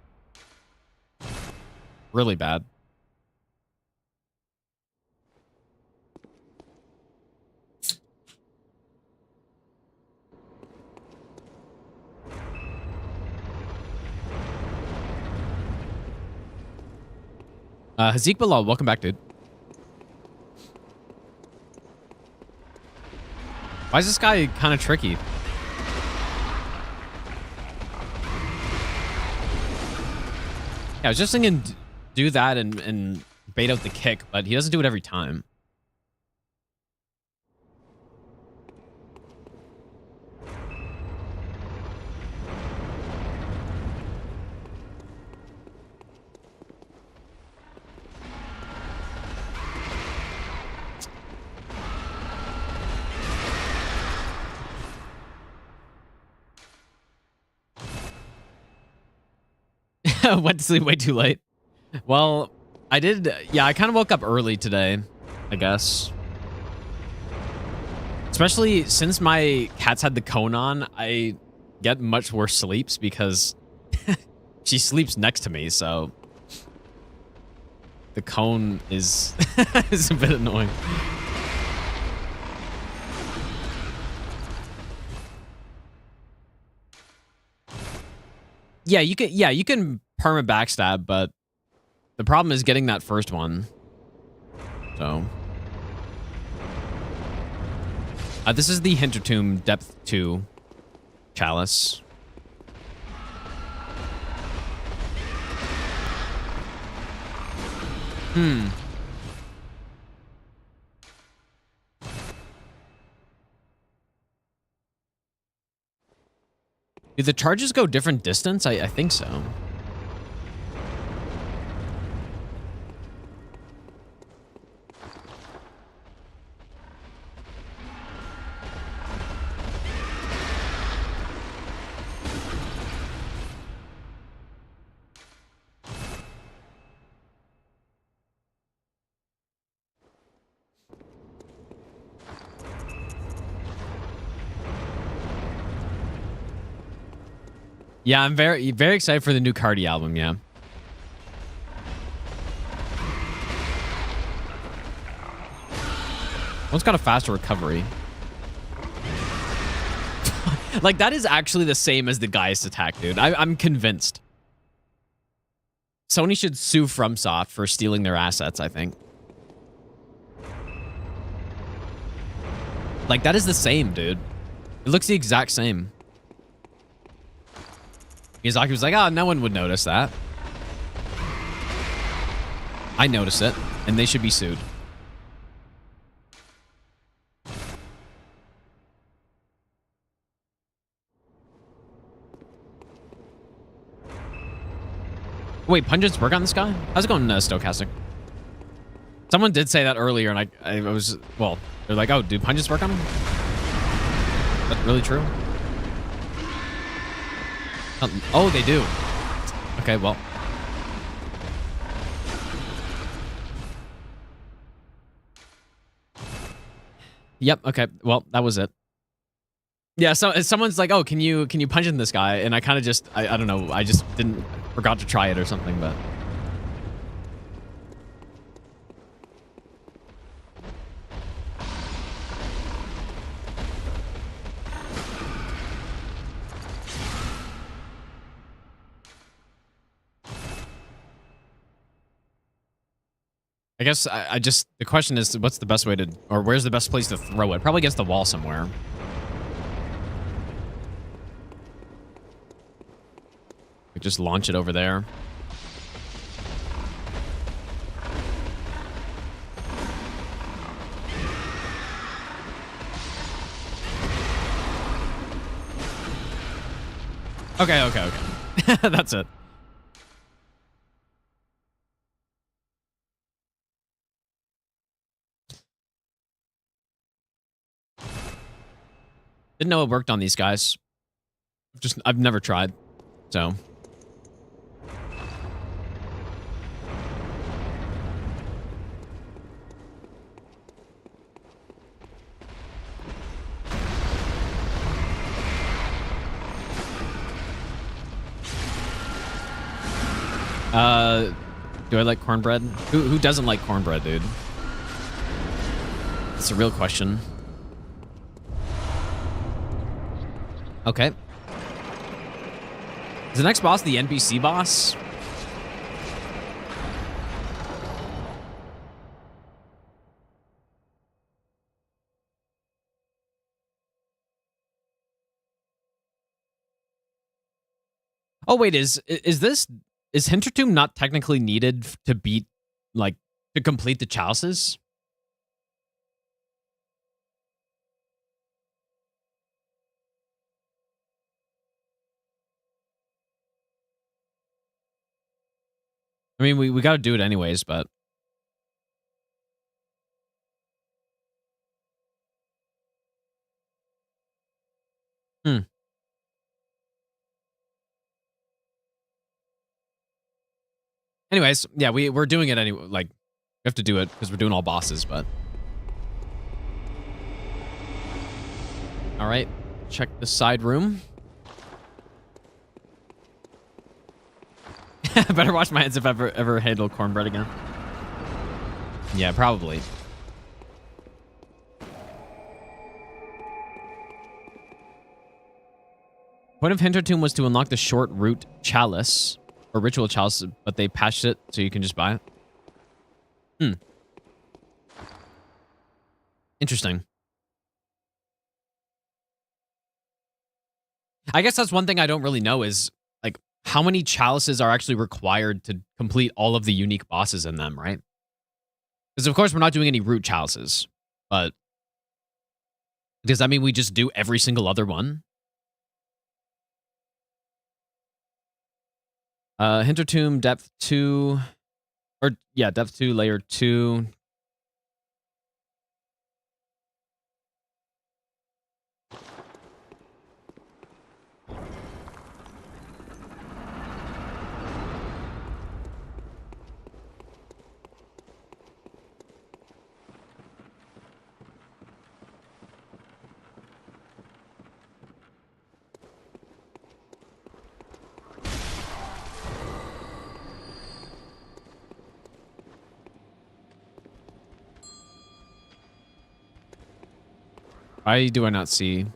S3: Really bad. Hazik Bilal, welcome back, dude. Why is this guy kind of tricky? Yeah, I was just thinking do that and bait out the kick, but he doesn't do it every time. Went to sleep way too late. Well, I did. Yeah, I kind of woke up early today, I guess. Especially since my cat's had the cone on, I get much worse sleeps because she sleeps next to me, so the cone is, is a bit annoying. Yeah, you can perma backstab, but the problem is getting that first one. So this is the Hintertomb Depth 2 Chalice. Hmm. Do the charges go different distance? I think so. Yeah, I'm very excited for the new Cardi album, yeah. One's got a faster recovery. Like, that is actually the same as the Geist attack, dude. I'm convinced. Sony should sue FromSoft for stealing their assets, I think. Like, that is the same, dude. It looks the exact same. Miyazaki was like, oh, no one would notice that. I notice it, and they should be sued. Wait, pungents work on this guy? How's it going, Stochastic? Someone did say that earlier, and I was, well, they're like, oh, do pungents work on him? Is that really true? Oh, they do. Okay, well. Yep, okay. Well, that was it. Yeah, so someone's like, oh, can you punch in this guy? And I kind of just, I don't know, I just forgot to try it or something, but. I guess I just, the question is, what's the best way to, or where's the best place to throw it? Probably against the wall somewhere. Like, just launch it over there. Okay. That's it. Didn't know it worked on these guys. I've never tried, so. Do I like cornbread? Who doesn't like cornbread, dude? It's a real question. Okay. Is the next boss the NPC boss? Oh wait, is Hintertomb not technically needed to beat, like, to complete the Chalices? I mean, we got to do it anyways, but. Anyways, yeah, we're doing it anyway. Like, we have to do it because we're doing all bosses, but. All right, check the side room. Better wash my hands if I ever handle cornbread again. Yeah, probably. Point of Hintertomb was to unlock the short route Chalice, or ritual Chalice, but they patched it so you can just buy it. Interesting. I guess that's one thing I don't really know is, like, how many chalices are actually required to complete all of the unique bosses in them, right? Because, of course, we're not doing any root chalices. But does that mean we just do every single other one? Hintertomb, depth 2. Or, yeah, depth 2, layer 2. Why do I not see?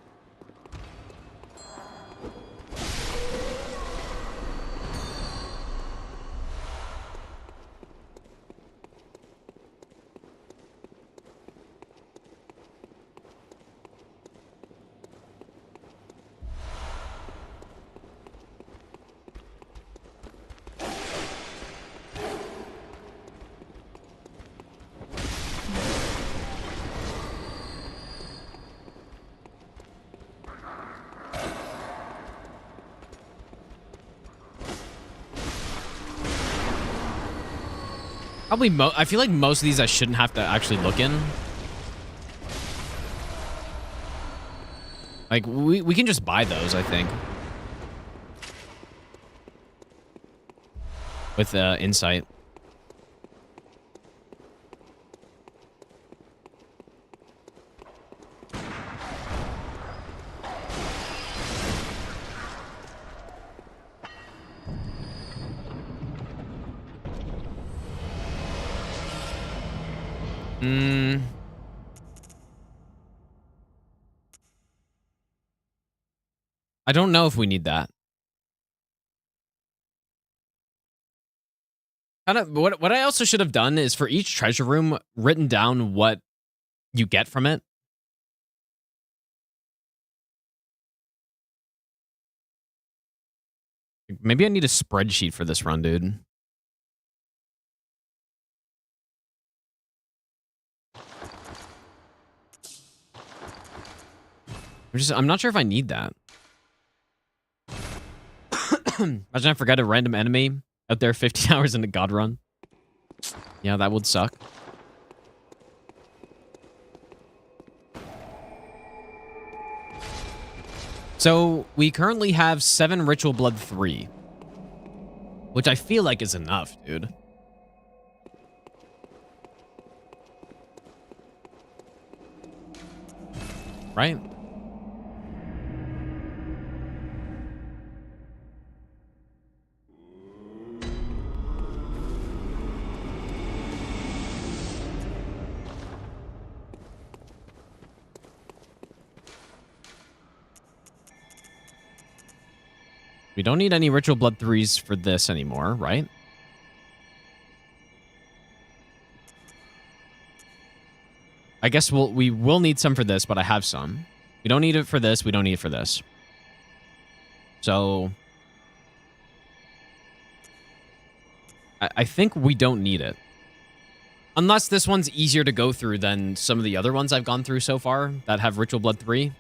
S3: Probably I feel like most of these I shouldn't have to actually look in. Like, we can just buy those, I think. With insight. I don't know if we need that. Kind of what I also should have done is for each treasure room written down what you get from it. Maybe I need a spreadsheet for this run, dude. I'm not sure if I need that. Imagine I forgot a random enemy out there 15 hours into God Run. Yeah, that would suck. So, we currently have 7 Ritual Blood 3. Which I feel like is enough, dude. Right? We don't need any Ritual Blood 3s for this anymore, right? I guess we will need some for this, but I have some. We don't need it for this. We don't need it for this. So I think we don't need it. Unless this one's easier to go through than some of the other ones I've gone through so far that have Ritual Blood 3.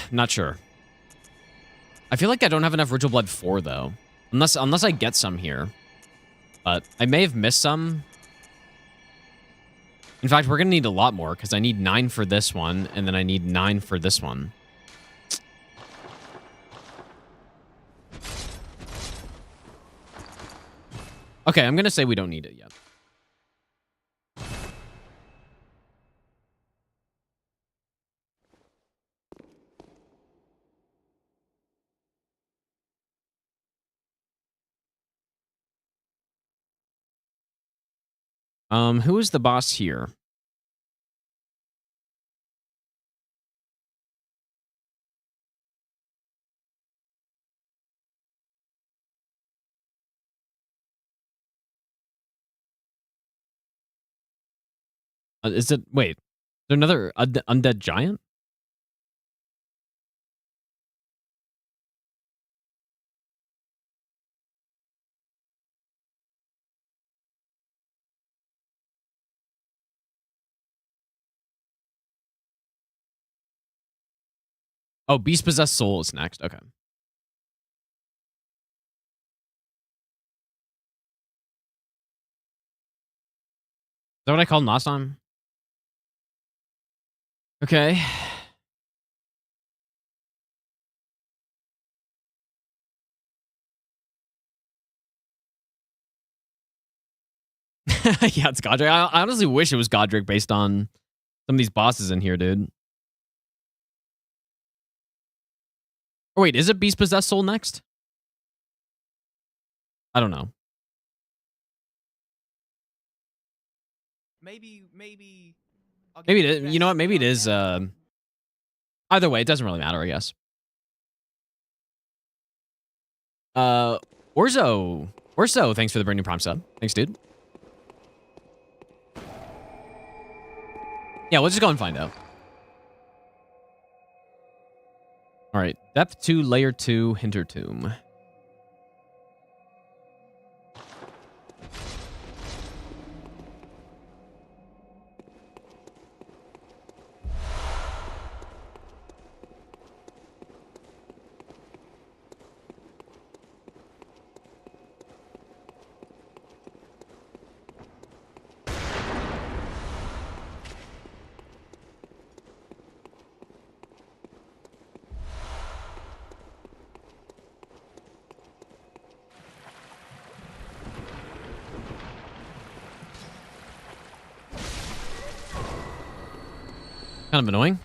S3: Not sure. I feel like I don't have enough Ritual Blood 4, though. Unless I get some here. But I may have missed some. In fact, we're going to need a lot more, because I need 9 for this one, and then I need 9 for this one. Okay, I'm going to say we don't need it yet. Who is the boss here? Is it... Wait. Is there another undead giant? Oh, Beast Possessed Soul is next. Okay. Is that what I called him last time? Okay. Yeah, it's Godric. I honestly wish it was Godric based on some of these bosses in here, dude. Oh, wait, is it Beast Possessed Soul next? I don't know.
S1: Maybe.
S3: Maybe it is, you know what? Maybe it is. Either way, it doesn't really matter, I guess. Orzo, thanks for the brand new Prime sub. Thanks, dude. Yeah, we'll just go and find out. All right, depth 2, layer 2, Hintertomb. Kind of annoying.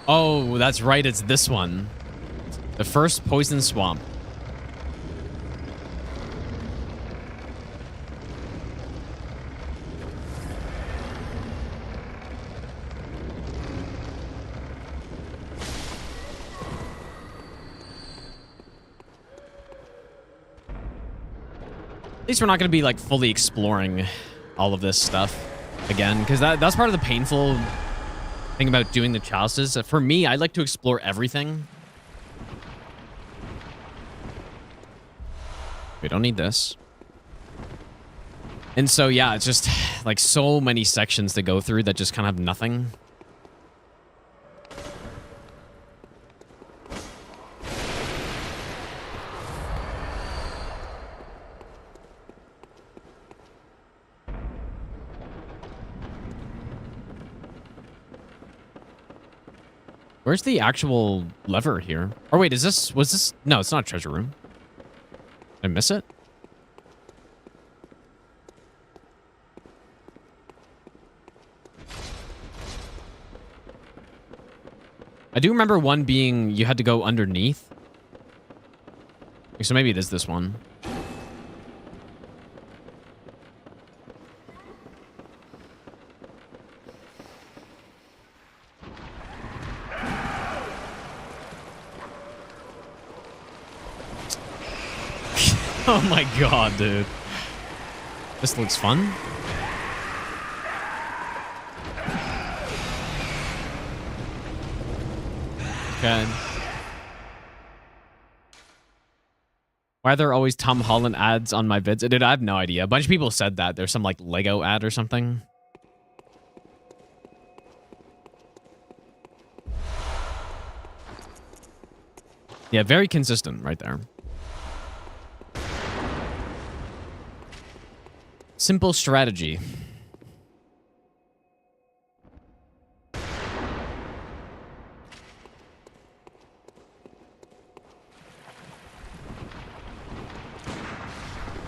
S3: Oh, that's right. It's this one. The first poison swamp. At least we're not going to be like fully exploring all of this stuff again, because that's part of the painful thing about doing the chalices. For me, I like to explore everything. We don't need this. And so, yeah, it's just like so many sections to go through that just kind of have nothing. Where's the actual lever here? Or wait, was this? No, it's not a treasure room. Did I miss it? I do remember one being you had to go underneath. So maybe it is this one. Oh my god, dude. This looks fun. Okay. Why are there always Tom Holland ads on my vids? Dude, I have no idea. A bunch of people said that. There's some like Lego ad or something. Yeah, very consistent right there. Simple strategy.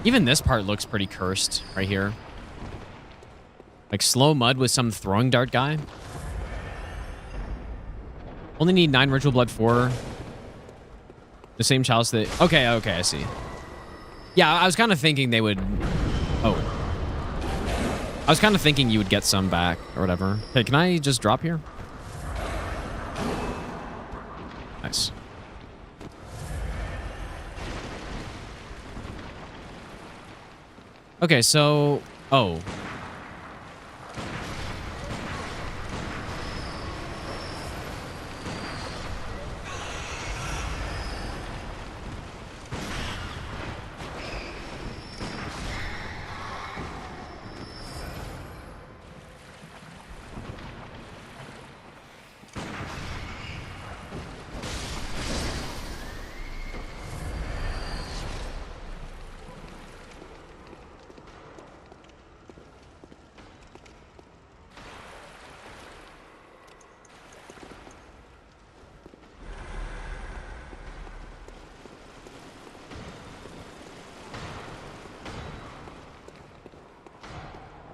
S3: Even this part looks pretty cursed right here. Like slow mud with some throwing dart guy. Only need 9 ritual blood for the same chalice that... Okay, I see. Yeah, I was kind of thinking they would... Oh. I was kind of thinking you would get some back or whatever. Hey, can I just drop here? Nice. Okay, so... Oh.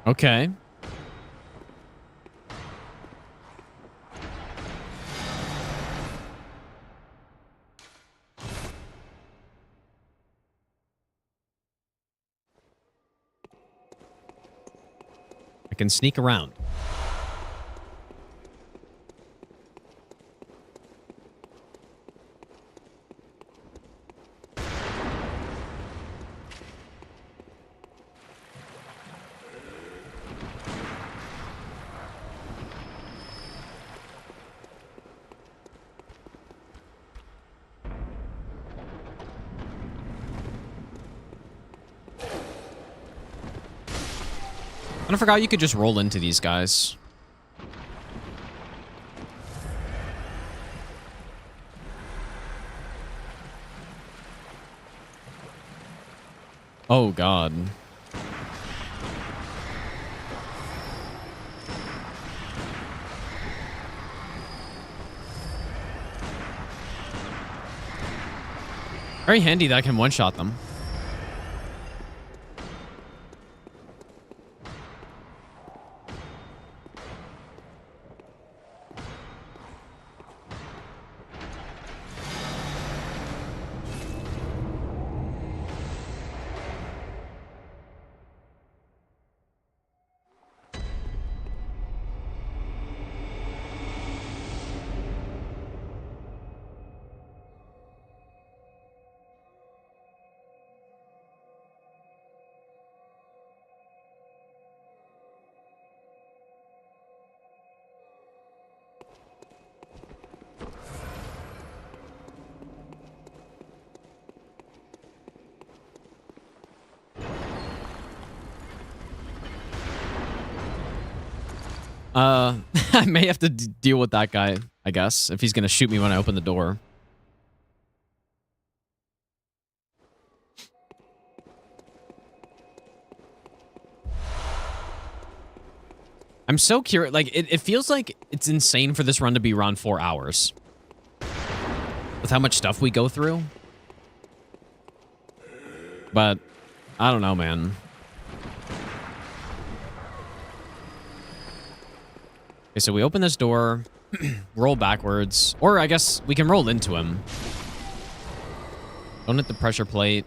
S3: Okay. I can sneak around. I forgot you could just roll into these guys. Oh, God. Very handy that I can one-shot them. I may have to deal with that guy, I guess, if he's going to shoot me when I open the door. I'm so curious. Like, it feels like it's insane for this run to be around 4 hours. With how much stuff we go through. But, I don't know, man. Okay, so we open this door, roll backwards, or I guess we can roll into him. Don't hit the pressure plate.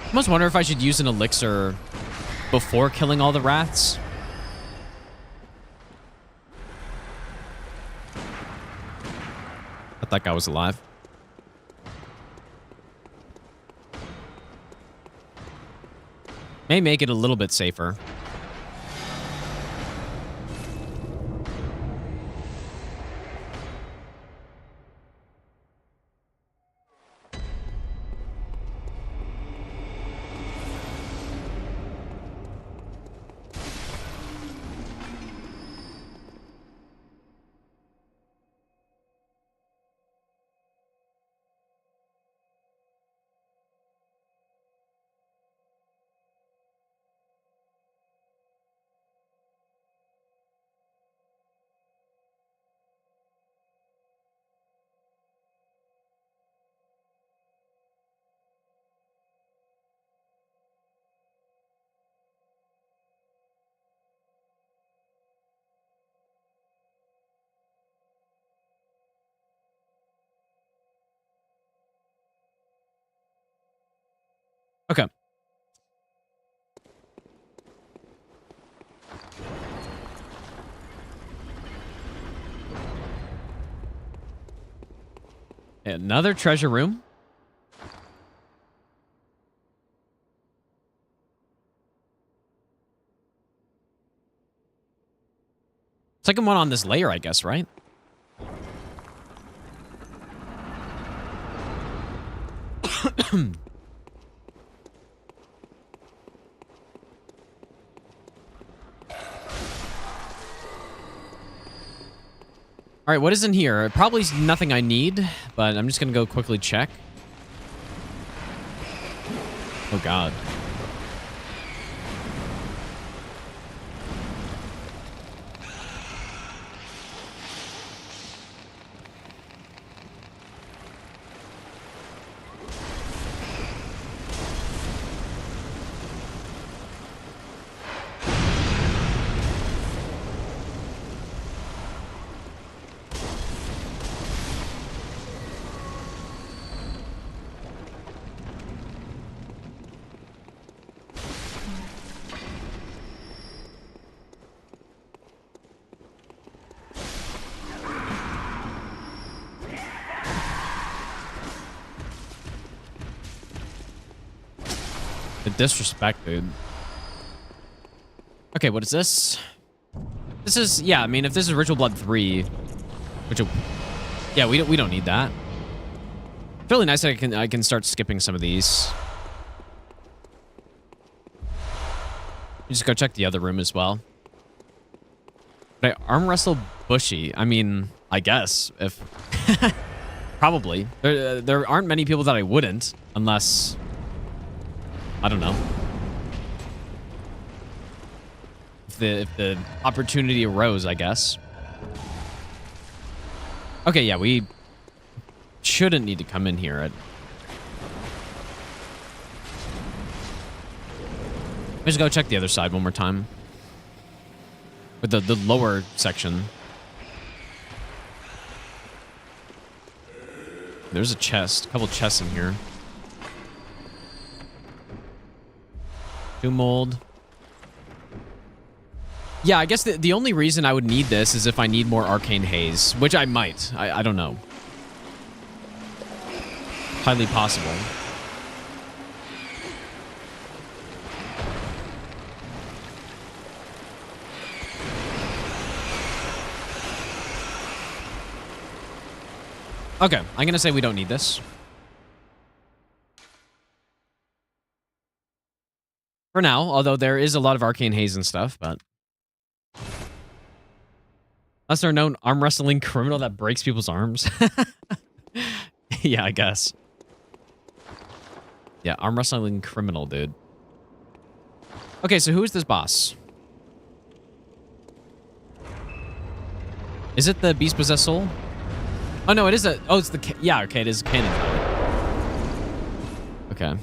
S3: I almost wonder if I should use an elixir before killing all the rats. I thought that guy was alive. May make it a little bit safer. Okay. Another treasure room. Second one on this layer, I guess, right? All right, what is in here? Probably nothing I need, but I'm just gonna go quickly check. Oh God. The disrespect, dude. Okay, what is this? This is, yeah, I mean, if this is Ritual Blood 3, which, yeah, we don't need that. It's really nice that I can start skipping some of these. Just go check the other room as well. But I arm wrestle Bushy. I mean, I guess if probably there aren't many people that I wouldn't, unless I don't know. If the opportunity arose, I guess. Okay, yeah, we shouldn't need to come in here. Let's go check the other side one more time. With the lower section. There's a chest. A couple chests in here. Tomb mold. Yeah, I guess the only reason I would need this is if I need more arcane haze, which I might. I don't know. Highly possible. Okay, I'm gonna say we don't need this. For now, although there is a lot of arcane haze and stuff, but... Lesser known arm wrestling criminal that breaks people's arms. Yeah, I guess. Yeah, arm wrestling criminal, dude. Okay, so who is this boss? Is it the beast possessed soul? Oh no, it is a. Oh, it's the. Yeah, okay, it is a cannon. Okay.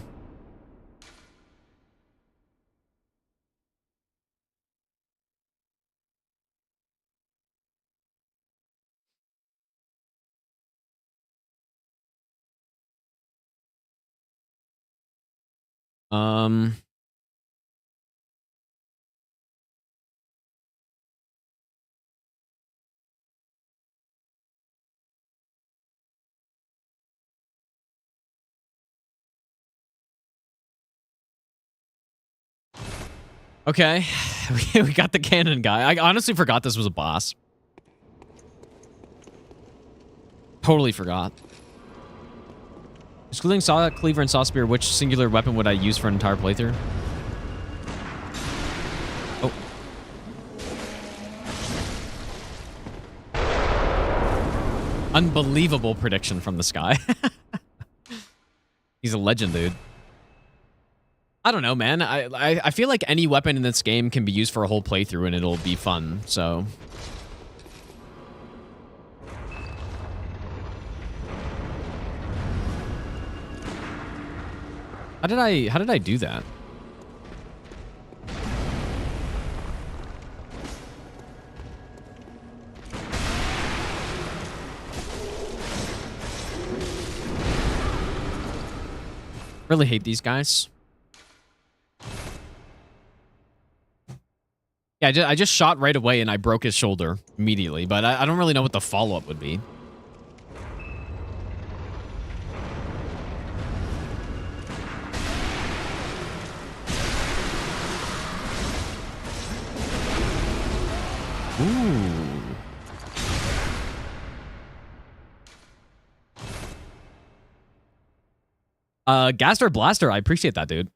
S3: Okay, we got the cannon guy. I honestly forgot this was a boss. Totally forgot. Excluding Saw Cleaver and Saw Spear, which singular weapon would I use for an entire playthrough? Oh. Unbelievable prediction from this guy. He's a legend, dude. I don't know, man. I feel like any weapon in this game can be used for a whole playthrough and it'll be fun, so... How did I do that? Really hate these guys. Yeah, I just shot right away and I broke his shoulder immediately, but I don't really know what the follow-up would be. Ooh. Gaster Blaster, I appreciate that, dude.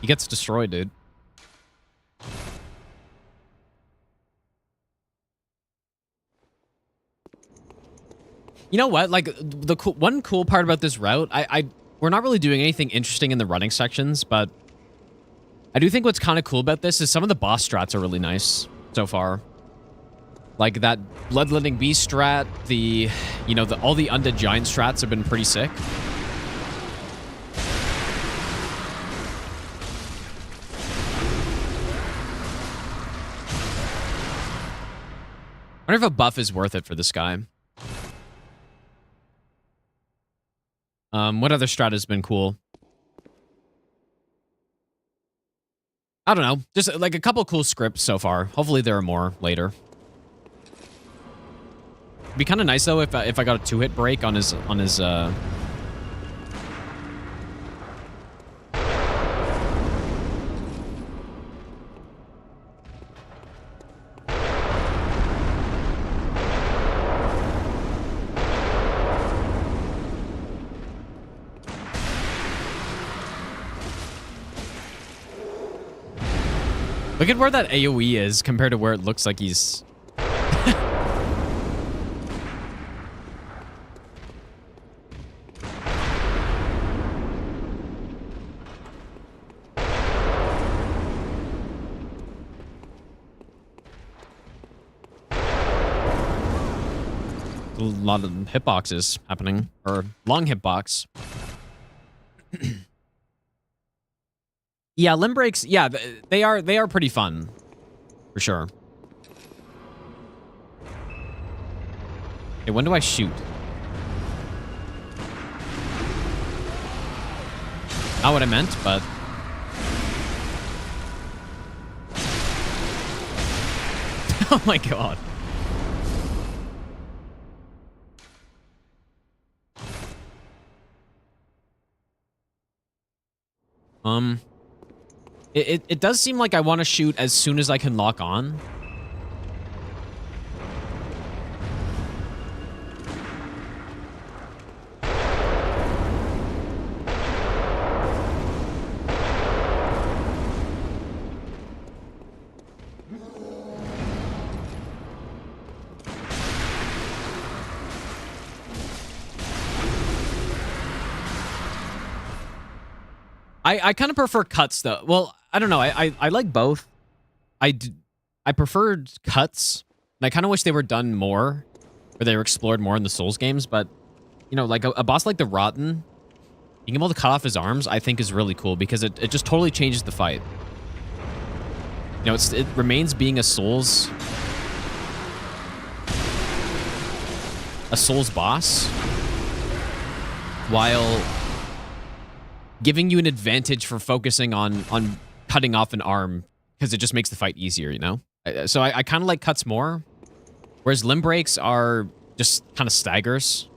S3: He gets destroyed, dude. You know what? Like, the one cool part about this route, we're not really doing anything interesting in the running sections, but I do think what's kind of cool about this is some of the boss strats are really nice so far. Like that Bloodletting Beast strat, all the Undead Giant strats have been pretty sick. I wonder if a buff is worth it for this guy. What other strat has been cool? I don't know. Just like a couple cool scripts so far. Hopefully there are more later. It'd be kind of nice though if I got a 2-hit break on his Look at where that AoE is compared to where it looks like he's... A lot of hitboxes happening, or long hitbox. Yeah, limb breaks. Yeah, they are pretty fun, for sure. Okay, when do I shoot? Not what I meant, but oh my god. It does seem like I want to shoot as soon as I can lock on. I kind of prefer cuts though. Well, I don't know. I like both. I preferred cuts, and I kind of wish they were done more, or they were explored more in the Souls games. But you know, like a boss like the Rotten, being able to cut off his arms, I think is really cool because it just totally changes the fight. You know, it remains being a Souls boss, while giving you an advantage for focusing on cutting off an arm, because it just makes the fight easier, you know? So I kind of like cuts more, whereas limb breaks are just kind of staggers.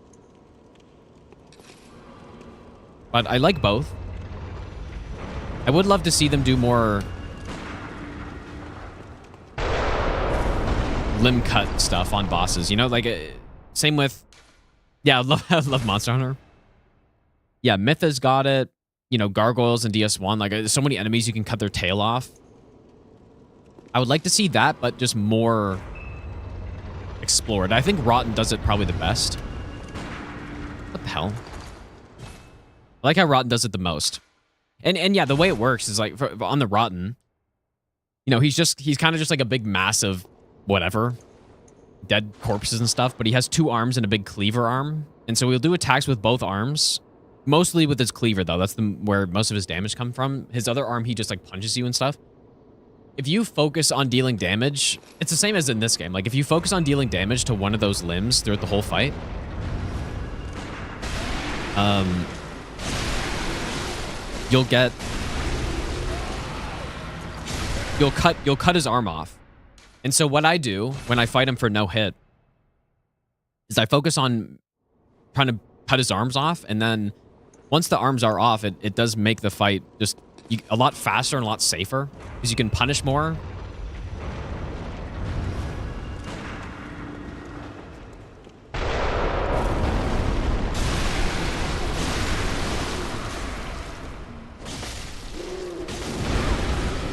S3: But I like both. I would love to see them do more limb cut stuff on bosses, you know? Like, same with... Yeah, I love Monster Hunter. Yeah, Mytha's got it. You know, Gargoyles and DS1, like, there's so many enemies you can cut their tail off. I would like to see that, but just more explored. I think Rotten does it probably the best. What the hell? I like how Rotten does it the most. And yeah, the way it works is like, on the Rotten, you know, he's kind of just like a big mass of whatever, dead corpses and stuff, but he has 2 arms and a big cleaver arm. And so he'll do attacks with both arms. Mostly with his cleaver, though. That's where most of his damage comes from. His other arm, he just, like, punches you and stuff. If you focus on dealing damage, it's the same as in this game. Like, if you focus on dealing damage to one of those limbs throughout the whole fight, you'll cut his arm off. And so what I do when I fight him for no hit is I focus on trying to cut his arms off, and then once the arms are off, it does make the fight just a lot faster and a lot safer because you can punish more.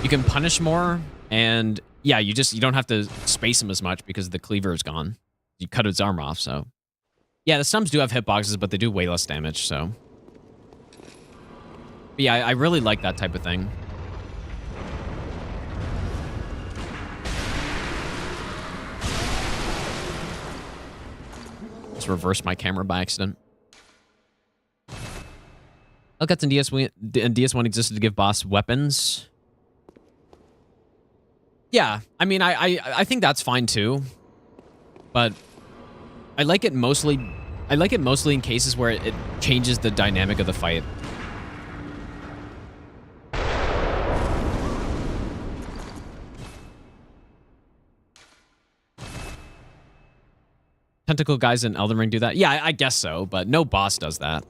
S3: You can punish more, and yeah, you don't have to space him as much because the cleaver is gone. You cut his arm off, so. Yeah, the stumps do have hitboxes, but they do way less damage, so. But yeah, I really like that type of thing. Just reversed my camera by accident. Hellcats in DS1 existed to give boss weapons. Yeah, I mean, I think that's fine too, but I like it mostly in cases where it changes the dynamic of the fight. Tentacle guys in Elden Ring do that? Yeah, I guess so, but no boss does that.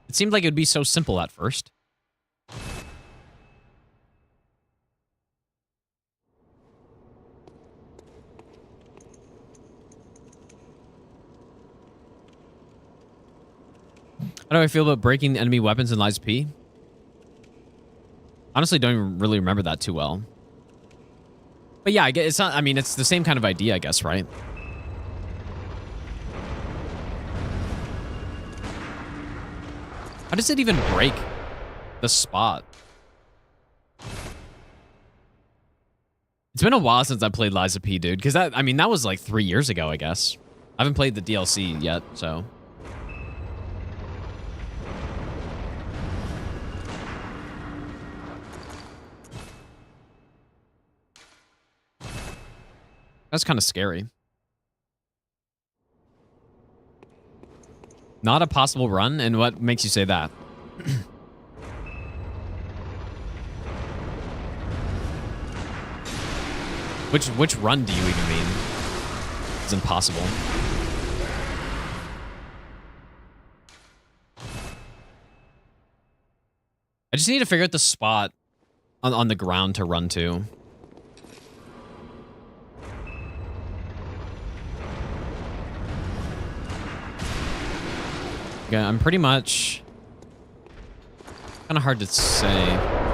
S3: It seemed like it would be so simple at first. How do I feel about breaking the enemy weapons in Lies P? Honestly, don't even really remember that too well. But yeah, I guess it's not. I mean, it's the same kind of idea, I guess, right? How does it even break the spot? It's been a while since I played Lies of P, dude. Because that was like 3 years ago, I guess. I haven't played the DLC yet, so. That's kind of scary. Not a possible run? And what makes you say that? Which run do you even mean? It's impossible. I just need to figure out the spot on the ground to run to. Yeah, I'm pretty much... kind of hard to say.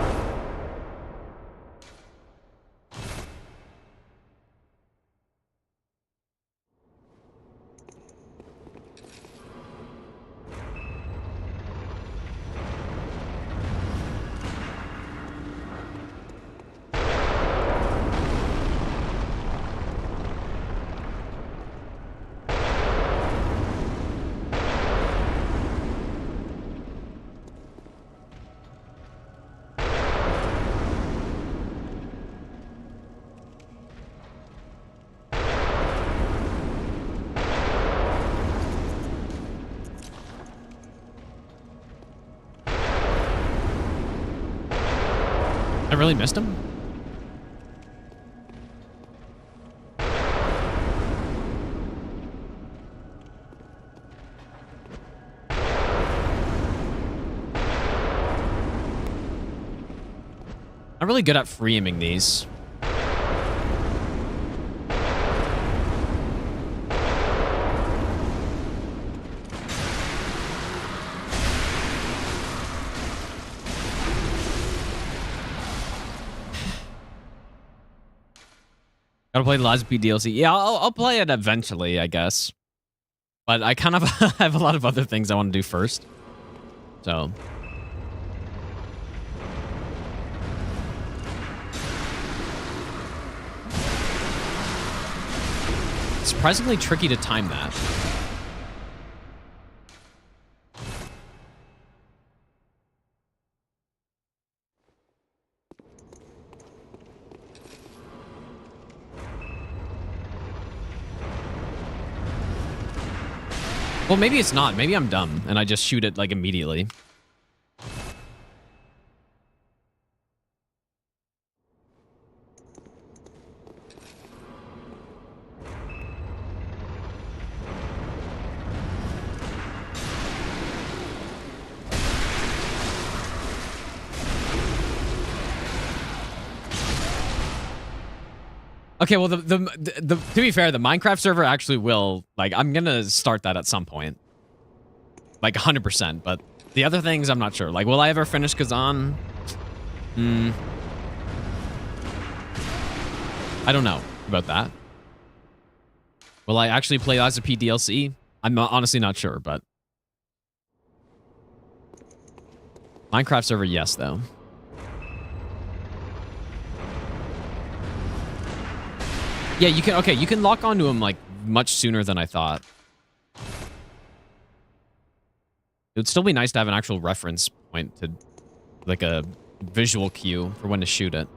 S3: I really missed him? I'm really good at free aiming these. Gotta play the Lies of P DLC. Yeah, I'll play it eventually, I guess. But I kind of have a lot of other things I want to do first. So. Surprisingly tricky to time that. Well, maybe it's not. Maybe I'm dumb and I just shoot it like immediately. Okay, well, to be fair, the Minecraft server actually will, like, I'm gonna start that at some point. Like, 100%, but the other things, I'm not sure. Like, will I ever finish Kazan? I don't know about that. Will I actually play Lies of P DLC? I'm honestly not sure, but... Minecraft server, yes, though. Yeah, you can, okay, you can lock onto him, like, much sooner than I thought. It would still be nice to have an actual reference point to, like, a visual cue for when to shoot it.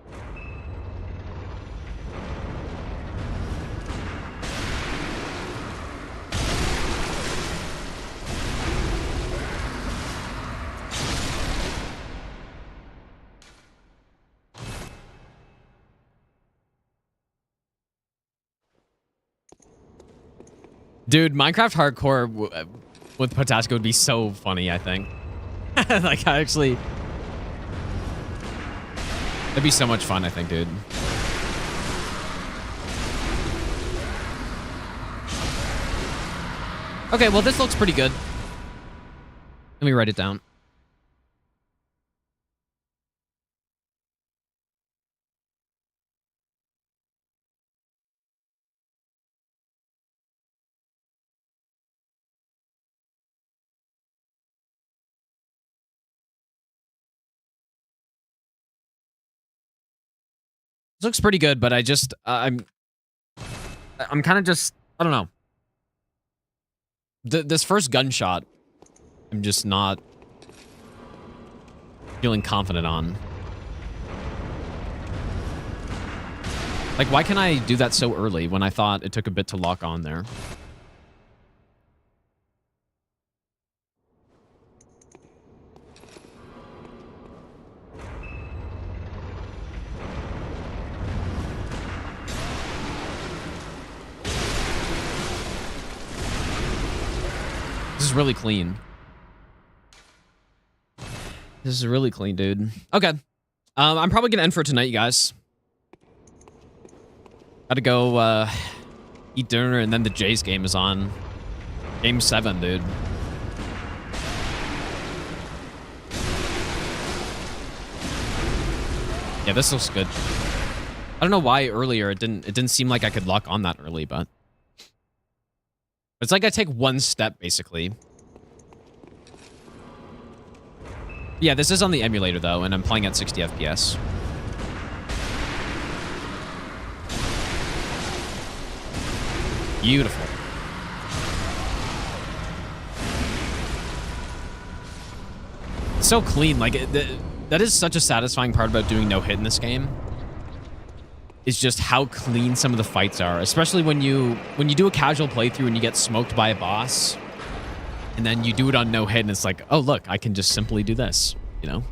S3: Dude, Minecraft hardcore with Potasco would be so funny, I think. Like, I actually... It'd be so much fun, I think, dude. Okay, well, this looks pretty good. Let me write it down. This looks pretty good, but I just, I'm kind of just, I don't know. This first gunshot, I'm just not feeling confident on. Like, why can I do that so early when I thought it took a bit to lock on there? This is really clean. This is really clean, dude. Okay. I'm probably going to end for tonight, you guys. Gotta go eat dinner, and then the Jays game is on. Game 7, dude. Yeah, this looks good. I don't know why earlier it didn't seem like I could lock on that early, but it's like I take one step basically. Yeah, this is on the emulator though, and I'm playing at 60 FPS. Beautiful. It's so clean. Like, that is such a satisfying part about doing no hit in this game. Is just how clean some of the fights are, especially when you do a casual playthrough and you get smoked by a boss, and then you do it on no hit, and it's like, oh look, I can just simply do this, you know.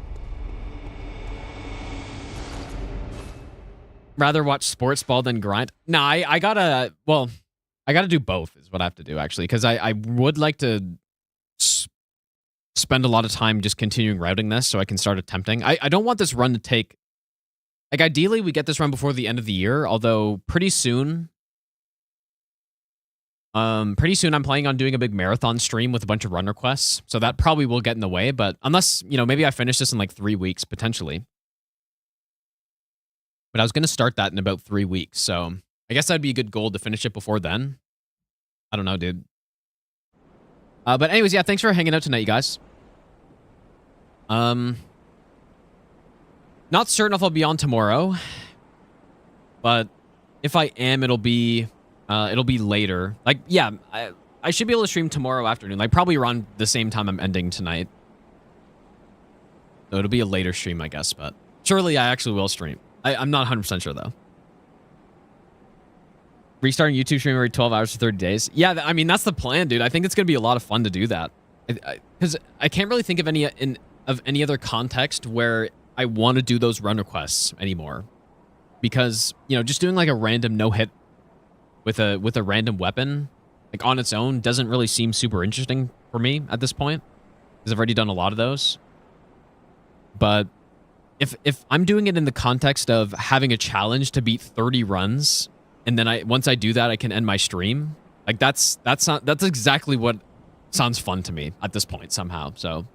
S3: Rather watch sports ball than grind. Nah, I gotta do both is what I have to do actually, because I would like to spend a lot of time just continuing routing this so I can start attempting. I don't want this run to take. Like, ideally, we get this run before the end of the year, although pretty soon I'm planning on doing a big marathon stream with a bunch of run requests, so that probably will get in the way, but unless, you know, maybe I finish this in like 3 weeks, potentially. But I was going to start that in about 3 weeks, so I guess that'd be a good goal to finish it before then. I don't know, dude. But anyways, yeah, thanks for hanging out tonight, you guys. Not certain if I'll be on tomorrow, but if I am, it'll be later. Like, yeah, I should be able to stream tomorrow afternoon, like probably around the same time I'm ending tonight. So it'll be a later stream, I guess, but surely I actually will stream. I'm not 100% sure though. Restarting YouTube stream every 12 hours for 30 days. Yeah, I mean, that's the plan, dude. I think it's going to be a lot of fun to do that. Because I can't really think of any other context where I want to do those run requests anymore. Because, you know, just doing like a random no-hit with a random weapon, like on its own, doesn't really seem super interesting for me at this point. Because I've already done a lot of those. But if I'm doing it in the context of having a challenge to beat 30 runs, and then once I do that, I can end my stream. Like that's exactly what sounds fun to me at this point somehow. So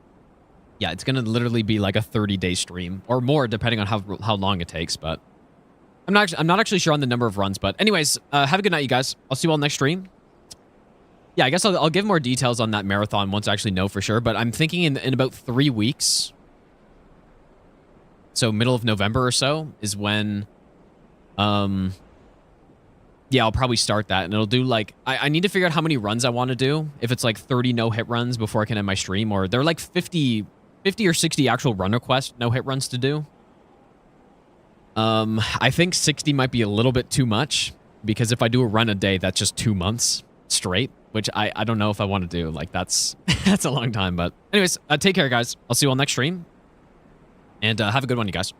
S3: yeah, it's gonna literally be like a 30-day stream or more, depending on how long it takes. But I'm not actually sure on the number of runs. But anyways, have a good night, you guys. I'll see you all next stream. Yeah, I guess I'll give more details on that marathon once I actually know for sure. But I'm thinking in about 3 weeks. So middle of November or so is when, yeah, I'll probably start that. And it'll do like, I need to figure out how many runs I want to do. If it's like 30 no-hit runs before I can end my stream, or they're like 50 or 60 actual run request no-hit runs to do. I think 60 might be a little bit too much, because if I do a run a day, that's just 2 months straight, which I don't know if I want to do. Like that's a long time. But anyways, take care, guys. I'll see you all next stream. And have a good one, you guys.